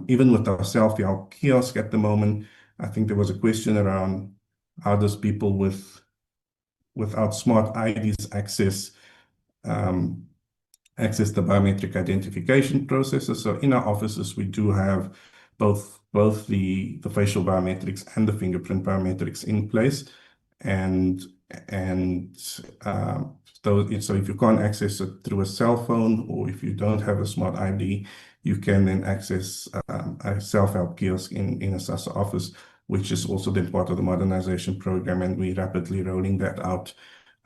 Even with our self-help kiosk at the moment, I think there was a question around how does people without smart IDs access the biometric identification processes. So in our offices, we do have both the facial biometrics and the fingerprint biometrics in place. So if you can't access it through a cell phone, or if you don't have a smart ID, you can then access a self-help kiosk in a SASSA office, which is also then part of the modernization program, and we're rapidly rolling that out.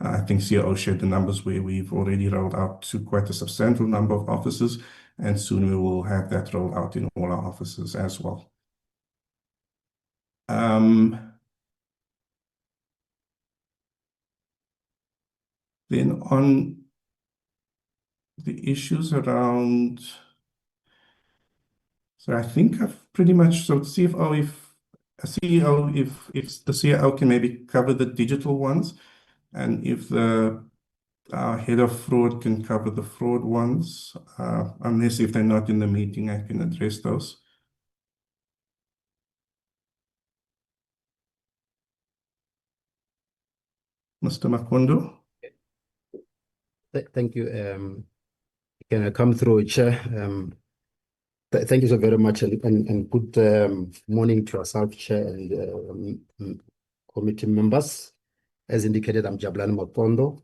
I think CEO shared the numbers where we've already rolled out to quite a substantial number of offices, and soon we will have that rolled out in all our offices as well. Then on the issues around, so I think I've pretty much, so CFO, if the CIO can maybe cover the digital ones, and if the head of fraud can cover the fraud ones, unless if they're not in the meeting, I can address those. Mr. Makondo? Thank you. Can I come through, Chair? Thank you so very much, and good morning to yourself, Chair, and committee members. As indicated, I'm Jabulani Makondo,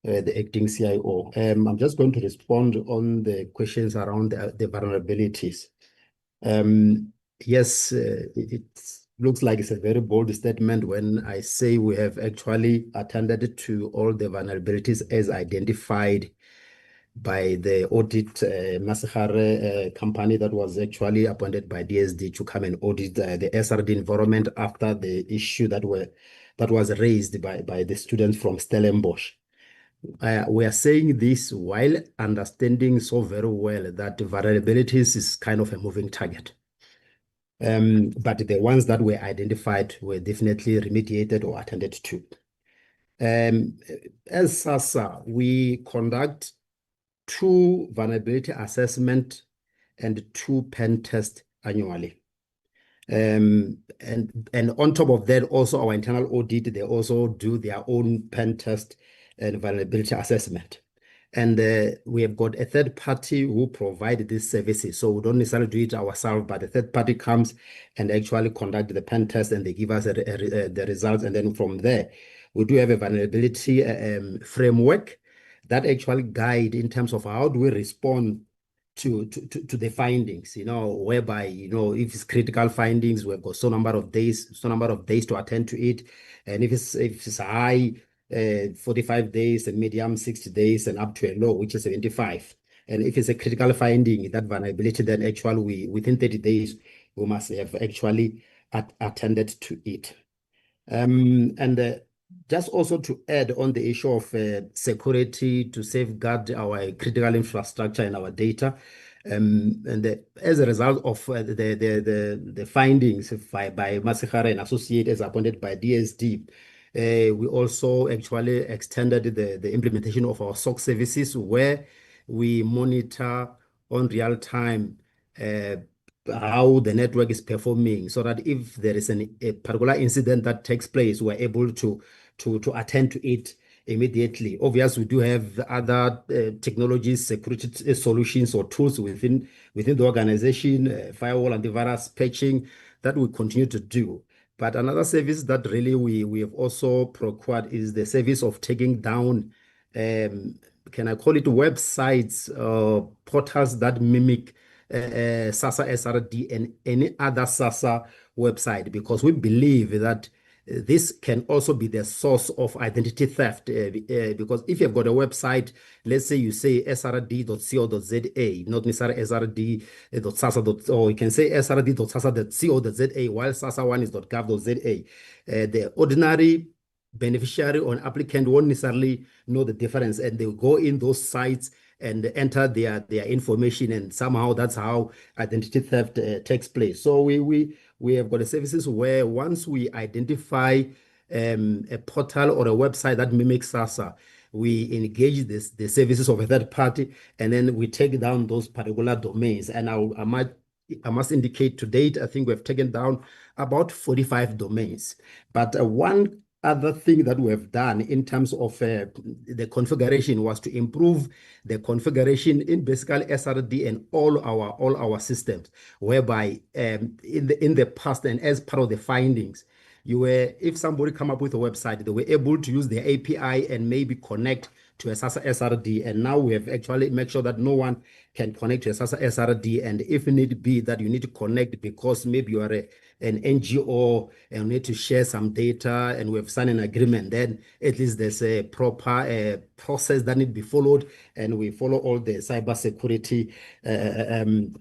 the acting CIO. I'm just going to respond on the questions around the vulnerabilities. Yes, it looks like it's a very bold statement when I say we have actually attended to all the vulnerabilities as identified by the audit Masahare company that was actually appointed by DSD to come and audit the SRD environment after the issue that was raised by the students from Stellenbosch. We are saying this while understanding so very well that vulnerabilities is kind of a moving target. But the ones that were identified were definitely remediated or attended to. As SASSA, we conduct 2 vulnerability assessment and 2 pen tests annually. And on top of that, also our internal audit, they also do their own pen test and vulnerability assessment. And we have got a third party who provide these services. So we don't necessarily do it ourselves, but the third party comes and actually conduct the pen test, and they give us the results. And then from there, we do have a vulnerability framework that actually guide in terms of how do we respond to the findings, whereby, if it's critical findings, we've got so number of days to attend to it. And if it's high, 45 days, and medium 60 days, and up to a low, which is 75. And if it's a critical finding, that vulnerability, then actually within 30 days, we must have actually attended to it. And just also to add on the issue of security to safeguard our critical infrastructure and our data. As a result of the findings by Masahara and Associate as appointed by DSD, we also actually extended the implementation of our SOC services, where we monitor on real time how the network is performing, so that if there is a particular incident that takes place, we're able to attend to it immediately. Obviously, we do have other technologies, security solutions or tools within the organization, firewall, antivirus, patching, that we continue to do. But another service that really we have also procured is the service of taking down, can I call it websites, portals that mimic SASSA SRD and any other SASSA website, because we believe that this can also be the source of identity theft, because if you've got a website, let's say you say srd.co.za, not necessarily srd.sasa, or you can say srd.sasa.co.za, while SASSA one is .gov.za. The ordinary beneficiary or an applicant won't necessarily know the difference, and they'll go in those sites and enter their information, and somehow that's how identity theft takes place. So we have got services where once we identify a portal or a website that mimics SASSA, we engage the services of a third party, and then we take down those particular domains. And I must indicate to date, I think we've taken down about 45 domains. But one other thing that we have done in terms of the configuration was to improve the configuration in basically SRD and all our systems, whereby in the past and as part of the findings, if somebody come up with a website, they were able to use their API and maybe connect to a SASSA SRD. And now we have actually made sure that no one can connect to a SASSA SRD. And if need be that you need to connect because maybe you are an NGO and need to share some data and we have signed an agreement, then at least there's a proper process that need to be followed, and we follow all the cyber security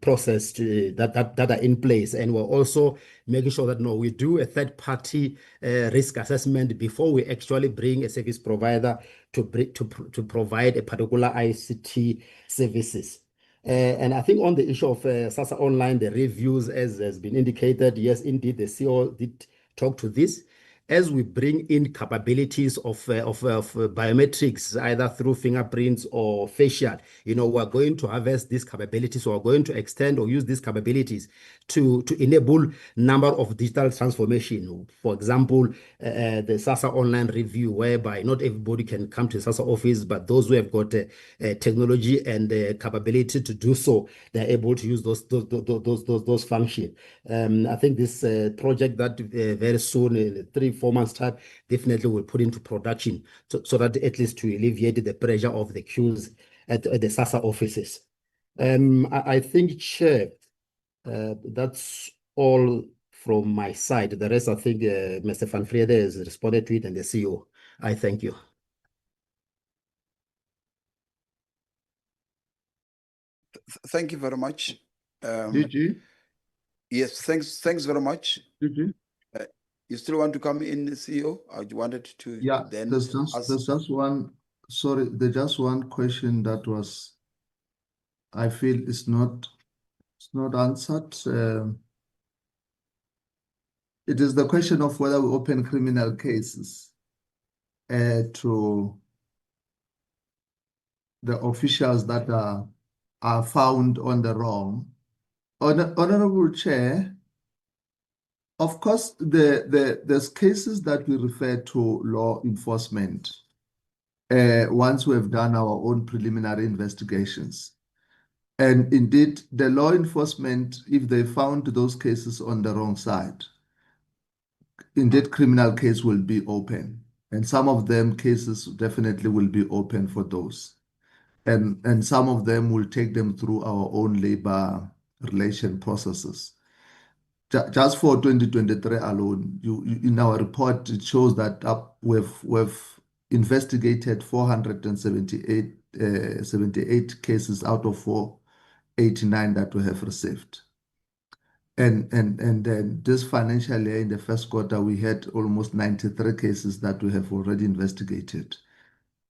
process that are in place. And we're also making sure that we do a third party risk assessment before we actually bring a service provider to provide a particular ICT services. And I think on the issue of SASSA Online, the reviews, as has been indicated, yes, indeed, the CEO did talk to this. As we bring in capabilities of biometrics, either through fingerprints or facial, we're going to harvest these capabilities, or we're going to extend or use these capabilities to enable number of digital transformation. For example, the SASSA Online review, whereby not everybody can come to the SASSA office, but those who have got technology and capability to do so, they're able to use those functions. I think this project that very soon, in 3-4 months' time, definitely will put into production, so that at least to alleviate the pressure of the queues at the SASSA offices. I think, Chair, that's all from my side. The rest, I think Mr. Van Vrede has responded to it, and the CEO. I thank you. Thank you very much. DG? Yes, thanks very much. DG? You still want to come in, CEO? Or you wanted to Yeah, then there's just one, sorry, there's just one question that was, I feel it's not answered. It is the question of whether we open criminal cases to the officials that are found on the wrong. Honorable Chair, of course, there's cases that we refer to law enforcement once we have done our own preliminary investigations. And indeed, the law enforcement, if they found those cases on the wrong side, indeed, criminal case will be open. And some of them cases definitely will be open for those. And some of them will take them through our own labor relation processes. Just for 2023 alone, in our report, it shows that we've investigated 478 cases out of 489 that we have received. And then this financial year, in the first quarter, we had almost 93 cases that we have already investigated.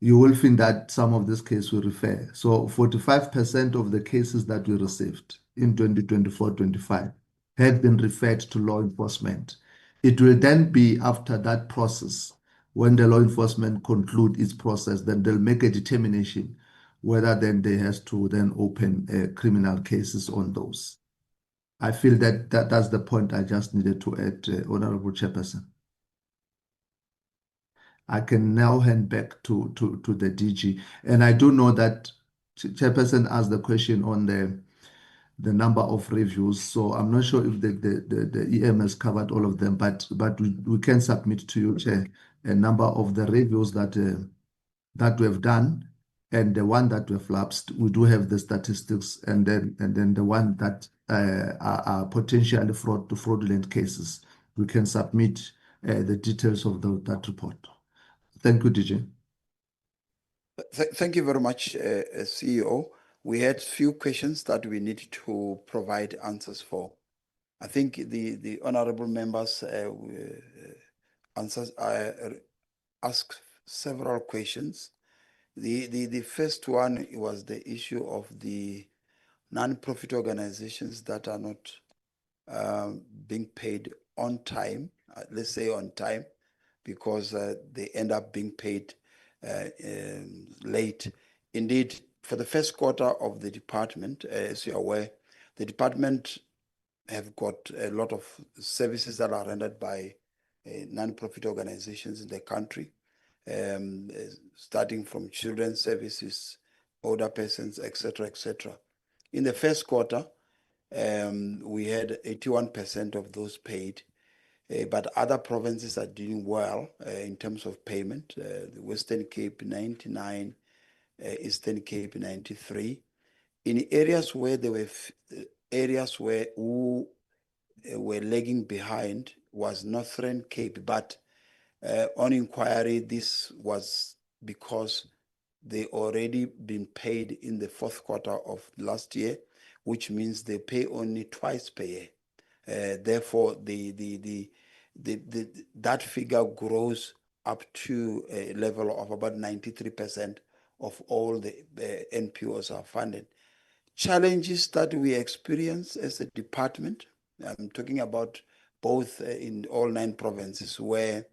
You will find that some of these cases will refer. So 45% of the cases that we received in 2024-25 have been referred to law enforcement. It will then be after that process, when the law enforcement conclude its process, then they'll make a determination whether then they has to then open criminal cases on those. I feel that's the point I just needed to add, Honorable Chairperson. I can now hand back to the DG. And I do know that Chairperson asked the question on the number of reviews. So I'm not sure if the EM has covered all of them, but we can submit to you, Chair, a number of the reviews that we have done, and the one that we have lapsed. We do have the statistics, and then the one that are potentially fraudulent cases. We can submit the details of that report. Thank you, DJ. Thank you very much, CEO. We had few questions that we need to provide answers for. I think the honorable members asked several questions. The first one was the issue of the non-profit organizations that are not being paid on time, let's say on time, because they end up being paid late. Indeed, for the first quarter of the department, as you're aware, the department have got a lot of services that are rendered by non-profit organizations in the country, starting from children's services, older persons, etc., etc. In the first quarter, we had 81% of those paid, but other provinces are doing well in terms of payment. The Western Cape 99, Eastern Cape 93. In areas where there were who were lagging behind was Northern Cape, but on inquiry, this was because they already been paid in the fourth quarter of last year, which means they pay only twice per year. Therefore, that figure grows up to a level of about 93% of all the NPOs are funded. Challenges that we experience as a department, I'm talking about both in all 9 provinces, where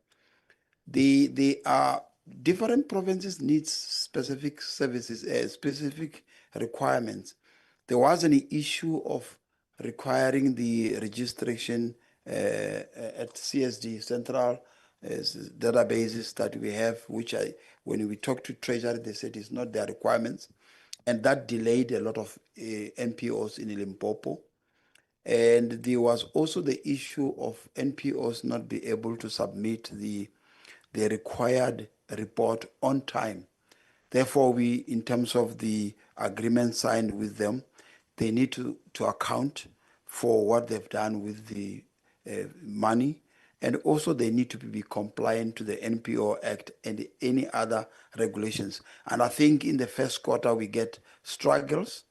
they are different provinces need specific services, specific requirements. There was an issue of requiring the registration at CSD, central databases that we have, which when we talked to Treasury, they said it's not their requirements. And that delayed a lot of NPOs in Limpopo. And there was also the issue of NPOs not be able to submit the required report on time. Therefore, we, in terms of the agreement signed with them, they need to account for what they've done with the money, and also they need to be compliant to the NPO Act and any other regulations. And I think in the first quarter we get struggles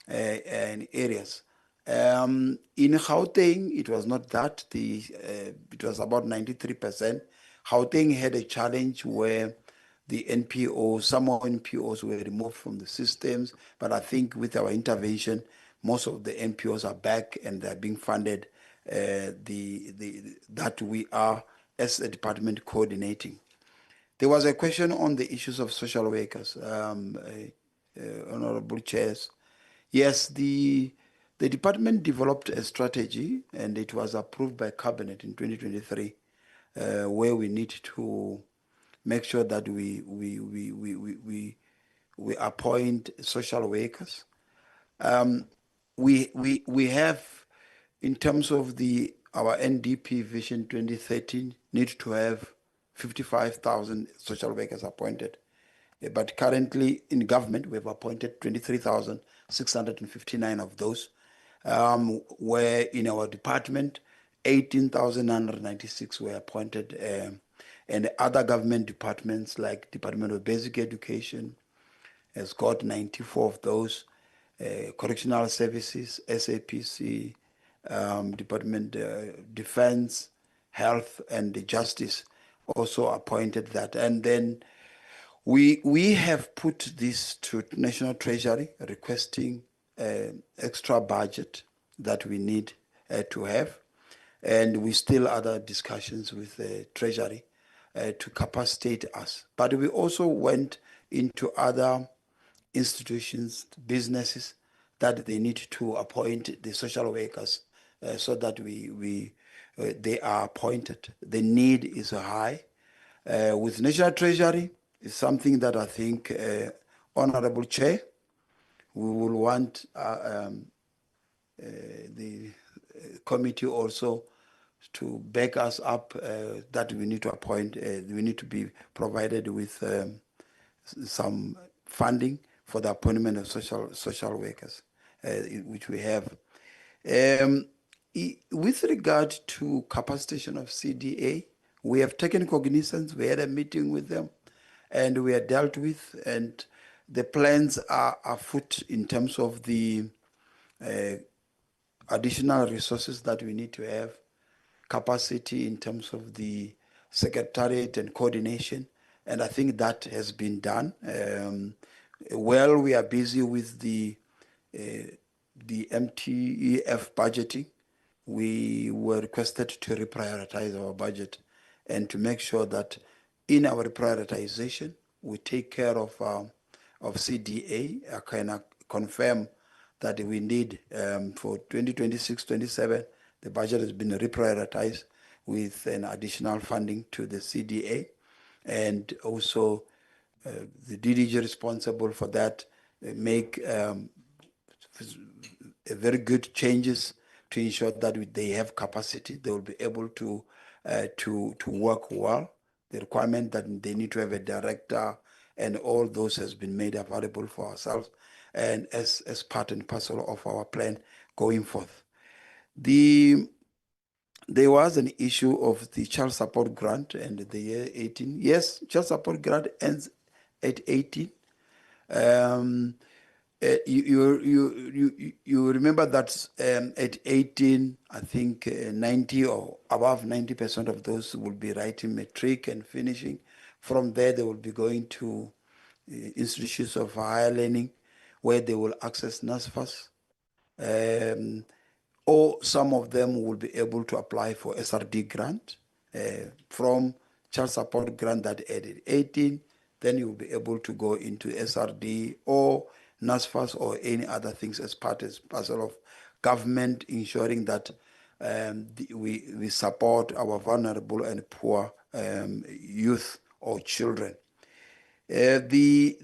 in areas. In Gauteng, it was not that. It was about 93%. Gauteng had a challenge where the NPOs, some NPOs were removed from the systems, but I think with our intervention, most of the NPOs are back and they're being funded. That we are, as a department, coordinating. There was a question on the issues of social workers, honorable chairs. Yes, the department developed a strategy and it was approved by cabinet in 2023, where we need to make sure that we appoint social workers. We have, in terms of our NDP Vision 2013, need to have 55,000 social workers appointed. But currently in government, we've appointed 23,659 of those, where in our department, 18,996 were appointed, and other government departments like Department of Basic Education has got 94 of those, Correctional Services, SAPC, Department Defense, Health and Justice also appointed that. And then we have put this to National Treasury requesting extra budget that we need to have. And we still other discussions with the Treasury to capacitate us. But we also went into other institutions, businesses, that they need to appoint the social workers so that they are appointed. The need is high. With National Treasury, it's something that I think, Honorable Chair, we will want the committee also to back us up, that we need to appoint, we need to be provided with some funding for the appointment of social workers, which we have. With regard to capacitation of CDA, we have taken cognizance. We had a meeting with them, and we are dealt with, and the plans are afoot in terms of the additional resources that we need to have, capacity in terms of the secretariat and coordination, and I think that has been done. While we are busy with the MTEF budgeting, we were requested to reprioritize our budget and to make sure that in our prioritization, we take care of CDA. I can confirm that we need for 2026-27, the budget has been reprioritized with an additional funding to the CDA, and also the DDG responsible for that make very good changes to ensure that they have capacity. They will be able to work well. The requirement that they need to have a director and all those has been made available for ourselves and as part and parcel of our plan going forth. There was an issue of the child support grant and the year 18. Yes, child support grant ends at 18. You remember that at 18, I think 90 or above 90% of those will be writing matric and finishing. From there, they will be going to institutions of higher learning where they will access NSFAS. Or some of them will be able to apply for SRD grant from child support grant that added 18, then you will be able to go into SRD or NSFAS or any other things as part and parcel of government ensuring that we support our vulnerable and poor youth or children. The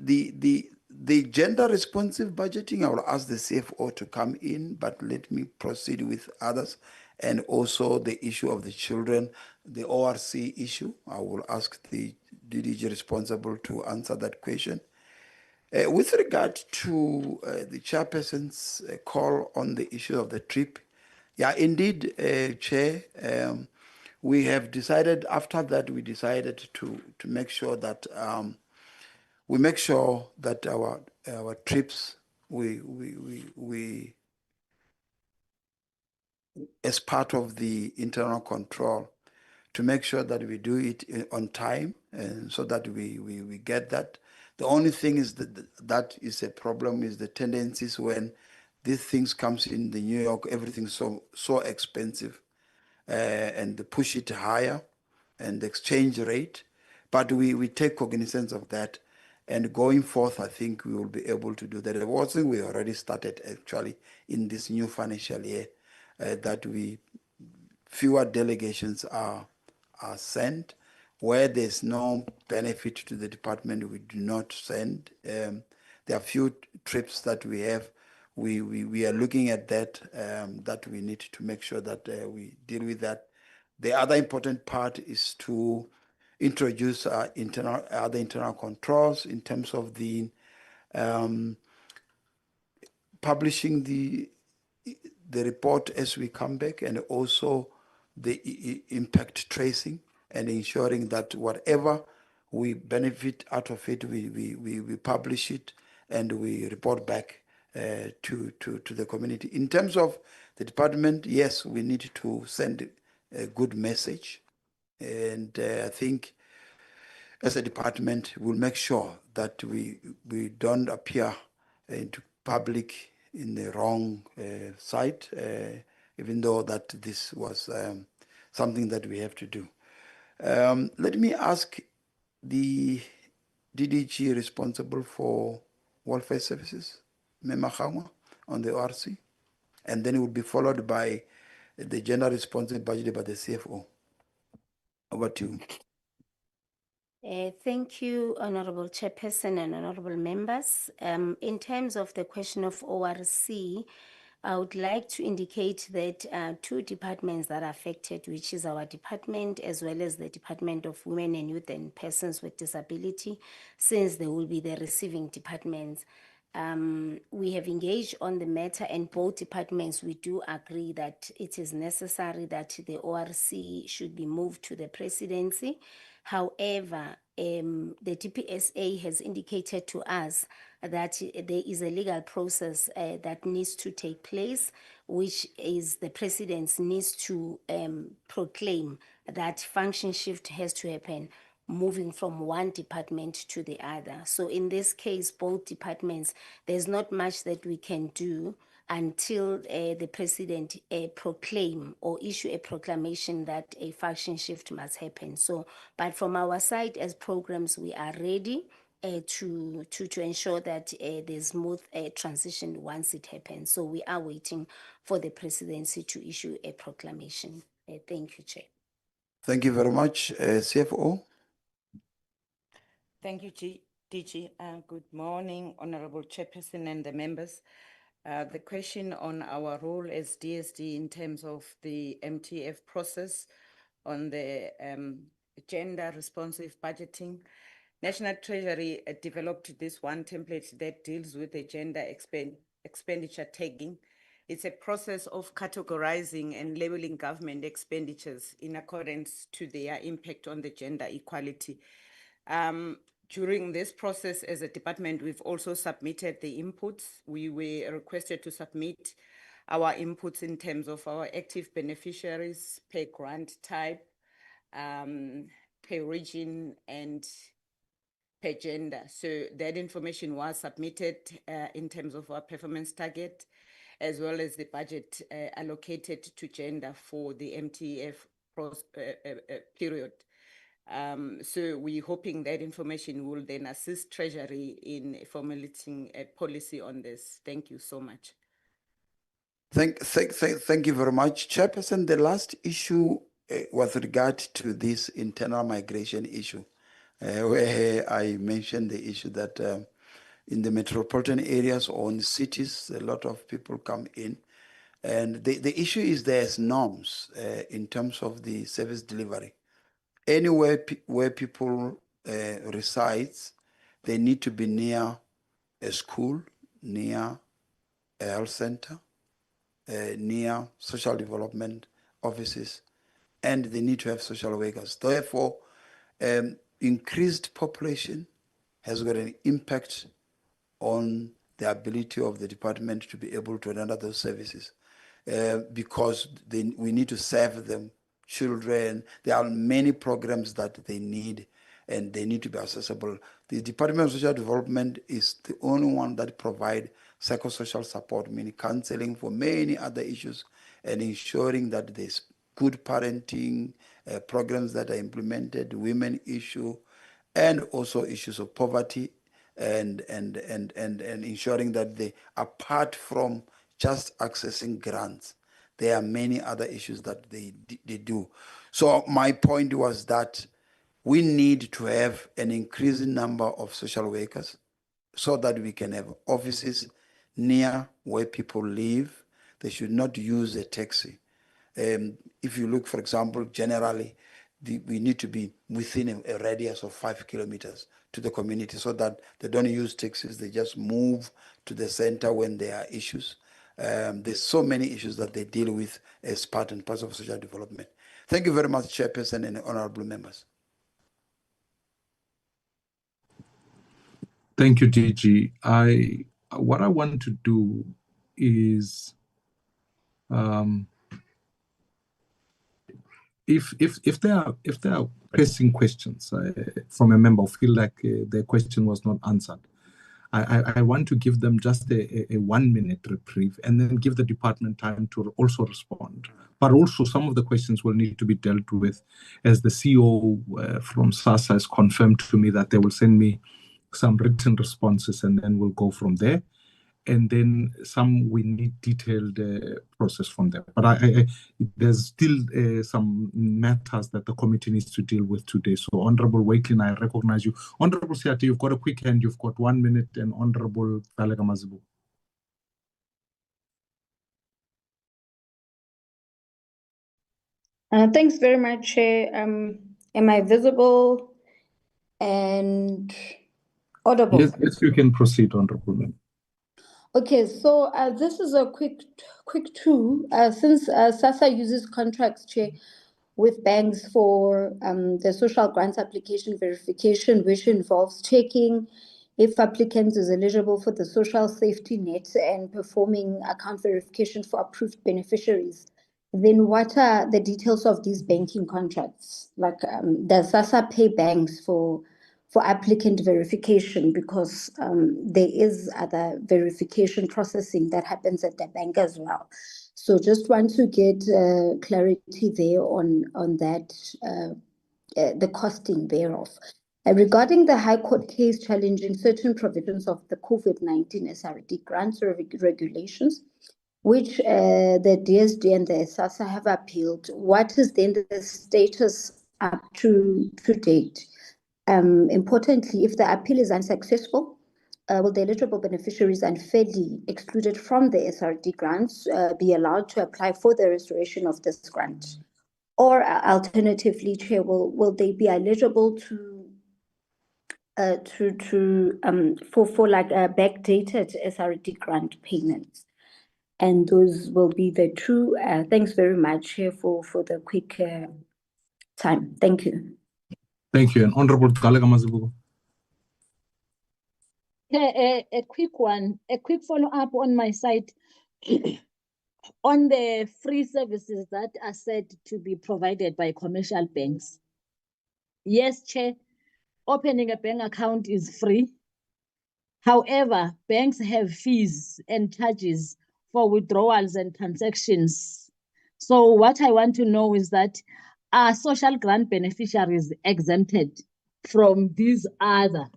gender responsive budgeting, I will ask the CFO to come in, but let me proceed with others. And also the issue of the children, the ORC issue, I will ask the DDG responsible to answer that question. With regard to the chairperson's call on the issue of the trip, yeah, indeed, Chair, we have decided, after that, we decided to make sure that we make sure that our trips, we as part of the internal control, to make sure that we do it on time, and so that we get that. The only thing is that is a problem is the tendencies when these things comes in the New York, everything's so expensive, and they push it higher, and the exchange rate. But we take cognizance of that, and going forth, I think we will be able to do that. The one thing we already started actually in this new financial year, that fewer delegations are sent. Where there's no benefit to the department, we do not send. There are few trips that we have. We are looking at that, that we need to make sure that we deal with that. The other important part is to introduce other internal controls in terms of the publishing the report as we come back, and also the impact tracing, and ensuring that whatever we benefit out of it, we publish it and we report back to the community. In terms of the department, yes, we need to send a good message, and I think as a department, we'll make sure that we don't appear into public in the wrong side, even though that this was something that we have to do. Let me ask the DDG responsible for welfare services, Memachangwa, on the ORC, and then it will be followed by the general responsible budget by the CFO. Over to you. Thank you, Honorable Chairperson and Honorable Members. In terms of the question of ORC, I would like to indicate that two departments that are affected, which is our department as well as the Department of Women and Youth and Persons with Disability, since they will be the receiving departments. We have engaged on the matter, and both departments, we do agree that it is necessary that the ORC should be moved to the presidency. However, the DPSA has indicated to us that there is a legal process that needs to take place, which is the president needs to proclaim that function shift has to happen, moving from one department to the other. So in this case, both departments, there's not much that we can do until the president proclaim or issue a proclamation that a function shift must happen. So, but from our side as programs, we are ready to ensure that there's smooth transition once it happens. So we are waiting for the presidency to issue a proclamation. Thank you, Chair. Thank you very much, CFO. Thank you, DG. Good morning, Honorable Chairperson and the members. The question on our role as DSD in terms of the MTF process on the gender responsive budgeting. National Treasury developed this one template that deals with the gender expenditure tagging. It's a process of categorizing and labeling government expenditures in accordance to their impact on the gender equality. During this process, as a department, we've also submitted the inputs. We were requested to submit our inputs in terms of our active beneficiaries per grant type, per region and per gender. So that information was submitted in terms of our performance target, as well as the budget allocated to gender for the MTF period. So we're hoping that information will then assist Treasury in formulating a policy on this. Thank you so much. Thank you very much, Chairperson. The last issue with regard to this internal migration issue, where I mentioned the issue that in the metropolitan areas or in cities, a lot of people come in. And the issue is there's norms in terms of the service delivery. Anywhere where people resides, they need to be near a school, near a health center, near social development offices, and they need to have social workers. Therefore, increased population has got an impact on the ability of the department to be able to render those services because we need to serve them, children. There are many programs that they need and they need to be accessible. The Department of Social Development is the only one that provides psychosocial support, meaning counseling for many other issues and ensuring that there's good parenting programs that are implemented, women issue, and also issues of poverty and ensuring that they, apart from just accessing grants, there are many other issues that they do. So my point was that we need to have an increasing number of social workers so that we can have offices near where people live. They should not use a taxi. If you look, for example, generally, we need to be within a radius of 5 kilometers to the community so that they don't use taxis, they just move to the center when there are issues. There's so many issues that they deal with as part and parcel of social development. Thank you very much, Chairperson and honorable members. Thank you, DG. What I want to do is if there are pressing questions from a member who feel like their question was not answered, I want to give them just a 1 minute reprieve and then give the department time to also respond. But also some of the questions will need to be dealt with, as the CEO from SASSA has confirmed to me that they will send me some written responses and then we'll go from there. And then some we need detailed process from there. But there's still some matters that the committee needs to deal with today. So Honorable Wakelin, I recognize you. Honorable Siati, you've got a quick hand. You've got 1 minute. And Honorable Galega Mazibu. Thanks very much, Chair. Am I visible and audible? Yes, you can proceed, Honorable Member. Okay, so this is a quick two. Since SASSA uses contracts, Chair, with banks for the social grants application verification, which involves checking if applicants is eligible for the social safety net and performing account verification for approved beneficiaries. Then what are the details of these banking contracts? Like, does SASSA pay banks for applicant verification, because there is other verification processing that happens at the bank as well. So just want to get clarity there on that, the costing thereof. Regarding the High Court case challenging certain provisions of the COVID-19 SRD grants regulations, which the DSD and the SASSA have appealed, what is then the status up to date? Importantly, if the appeal is unsuccessful, will the eligible beneficiaries unfairly excluded from the SRD grants be allowed to apply for the restoration of this grant? Or alternatively, Chair, will they be eligible for like a backdated SRD grant payments? And those will be the two. Thanks very much, Chair, for the quick time. Thank you. Thank you. And Honorable Galega Mazibu. A quick one, a quick follow-up on my side on the free services that are said to be provided by commercial banks. Yes, Chair, opening a bank account is free. However, banks have fees and charges for withdrawals and transactions. So what I want to know is that are social grant beneficiaries exempted from these other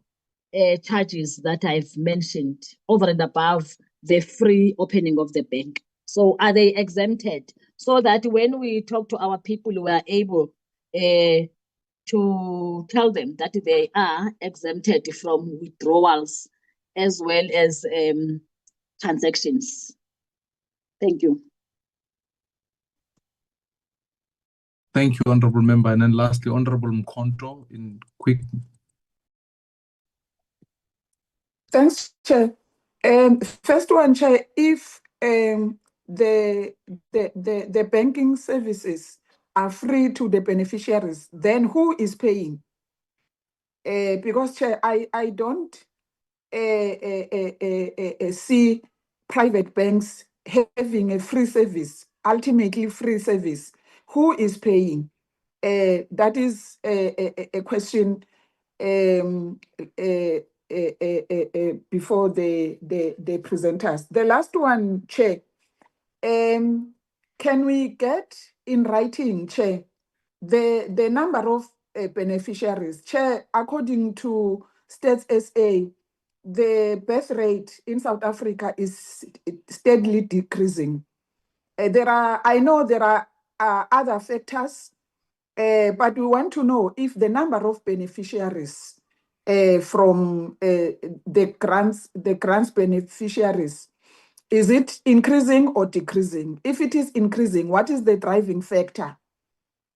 charges that I've mentioned over and above the free opening of the bank? So are they exempted so that when we talk to our people, we are able to tell them that they are exempted from withdrawals as well as transactions? Thank you. Thank you, Honorable Member. And then lastly, Honorable Mkonto, in quick. Thanks, Chair. First one, Chair, if the banking services are free to the beneficiaries, then who is paying? Because, Chair, I don't see private banks having a free service, ultimately free service. Who is paying? That is a question before the presenters. The last one, Chair, can we get in writing, Chair, the number of beneficiaries? Chair, according to Stats SA, the birth rate in South Africa is steadily decreasing. I know there are other factors, but we want to know if the number of beneficiaries from the grants beneficiaries, is it increasing or decreasing? If it is increasing, what is the driving factor?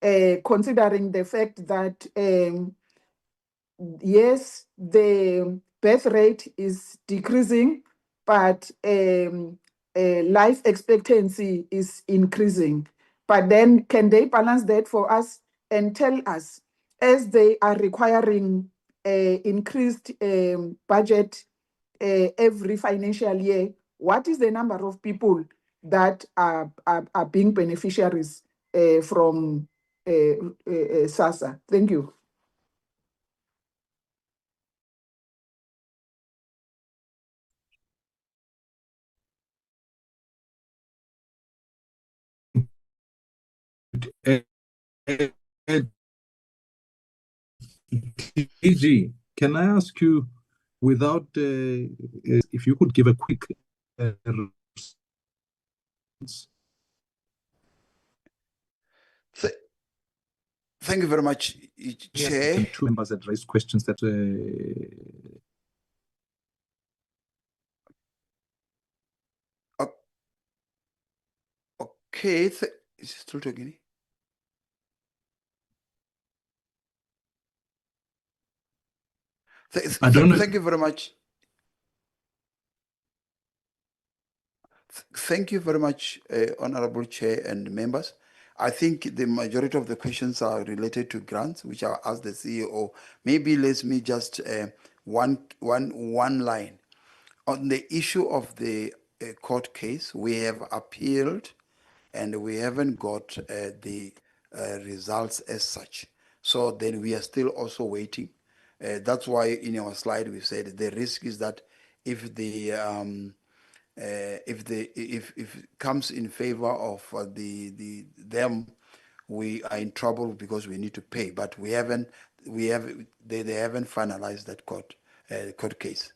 Considering the fact that yes, the birth rate is decreasing, but life expectancy is increasing. But then can they balance that for us and tell us, as they are requiring increased budget every financial year, what is the number of people that are being beneficiaries from SASSA? Thank you. DG, can I ask you, without if you could give a quick response? Thank you very much, Chair. Two members had raised questions that okay, is it still talking? Thank you very much. Thank you very much, Honorable Chair and members. I think the majority of the questions are related to grants, which I'll ask the CEO. Maybe let me just one line. On the issue of the court case, we have appealed and we haven't got the results as such. So then we are still also waiting. That's why in our slide we said the risk is that if the if it comes in favor of them, we are in trouble because we need to pay. But they haven't finalized that court case.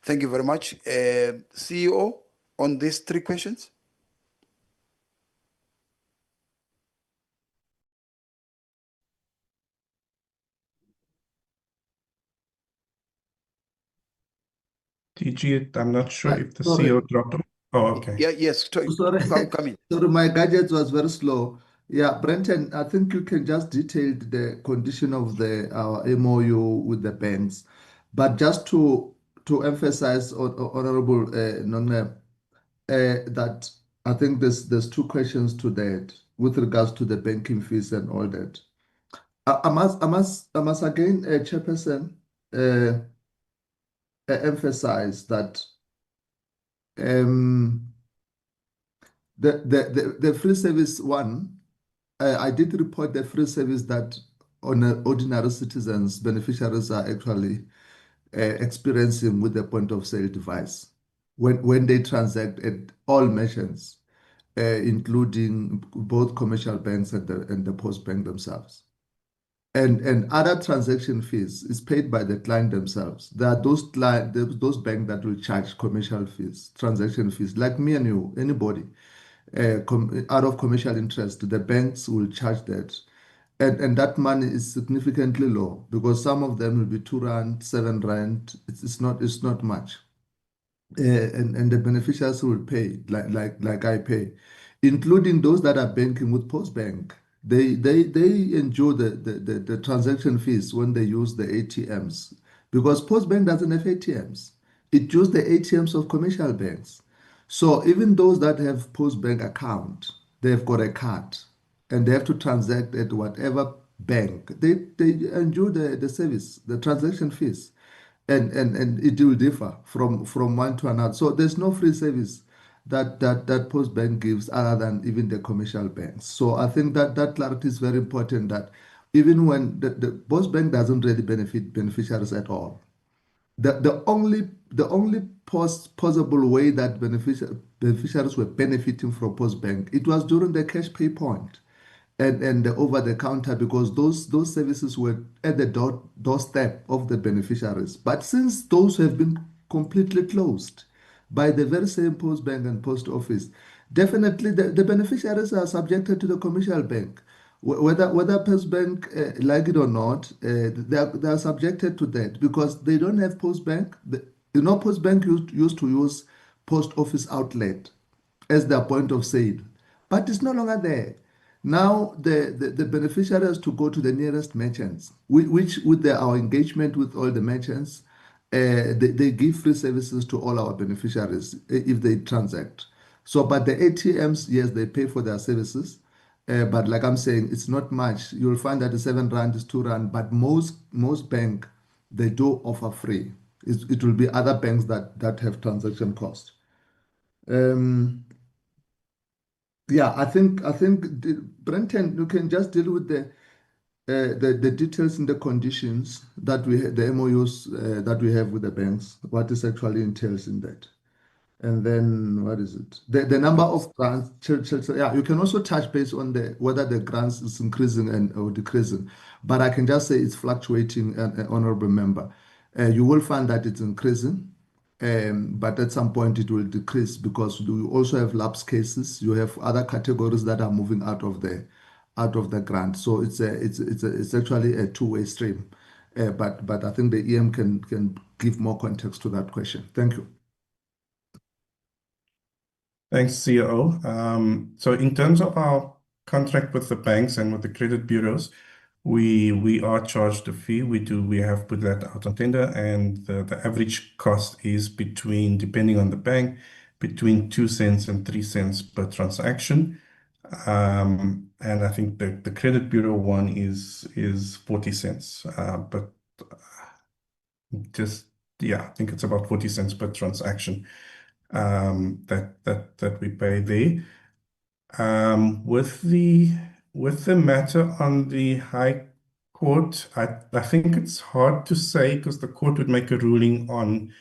Thank you very much, CEO. On these three questions. DG, I'm not sure if the CEO dropped off. Oh, okay. Yeah, yes. Sorry, come in. Sorry, my gadget was very slow. Yeah, Brenton, I think you can just detail the condition of our MOU with the banks. But just to emphasize, Honorable Nongne, that I think there's two questions to that with regards to the banking fees and all that. I must again, Chairperson, emphasize that the free service one, I did report the free service that ordinary citizens, beneficiaries are actually experiencing with the point of sale device when they transact at all merchants, including both commercial banks and the post bank themselves. And other transaction fees is paid by the client themselves. There are those banks that will charge commercial fees, transaction fees, like me and you, anybody, out of commercial interest, the banks will charge that. And that money is significantly low because some of them will be 2 rand, 7 rand. It's not much. And the beneficiaries will pay like I pay, including those that are banking with Postbank. They enjoy the transaction fees when they use the ATMs because Postbank doesn't have ATMs. It uses the ATMs of commercial banks. So even those that have Postbank account, they've got a card and they have to transact at whatever bank. They enjoy the service, the transaction fees. And it will differ from one to another. So there's no free service that Postbank gives other than even the commercial banks. So I think that clarity is very important, that even when the Postbank doesn't really benefit beneficiaries at all. The only possible way that beneficiaries were benefiting from Postbank, it was during the cash pay point and the over the counter, because those services were at the doorstep of the beneficiaries. But since those have been completely closed by the very same Post Bank and Post Office, definitely the beneficiaries are subjected to the commercial bank. Whether Post Bank like it or not, they are subjected to that because they don't have Post Bank. Post Bank used to use Post Office outlet as their point of sale, but it's no longer there. Now the beneficiary has to go to the nearest merchants, which with our engagement with all the merchants, they give free services to all our beneficiaries if they transact. So, but the ATMs, yes, they pay for their services. But like I'm saying, it's not much. You'll find that the 7 rand is 2 rand, but most bank, they do offer free. It will be other banks that have transaction cost. Yeah, I think Brenton, you can just deal with the details and the conditions that the MOUs that we have with the banks, what is actually entails in that. And then what is it? The number of grants. Yeah, you can also touch base on whether the grants is increasing or decreasing. But I can just say it's fluctuating, honorable member. You will find that it's increasing, but at some point it will decrease because you also have lapse cases. You have other categories that are moving out of the grant. So it's actually a two-way stream. But I think the EM can give more context to that question. Thank you. Thanks, CEO. So in terms of our contract with the banks and with the credit bureaus, we are charged a fee. We have put that out on tender, and the average cost is depending on the bank, between 2 cents and 3 cents per transaction. And I think the credit bureau one is 40 cents. But I think it's about 40 cents per transaction that we pay there. With the matter on the High Court, I think it's hard to say because the court would make a ruling on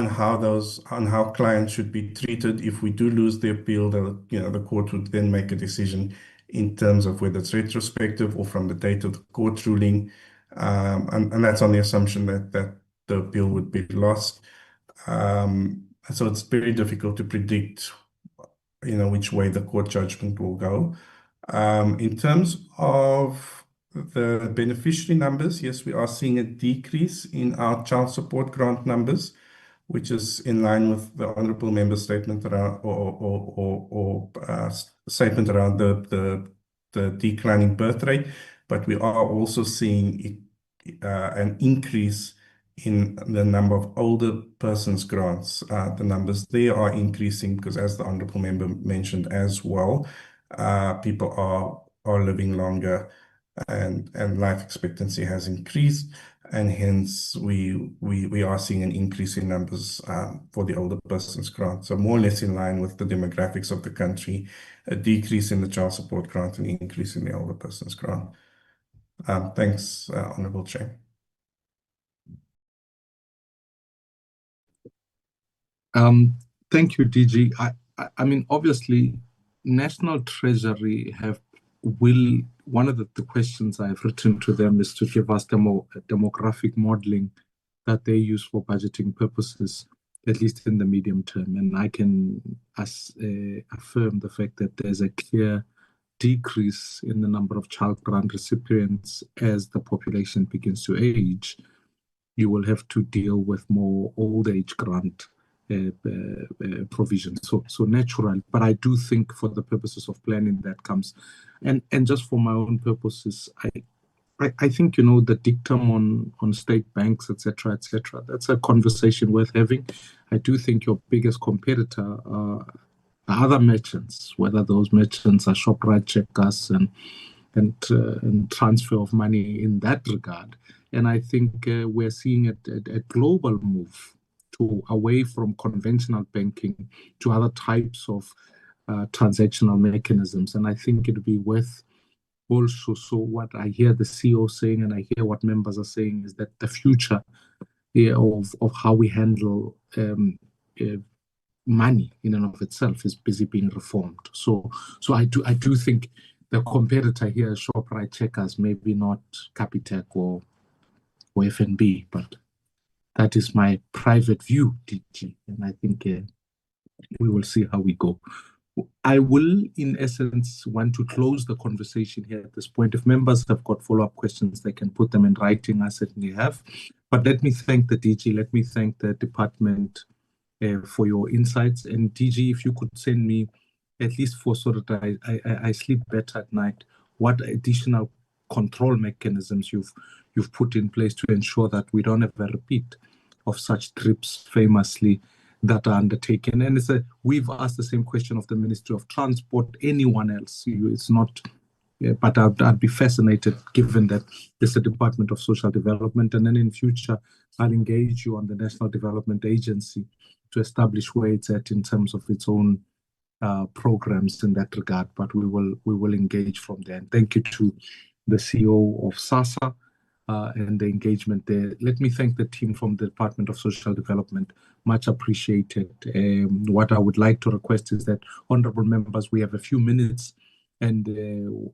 how clients should be treated. If we do lose the appeal, the court would then make a decision in terms of whether it's retrospective or from the date of the court ruling, and that's on the assumption that the appeal would be lost. So it's very difficult to predict, which way the court judgment will go. In terms of the beneficiary numbers, yes, we are seeing a decrease in our child support grant numbers, which is in line with the honourable member's statement around statement around the declining birth rate. But we are also seeing an increase in the number of older persons grants. The numbers there are increasing because, as the honourable member mentioned as well, people are living longer and life expectancy has increased, and hence we are seeing an increase in numbers for the older persons grant. So more or less in line with the demographics of the country, a decrease in the child support grant and an increase in the older persons grant. Thanks, Honorable Chair. Thank you, DG. I mean, obviously, National Treasury one of the questions I've written to them is to give us demographic modeling that they use for budgeting purposes, at least in the medium term. And I can affirm the fact that there's a clear decrease in the number of child grant recipients as the population begins to age. You will have to deal with more old age grant provision. So natural, but I do think for the purposes of planning that comes, and just for my own purposes, I think, you know, the dictum on state banks, etc., that's a conversation worth having. I do think your biggest competitor are other merchants, whether those merchants are ShopRite, Checkers, and transfer of money in that regard. And I think we're seeing a global move away from conventional banking to other types of transactional mechanisms. And I think it would be worth also, so what I hear the CEO saying and I hear what members are saying is that the future of how we handle money in and of itself is busy being reformed. So I do think the competitor here is ShopRite, Checkers, maybe not Capitec or FNB, but that is my private view, DG, and I think we will see how we go. I will, in essence, want to close the conversation here at this point. If members have got follow-up questions, they can put them in writing. I certainly have. But let me thank the DG. Let me thank the department for your insights. And DG, if you could send me, at least for so that I sleep better at night, what additional control mechanisms you've put in place to ensure that we don't have a repeat of such trips famously that are undertaken. And we've asked the same question of the Ministry of Transport, anyone else. It's not, but I'd be fascinated, given that there's a Department of Social Development, and then in future, I'll engage you on the National Development Agency to establish where it's at in terms of its own programs in that regard. But we will engage from there. And thank you to the CEO of SASSA and the engagement there. Let me thank the team from the Department of Social Development. Much appreciated. What I would like to request is that, honorable members, we have a few minutes and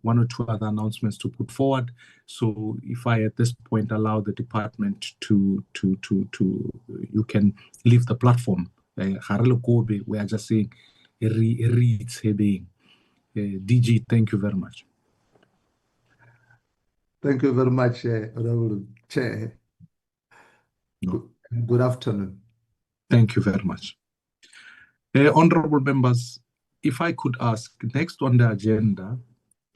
one or two other announcements to put forward. So if I, at this point, allow the department to you can leave the platform. We are just saying, DG, thank you very much. Thank you very much, Honorable Chair. Good afternoon. Thank you very much. Honorable members, if I could ask, next on the agenda,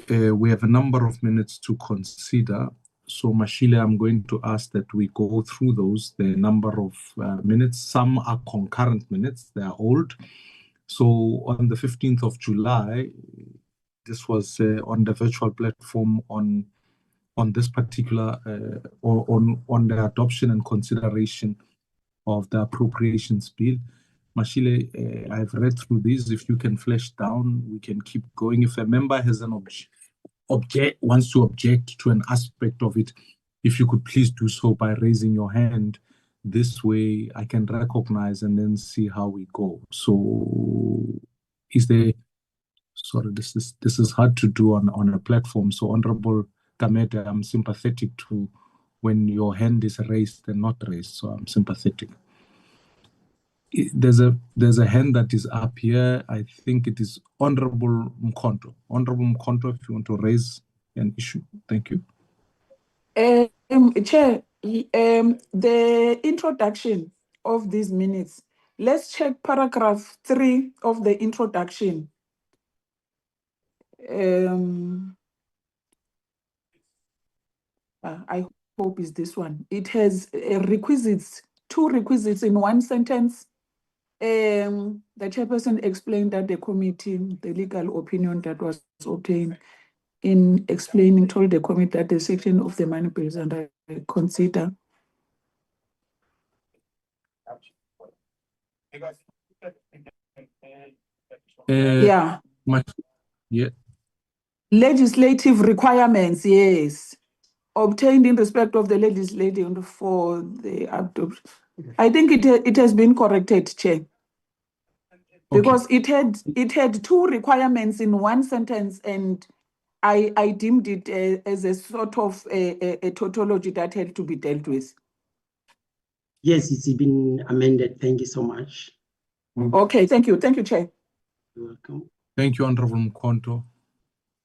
we have a number of minutes to consider. So, Mashile, I'm going to ask that we go through those, the number of minutes. Some are concurrent minutes, they are old. So, on the 15th of July, this was on the virtual platform on this particular, on the adoption and consideration of the Appropriations Bill. Mashile, I've read through these. If you can flesh down, we can keep going. If a member has an wants to object to an aspect of it, if you could please do so by raising your hand. This way I can recognize and then see how we go. So is there, sorry, this is hard to do on a platform. So Honorable Kamete, I'm sympathetic to when your hand is raised and not raised. So I'm sympathetic. There's a hand that is up here. I think it is Honorable Mkhonto. Honorable Mkhonto, if you want to raise an issue. Thank you. Chair, the introduction of these minutes, let's check paragraph 3 of the introduction. I hope it's this one. It has requisites, 2 requisites in one sentence. The chairperson explained that the committee, the legal opinion that was obtained in explaining, told the committee that the section of the money bills and I consider. Yeah. Yeah. Legislative requirements, yes. obtained in respect of the legislation for the adoption. I think it has been corrected, Chair. Because it had two requirements in one sentence, and I deemed it as a sort of a tautology that had to be dealt with. Yes, it's been amended. Thank you so much. Okay, thank you. Thank you, Chair. You're welcome. Thank you, Honorable Mkonto.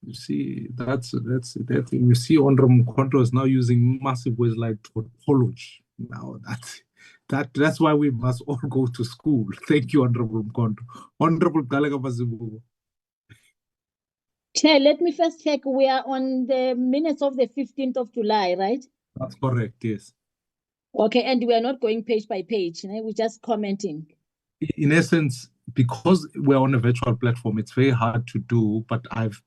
You see, that's that. You see, Honorable Mkonto is now using massive words like tautology. Now that's why we must all go to school. Thank you, Honorable Mkonto. Honorable Galega Mazibuko. Chair, let me first check. We are on the minutes of the 15th of July, right? That's correct, yes. Okay, and we are not going page by page. We're just commenting. In essence, because we're on a virtual platform, it's very hard to do, but I've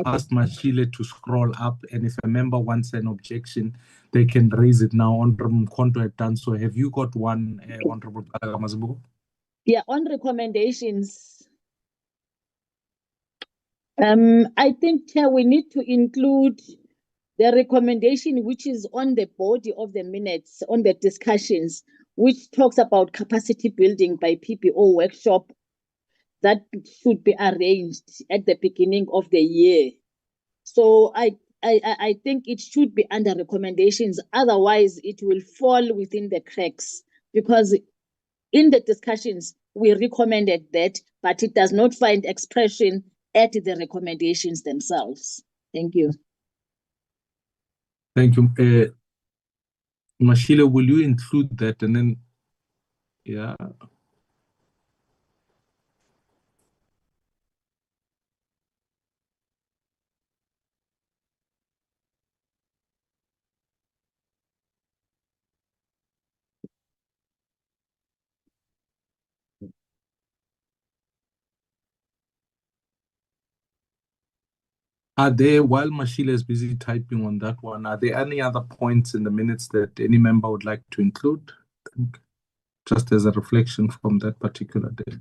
asked Mashile to scroll up, and if a member wants an objection, they can raise it now. Honorable Mkonto had done so. Have you got one, Honorable Mazibuko? Yeah, on recommendations. I think, Chair, we need to include the recommendation which is on the body of the minutes, on the discussions, which talks about capacity building by PPO workshop that should be arranged at the beginning of the year. So I think it should be under recommendations. Otherwise, it will fall within the cracks, because in the discussions, we recommended that, but it does not find expression at the recommendations themselves. Thank you. Thank you. Mashile, will you include that? And then, yeah. Are there, while Mashile is busy typing on that one, are there any other points in the minutes that any member would like to include? Just as a reflection from that particular day.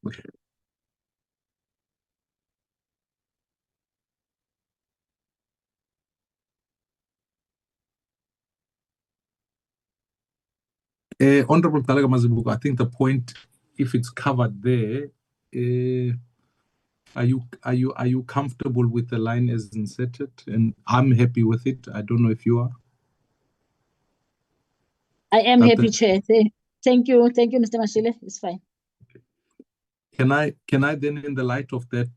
Okay. Honorable Talaga Mazibuko, I think the point, if it's covered there, are you comfortable with the line as inserted? And I'm happy with it. I don't know if you are. I am happy, Chair. Thank you, Mr. Mashile. It's fine. Can I then, in the light of that,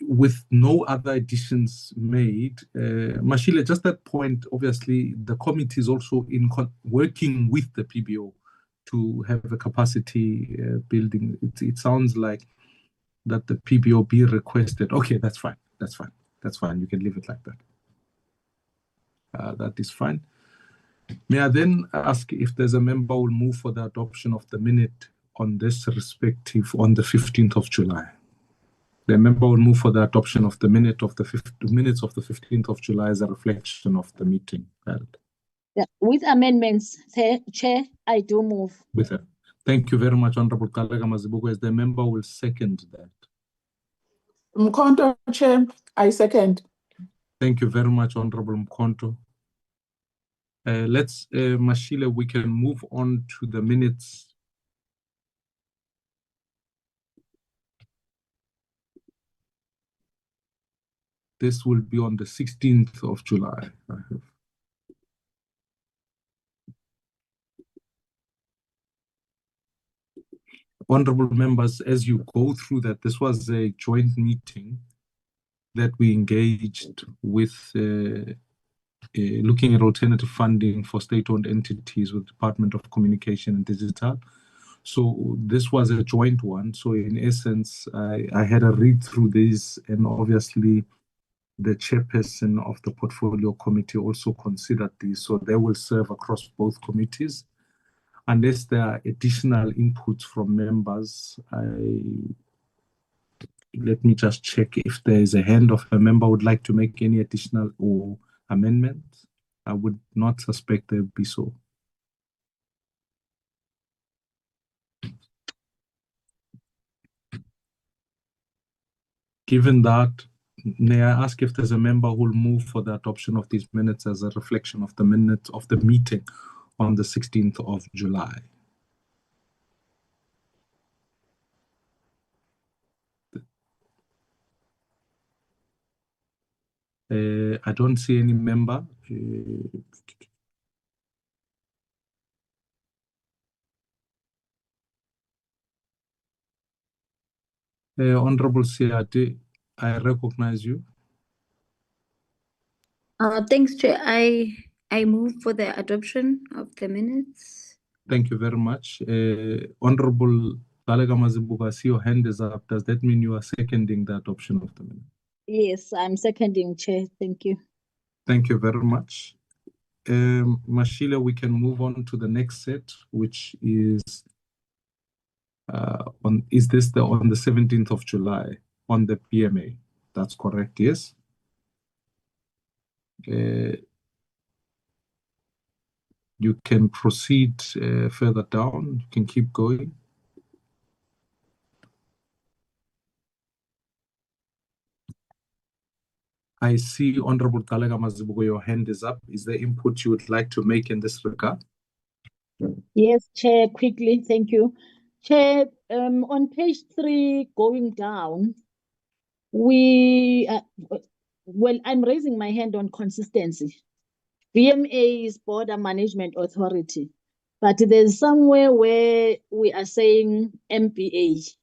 with no other additions made, Mashile, just that point, obviously, the committee is also working with the PBO to have a capacity building. It sounds like that the PBO be requested. Okay, that's fine. That's fine. That's fine. You can leave it like that. That is fine. May I then ask if there's a member who will move for the adoption of the minute on this respective on the 15th of July? The member will move for the adoption of the minutes of the 15th of July as a reflection of the meeting. Yeah, with amendments, Chair, I do move. With it. Thank you very much, Honorable Kalega Mazibuko. As the member will second that. Mkonto, Chair, I second. Thank you very much, Honorable Mkonto. Let's, Mashile, we can move on to the minutes. This will be on the 16th of July. Honorable members, as you go through that, this was a joint meeting that we engaged with looking at alternative funding for state-owned entities with Department of Communication and Digital. So this was a joint one. So in essence, I had a read through this, and obviously the chairperson of the portfolio committee also considered this. So they will serve across both committees. Unless there are additional inputs from members, let me just check if there is a hand of a member who would like to make any additional or amendments. I would not suspect there would be so. Given that, may I ask if there's a member who will move for the adoption of these minutes as a reflection of the minutes of the meeting on the 16th of July? I don't see any member. Honorable Siade, I recognize you. Thanks, Chair. I move for the adoption of the minutes. Thank you very much. Honorable Talega Mazibuga, I see your hand is up. Does that mean you are seconding the adoption of the minutes? Yes, I'm seconding, Chair. Thank you. Thank you very much. Mashila, we can move on to the next set, which is on the 17th of July on the PMA? That's correct, yes. You can proceed further down. You can keep going. I see Honorable Talega Mazibugo, your hand is up. Is there input you would like to make in this regard? Yes, Chair, quickly, thank you. Chair, on page 3, going down, I'm raising my hand on consistency. BMA is Border Management Authority, but there's somewhere where we are saying MPA.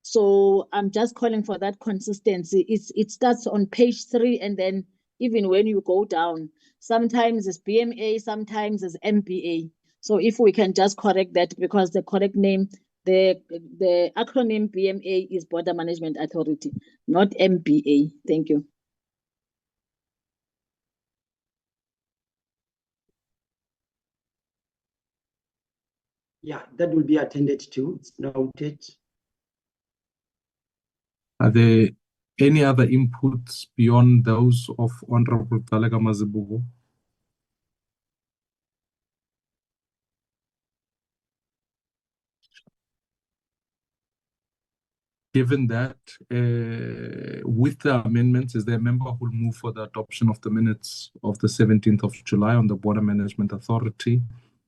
So I'm just calling for that consistency. It starts on page 3, and then even when you go down, sometimes it's BMA, sometimes it's MPA. So if we can just correct that, because the correct name, the acronym BMA is Border Management Authority, not MPA. Thank you. Yeah, that will be attended to. It's noted. Are there any other inputs beyond those of Honorable Talega Mazibugo? Given that, with the amendments, is there a member who will move for the adoption of the minutes of the 17th of July on the Border Management Authority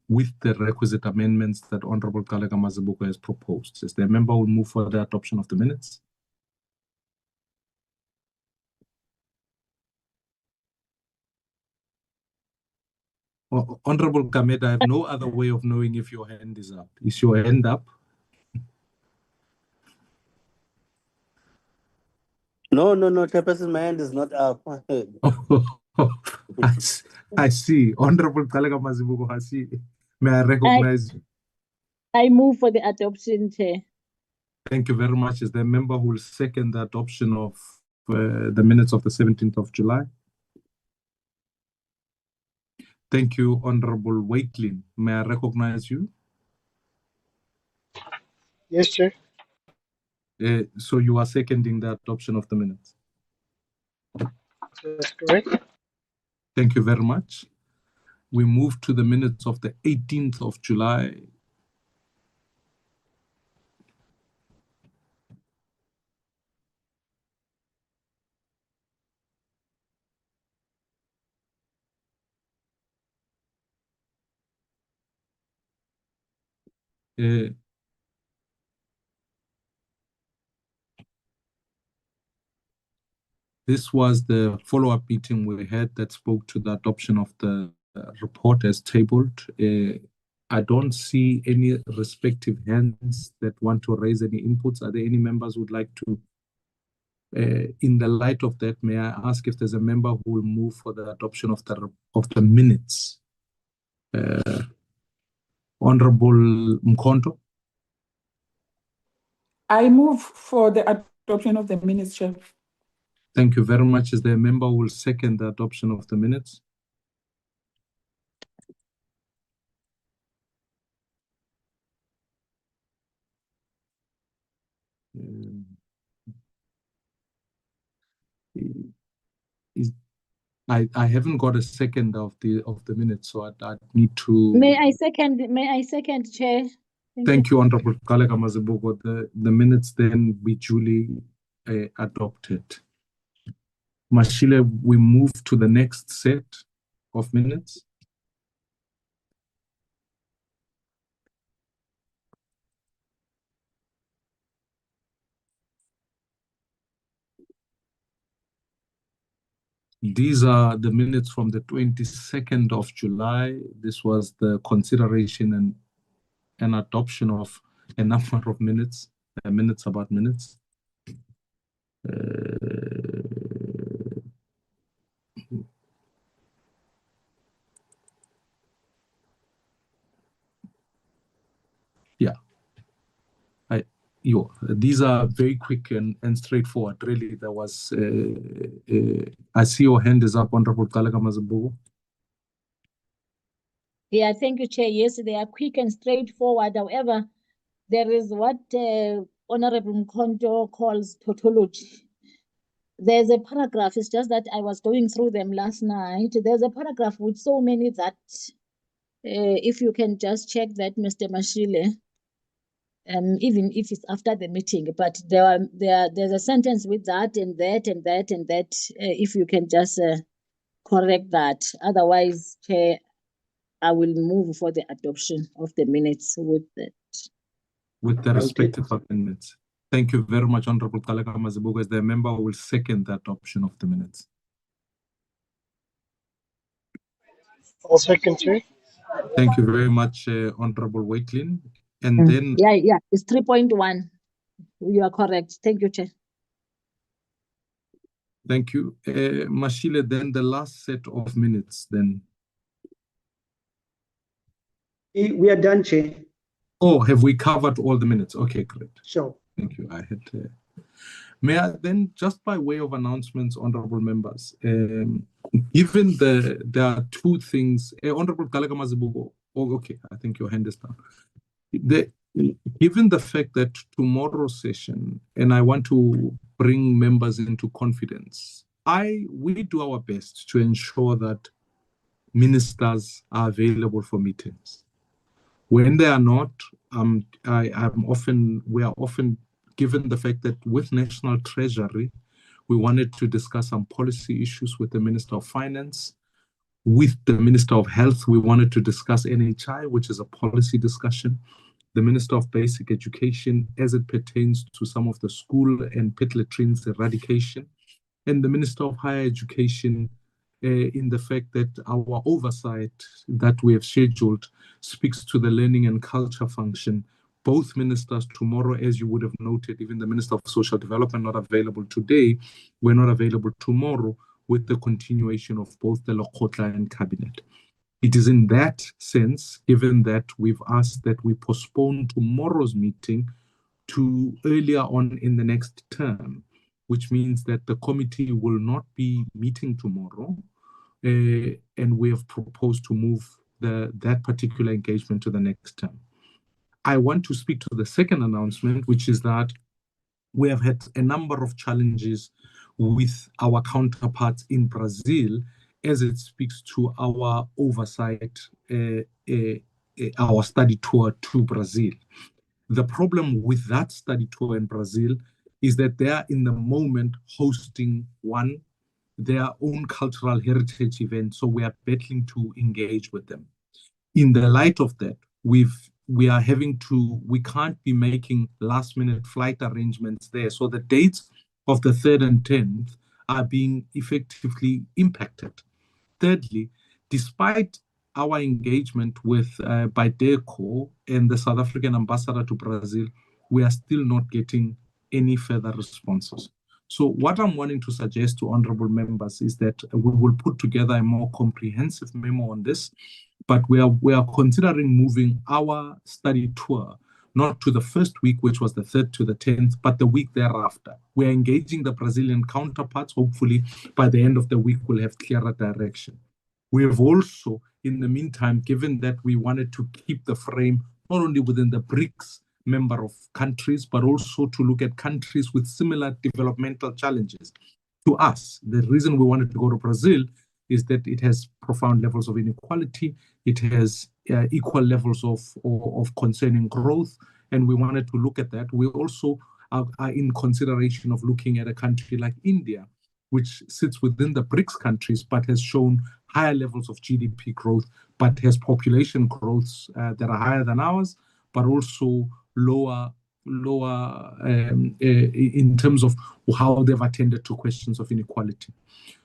with the requisite amendments that Honorable Talega Mazibugo has proposed? Is there a member who will move for the adoption of the minutes? Honorable Kameda, I have no other way of knowing if your hand is up. Is your hand up? No, Chairperson, my hand is not up. I see. Honorable Talega Mazibugo, I see. May I recognize you? I move for the adoption, Chair. Thank you very much. Is there a member who will second the adoption of the minutes of the 17th of July? Thank you, Honorable Waitlin. May I recognize you? Yes, Chair. So you are seconding the adoption of the minutes? That's correct. Thank you very much. We move to the minutes of the 18th of July. This was the follow-up meeting we had that spoke to the adoption of the report as tabled. I don't see any respective hands that want to raise any inputs. Are there any members who would like to? In the light of that, may I ask if there's a member who will move for the adoption of the minutes? Honorable Mkhonto. I move for the adoption of the minutes, Chair. Thank you very much. Is there a member who will second the adoption of the minutes? I haven't got a second of the minutes, so I need to. May I second, Chair? Thank you, Honorable Talega Mazibugo. The minutes then be duly adopted. Mashile, we move to the next set of minutes. These are the minutes from the 22nd of July. This was the consideration and adoption of a number of minutes, minutes about minutes. Yeah. These are very quick and straightforward. Really, there was. I see your hand is up, Honorable Talaga Mazibuko. Yeah, thank you, Chair. Yes, they are quick and straightforward. However, there is what Honorable Mkonto calls tautology. There's a paragraph, it's just that I was going through them last night. There's a paragraph with so many that, if you can just check that, Mr. Mashile, even if it's after the meeting, but there's a sentence with that and that and that and that, if you can just correct that. Otherwise, Chair, I will move for the adoption of the minutes with that. With the respective amendments. Thank you very much, Honorable Talaga Mazibuko. As the member who will second the adoption of the minutes. I'll second, Chair. Thank you very much, Honorable Waitlin. And then... Yeah, it's 3.1. You are correct. Thank you, Chair. Thank you. Mashile, then the last set of minutes, then. We are done, Chair. Oh, have we covered all the minutes? Okay, great. Sure. Thank you. I had... May I then, just by way of announcements, honorable members, given there are two things, Honorable Talaga Mazibuko, okay, I think your hand is down. Given the fact that tomorrow's session, and I want to bring members into confidence, we do our best to ensure that ministers are available for meetings. When they are not, we are often given the fact that with National Treasury, we wanted to discuss some policy issues with the Minister of Finance. With the Minister of Health, we wanted to discuss NHI, which is a policy discussion. The Minister of Basic Education, as it pertains to some of the school and pit latrines eradication. And the Minister of Higher Education, in the fact that our oversight that we have scheduled speaks to the learning and culture function. Both ministers tomorrow, as you would have noted, even the Minister of Social Development not available today, we're not available tomorrow with the continuation of both the Lekgotla and Cabinet. It is in that sense, given that we've asked that we postpone tomorrow's meeting to earlier on in the next term, which means that the committee will not be meeting tomorrow, and we have proposed to move that particular engagement to the next term. I want to speak to the second announcement, which is that we have had a number of challenges with our counterparts in Brazil as it speaks to our oversight, our study tour to Brazil. The problem with that study tour in Brazil is that they are in the moment hosting their own cultural heritage event, so we are battling to engage with them. In the light of that, we can't be making last-minute flight arrangements there. So the dates of the 3rd and 10th are being effectively impacted. Thirdly, despite our engagement with BIDECO and the South African ambassador to Brazil, we are still not getting any further responses. So what I'm wanting to suggest to honorable members is that we will put together a more comprehensive memo on this, but we are considering moving our study tour not to the first week, which was the 3rd to the 10th, but the week thereafter. We are engaging the Brazilian counterparts. Hopefully, by the end of the week, we'll have clearer direction. We have also, in the meantime, given that we wanted to keep the frame not only within the BRICS member of countries, but also to look at countries with similar developmental challenges. To us, the reason we wanted to go to Brazil is that it has profound levels of inequality, it has equal levels of concerning growth, and we wanted to look at that. We also are in consideration of looking at a country like India, which sits within the BRICS countries, but has shown higher levels of GDP growth, but has population growths that are higher than ours, but also lower in terms of how they've attended to questions of inequality.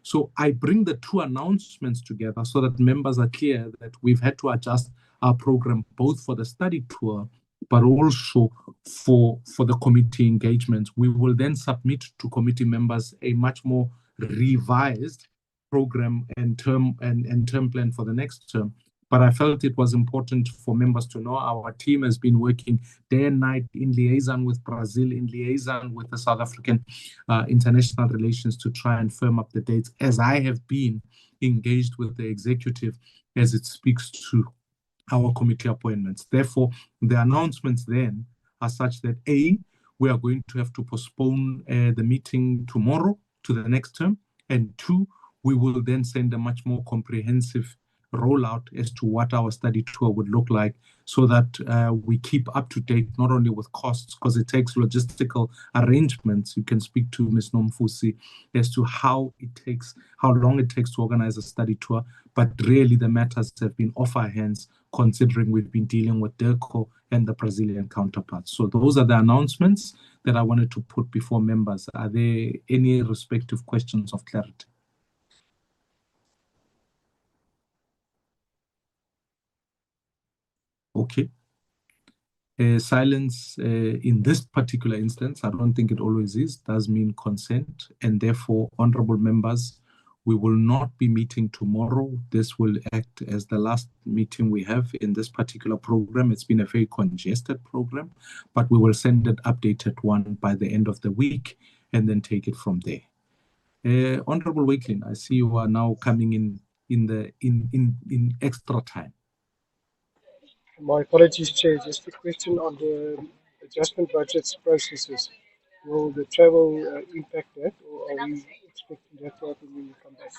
So I bring the two announcements together so that members are clear that we've had to adjust our program both for the study tour, but also for the committee engagements. We will then submit to committee members a much more revised program and term plan for the next term. But I felt it was important for members to know our team has been working day and night in liaison with Brazil, in liaison with the South African international relations to try and firm up the dates, as I have been engaged with the executive as it speaks to our committee appointments. Therefore, the announcements then are such that A, we are going to have to postpone the meeting tomorrow to the next term, and 2, we will then send a much more comprehensive rollout as to what our study tour would look like, so that we keep up to date not only with costs, because it takes logistical arrangements. You can speak to Ms. Nomfusi as to how long it takes to organize a study tour, but really the matters have been off our hands, considering we've been dealing with DIRCO and the Brazilian counterparts. So those are the announcements that I wanted to put before members. Are there any respective questions of clarity? Okay. Silence in this particular instance, I don't think it always is, does mean consent. And therefore, honorable members, we will not be meeting tomorrow. This will act as the last meeting we have in this particular program. It's been a very congested program, but we will send an updated one by the end of the week and then take it from there. Honorable Wakelin, I see you are now coming in extra time. My apologies, Chair. Just a question on the adjustment budgets processes. Will the travel impact that, or are we expecting that to happen when we come back?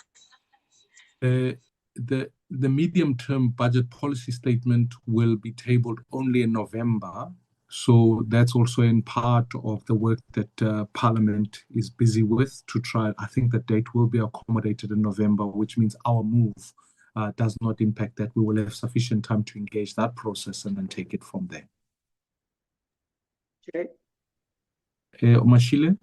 The medium-term budget policy statement will be tabled only in November. So that's also in part of the work that Parliament is busy with to try. I think the date will be accommodated in November, which means our move does not impact that. We will have sufficient time to engage that process and then take it from there. Okay. Omashile?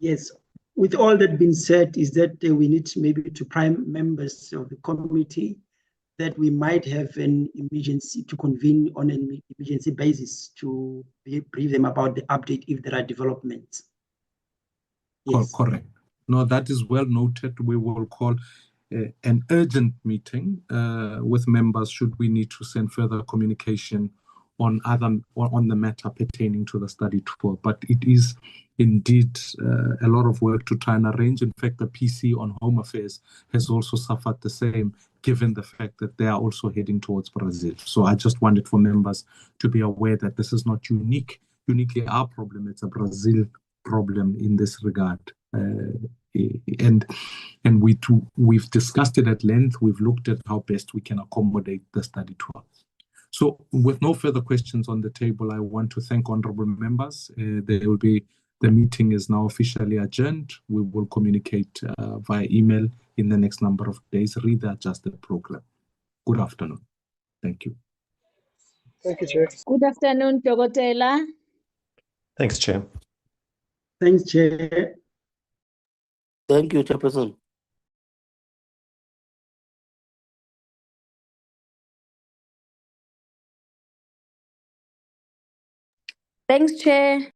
Yes. With all that being said, is that we need maybe to prime members of the committee that we might have an emergency to convene on an emergency basis to brief them about the update if there are developments. Yes. Correct. No, that is well noted. We will call an urgent meeting with members should we need to send further communication on the matter pertaining to the study tour. But it is indeed a lot of work to try and arrange. In fact, the PC on Home Affairs has also suffered the same, given the fact that they are also heading towards Brazil. So I just wanted for members to be aware that this is not uniquely our problem. It's a Brazil problem in this regard. And we've discussed it at length. We've looked at how best we can accommodate the study tour. So with no further questions on the table, I want to thank honorable members. The meeting is now officially adjourned. We will communicate via email in the next number of days, read the adjusted program. Good afternoon. Thank you. Thank you, Chair. Good afternoon, Dogotela. Thanks, Chair. Thanks, Chair. Thank you, Chairperson. Thanks, Chair.